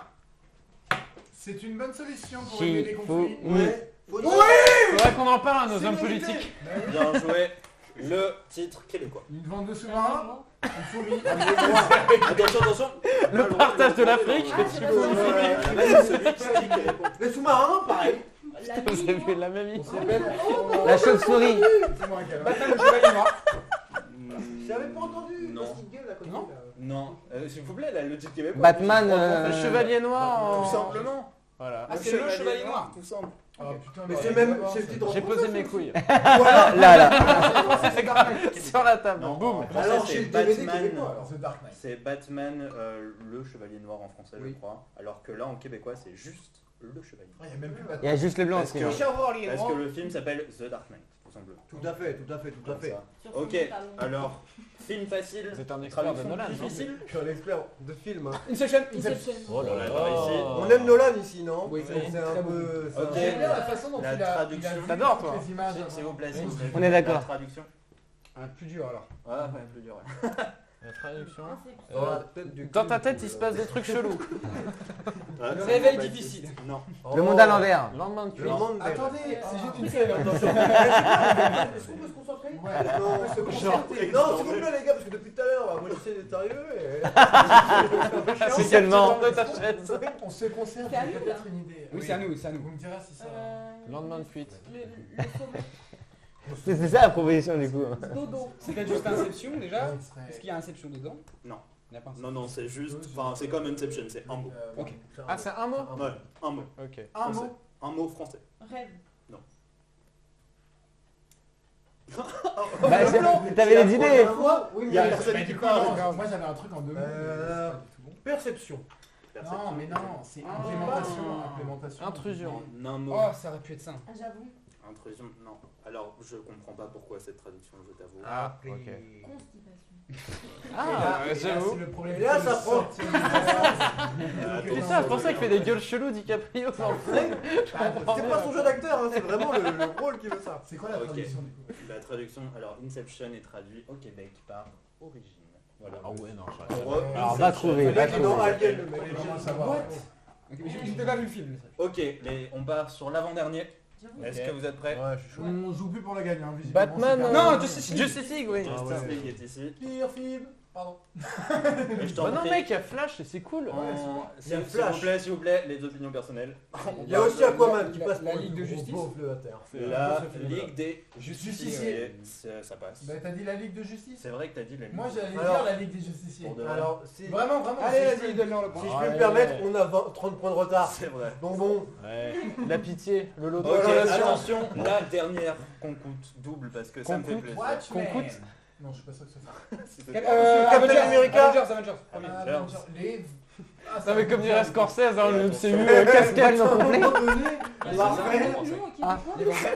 C'est une bonne solution pour régler les conflits. Ouais. Faudrait qu'on en parle à nos C'est hommes mérité. politiques. Bien joué. Le titre québécois. Une vente de sous-marins. Une fourmi. Attention. Le partage de l'Afrique. C'est celui qui répond. Les sous-marins, pareil. La Vous avez nuit. la même idée. La chauve-souris. C'est moi qui ai Batman, le chevalier noir. J'avais pas entendu. Non. Parce qu'il gueule à côté, Non. là. Non. S'il vous plaît, là, le titre québécois. Batman. Le chevalier noir. en- Tout simplement. Voilà. Ah, c'est le chevalier noir. Tout simple. Ah putain, Mais c'est même. C'est le titre. J'ai posé mes couilles. Voilà. Là. Sur la table. Non, Boum. en français, Alors, c'est chez le DVD Batman. québécois, alors. The Dark Knight. C'est Batman, le chevalier noir en français, je Oui. crois. Alors que là, en québécois, c'est juste le chevalier. Ah, il y a même plus Il Batman. y a juste les blancs Parce aussi. que- hein. Parce que le film s'appelle The Dark Knight, tout simplement. Tout à fait, tout à fait, tout à Comme fait. ça. Sur son Ok, pantalon. alors, film facile. Vous êtes un expert de Traduction Nolan. difficile. Je suis un expert de film. hein. Inception. Inception. Oh là là. Par ici. On aime Nolan ici, non? Oui, C'est très un bon. peu. c'est Ok. un- J'aime bien la façon dont La il a traduction. vu T'adores, toutes toi. les images. S'il vous plaît, s'il vous plaît. On est d'accord. La traduction. Un plus dur alors. Ouais, plus dur. Ouais. La traduction. Dans la tête du Dans cul, ta tête, du il se coup, passe là. des trucs chelous. Le réveil difficile. Non. Le monde à l'envers. Lendemain de Le cuite. monde des- Attendez, c'est juste une scène. Est-ce qu'on peut se concentrer? Ouais. Non, On peut se concentrer. Non, s'il vous plaît, les gars, parce que depuis tout à l'heure, moi j'essaie d'être sérieux et. C'est tellement. De ta chaise. On se concentre, C'est à j'ai nous, peut-être une idée. Oui, c'est à nous, c'est à nous. Vous me direz si ça. Lendemain de cuite. Le sommet. C'est ça la proposition du coup. Dodo. C'est peut-être juste Inception déjà. Ouais, ce serait- Est-ce qu'il y a Inception dedans? Non. Il n'y a pas Inception. Non, non, c'est juste. Enfin, c'est comme Inception, c'est un mot. Ok. Ah, c'est un mot. Ouais, un mot. Ok. Un Français. mot. Un mot français. Rêve. Bah, t'avais des idées. Oui, Il y a mais. personne Mais qui du coup, parle. non, moi j'avais un truc en deux mots. Euh, C'est pas du tout bon. Perception. Non, mais non, c'est implémentation. Intrusion. Un mot. Oh, ça aurait pu être ça. Ah, j'avoue. Intrusion. Non. Alors, je comprends pas pourquoi cette traduction, je t'avoue. Ah, ok. Constipation. Ah, Là, j'avoue. c'est le problème. Et là, de ça prend. sortir du passage. Putain, c'est pour ça qu'il fait des gueules cheloues DiCaprio dans le film. C'est pas son jeu d'acteur, hein, c'est vraiment le rôle qui veut ça. C'est quoi la Ok. traduction du coup? La traduction, alors Inception est traduit au Québec par origine. Voilà. Ah ouais, non, Alors va trouver, va Mec, non, trouver. Alien, le mec. Fallait vraiment savoir. Ok, mais j'ai pas vu le film. Ok, on part sur l'avant-dernier. J'avoue. Est-ce que vous êtes prêts? Ouais, je suis chaud. On joue plus pour la gagne, hein, visiblement. Batman. c'est Non, perdu. Justice League. oui. Justice League est ici. Pire film. Pardon. Et je t'en Bah non, prie, mec, il y a Flash et c'est cool. s'il Il y a vous Flash. s'il vous plaît, les opinions personnelles. Il y a aussi Aquaman qui La- passe la pour Ligue de le Justice. gros pauvre à terre. La ce film-là. Ligue des Justiciers. Ça passe. Bah t'as dit la Ligue de Justice. C'est vrai que t'as dit la Ligue. Moi j'allais Alors- dire la Ligue des Justiciers. Pour de vrai. Alors, si Vraiment, vraiment. Allez, si je vas-y, peux- donne-leur le point. je peux Ouais. me permettre, on a 30 points de retard. C'est vrai. Donc bon, Ouais. La pitié, le lot de Ok, relation. attention, la dernière concoute double parce que ça me fait Concoute. plaisir. Watchmen. Concoute. Non, je suis pas sûr que ça fasse. Si c'est- Captain Avengers, America. Avengers. Avengers. Les. Ah, Non, mais comme dirait Scorsese, hein, le MCU, Batman casquette. non complet. Parfait. Non, ok, Ah. quoi Les Vengeurs.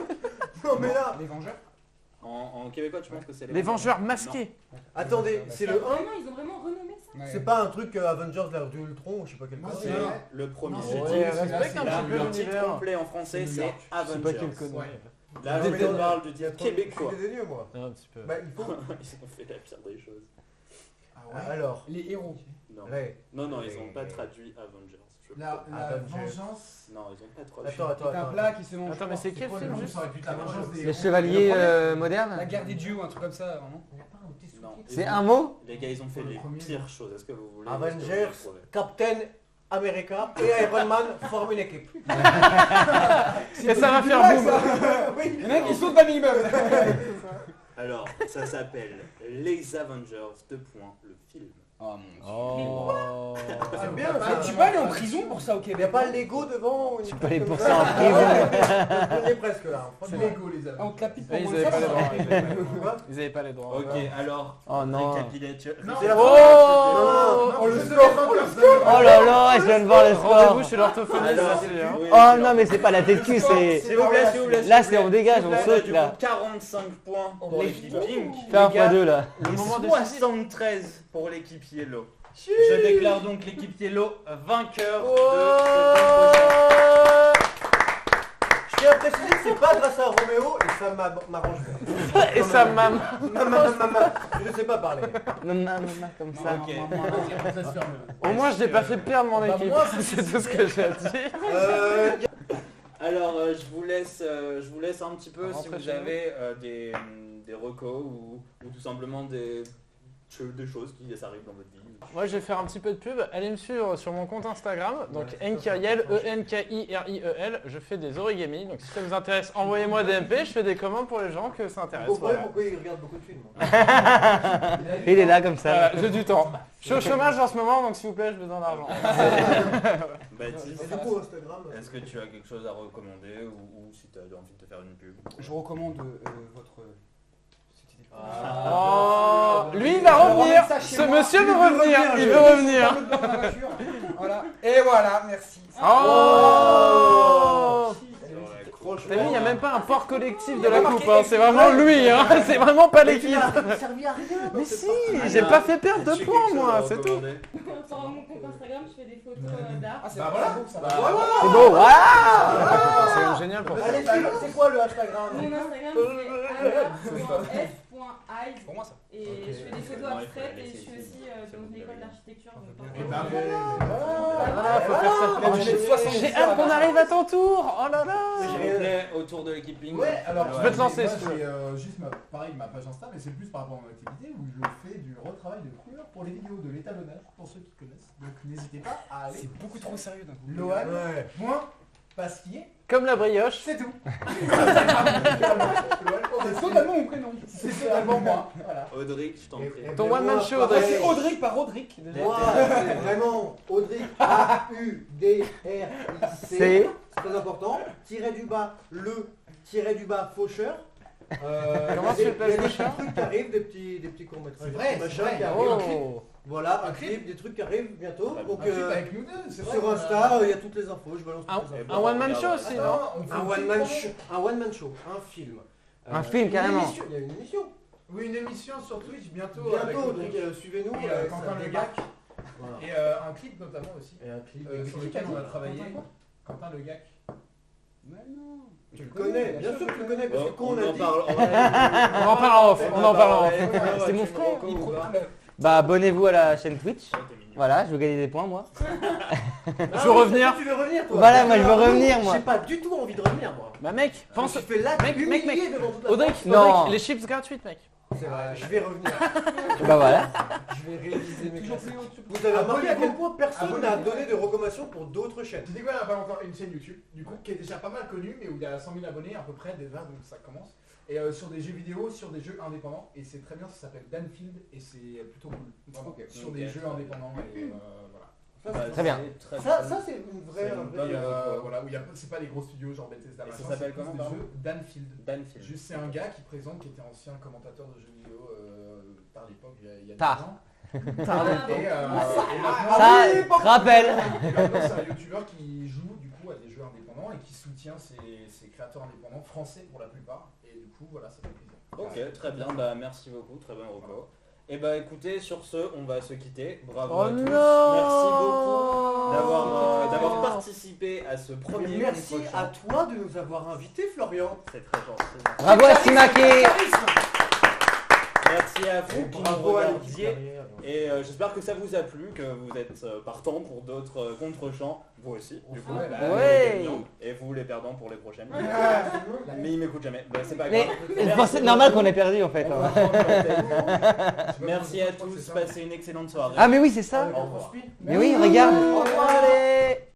Non mais là, Les Vengeurs. En québécois, tu penses que c'est Les Vengeurs masqués. Attendez, c'est le 1. Vraiment, ils ont vraiment renommé ça. C'est pas un truc Avengers l'ère de Ultron ou je sais pas quel Non, quoi. C'est le premier. Non, C'est c'est- dit. Ouais, respecte un là, petit peu Le titre l'univers. complet en français, C'est c'est New York. C'est pas Avengers. quel connerie. Ouais. Là, je mais te dans- parle du Il y a titre trop de- québécois. Je suis des yeux, moi. Non, un petit peu. Bah, il faut. Ils ont fait la pire des choses. Ah ouais. Alors, Les héros. Non, ouais. non, ils ont pas traduit Avengers. La Avengers. vengeance. Non, ils ont pas traduit. Attends. C'est un plat qui se mange. Attends, mais c'est quel film juste? Ça aurait pu être la vengeance des Les héros. chevaliers La modernes. guerre des dieux ou un truc comme ça, vraiment. Il n'y a pas un petit Non. sous-titre. C'est un mot? Les gars, ils ont fait Pour le les premier, pires non. choses. Est-ce que vous voulez Avengers, est-ce que vous voulez Captain America et Iron Man forment une équipe. Et ça va faire boum. Oui. Les mecs, ils sautent d'un immeuble. Alors, ça s'appelle Les Avengers, le film. Oh mon dieu. Oh. C'est bien, Ah, tu peux aller en prison pour ça au Il n'y a Québec. pas Lego devant. Tu peux aller pour ça en prison. On est presque là. C'est Franchement. Lego les Ah, amis. on te la pique pour Ils moi. avaient Ça, pas les ça- droits. Quoi Ils avaient pas les droits. Ok, alors, Oh non. récapitulatif. Non. C'est la Oh Oh, le c'est score. Oh là là, je viens de voir le score. Rendez-vous chez l'orthophoniste Alors, aussi. Hein. oui, Oh alors, non, mais c'est pas la tête cul, c'est. S'il vous plaît, s'il vous plaît. Là, c'est on dégage, on saute Du là. coup, 45 points pour l'équipe Pink. Fais un Les gars, fois deux là. Le moment et décisif. 73 pour l'équipe Yellow. Je déclare donc l'équipe Yellow vainqueur de cette Je tiens à préciser que c'est pas grâce à Roméo et ça m'arrange bien. Et sa maman. Je ne sais pas parler. Comme ça. Ok. On laisse faire le- Au moins, je n'ai pas fait perdre mon Bah, équipe. moi, C'est tout ce que j'ai à dire. Alors, je vous laisse un petit peu si Rentrez vous chez avez des recos ou tout simplement des choses qui arrivent dans votre vie. Moi, je vais faire un petit peu de pub. Allez me suivre sur mon compte Instagram, donc Nkiriel, E-N-K-I-R-I-E-L. Je fais des origami, donc si ça vous intéresse, envoyez-moi des MP. Je fais des commandes pour les gens que ça intéresse. Pourquoi Voilà. il regarde beaucoup de films. Il est là comme ça. Voilà, j'ai du temps. Je suis au chômage en ce moment, donc s'il vous plaît, je besoin d'argent. Baptiste, Et du coup, Instagram. est-ce que tu as quelque chose à recommander ou si tu as envie de te faire une pub? Je recommande votre. Oh, lui, il va revenir. Ce monsieur veut revenir. Il veut revenir. Voilà. Et voilà, merci. Oh. T'as vu, il n'y a même pas un port collectif de la coupe, hein. C'est vraiment lui, hein. C'est vraiment pas l'équipe. servi à rien. Mais si, j'ai pas fait perdre de points, moi, c'est tout. Sur mon compte Instagram, je fais des photos d'art. Ah, c'est Bah pas voilà. beau, ça. C'est beau, voilà. C'est même génial pour ça. Allez, c'est quoi le Instagram? Mon Instagram, c'est art.f.eyes. Pour moi, ça. Et je fais des photos abstraites et je suis aussi dans une école d'architecture. Donc, Et bah Voilà, faut faire ça. Oh, j'ai 70 J'ai hâte qu'on arrive à ton tour. Oh là là. S'il vous plaît, autour de l'équipe Pink. Ouais, alors Je peux te lancer, moi, si tu veux. j'ai juste pareil ma page Insta, mais c'est plus par rapport à mon activité où je fais du retravail de couleurs pour les vidéos, de l'étalonnage pour ceux qui connaissent. Donc n'hésitez pas à aller. C'est beaucoup trop sérieux d'un coup. Loan, Ouais. point, Pasquier, Comme la brioche. c'est tout. C'est totalement mon prénom. C'est totalement moi. Voilà. Audrey, je t'en prie. Ton one man show, Après, Audrey. c'est Audric par Rodric. déjà. Moi, c'est vraiment Audric, A-U-D-R-I-C. C'est. C'est très important. Tiré du bas, faucheur. Comment tu l'appelles, Il y a des faucheur trucs qui arrivent, des petits courts-métrages. C'est vrai, des c'est machins vrai. qui arrivent. Oh. Voilà, un Un clip. clip, des trucs qui arrivent bientôt. Un Donc Un clip avec nous deux, c'est vrai. sur qu'on a- Insta, il y a toutes les infos, je balance Un, toutes les infos. un one man show aussi, non? Attends, on fait Un une one petite man promo. show, un one man show, un film. Un film, une carrément. émission, il y a une émission. Oui, une émission sur Twitch bientôt. avec Bientôt, donc Audrey. suivez-nous. Et ça Quentin Le débarque. Gac. Voilà. Et un clip notamment aussi. Et un clip. Sur lequel on a travaillé. Quentin Le Gac. Tu le connais, bien sûr que tu le connais, parce que quand on a dit. On en parle en off. On en parle en off. C'est mon frère. Bah abonnez-vous à la chaîne Twitch. Voilà, je veux gagner des points moi. Je veux revenir. Tu veux revenir toi? Voilà, moi je veux revenir moi. J'ai pas du tout envie de revenir moi. Bah mec, pense. Je me suis fait là Mec, humilier devant toute la Audric, France. Non. Audric, les chips gratuites, mec. C'est vrai, je vais revenir. Bah voilà. Je vais réaliser mes Toujours classes. plus haut, toujours plus Vous avez remarqué à quel Abonnez-vous. point personne n'a Abonnez-vous. donné de recommandations pour d'autres chaînes. Tu sais quoi, il y a pas longtemps, une chaîne YouTube, du coup, qui est déjà pas mal connue, mais où il y a 100 000 abonnés à peu près déjà, donc ça commence. Et sur des jeux vidéo, sur des jeux indépendants, et c'est très bien, ça s'appelle Danfield, et c'est plutôt cool. Vraiment, sur des jeux indépendants, et voilà. Très bien. Ça c'est une vraie. C'est une un bonne vrai- Voilà, où il y a, c'est pas des gros studios genre Bethesda, Et ça machin, s'appelle c'est plus comment, des pardon jeux Danfield. Danfield. Juste c'est un gars qui présente, qui était ancien commentateur de jeux vidéo par l'époque, il y a 10 Tard. ans. Ah, Et, bon. et maintenant, Ça, rappelle. et maintenant, c'est un youtubeur qui joue du coup coup à des jeux indépendants et qui soutient ces créateurs indépendants français pour la plupart. Et du coup, voilà, ça fait plaisir. Ok, très bien, bah merci beaucoup, très bon reco. Et bah écoutez, sur ce, on va se quitter. Bravo Oh à tous. non Merci beaucoup d'avoir participé à ce premier Merci contre-champ. à toi de nous avoir invités, Florian. C'est très gentil. Bravo à Simake. Merci à vous qui nous Bravo à l'équipe regardiez. derrière. Et j'espère que ça vous a plu, que vous êtes partants pour d'autres contre-champs. Vous aussi, du coup. Ouais. Ouais. Les gagnants. Et vous les perdants pour les prochaines. Mais ils m'écoutent jamais. Bah, c'est pas Mais grave. c'est normal qu'on ait perdu en fait. On hein. va prendre l'antenne. Merci à tous, passez une excellente soirée. Ah mais oui c'est ça. Au revoir. Mais oui regarde. Au revoir allez.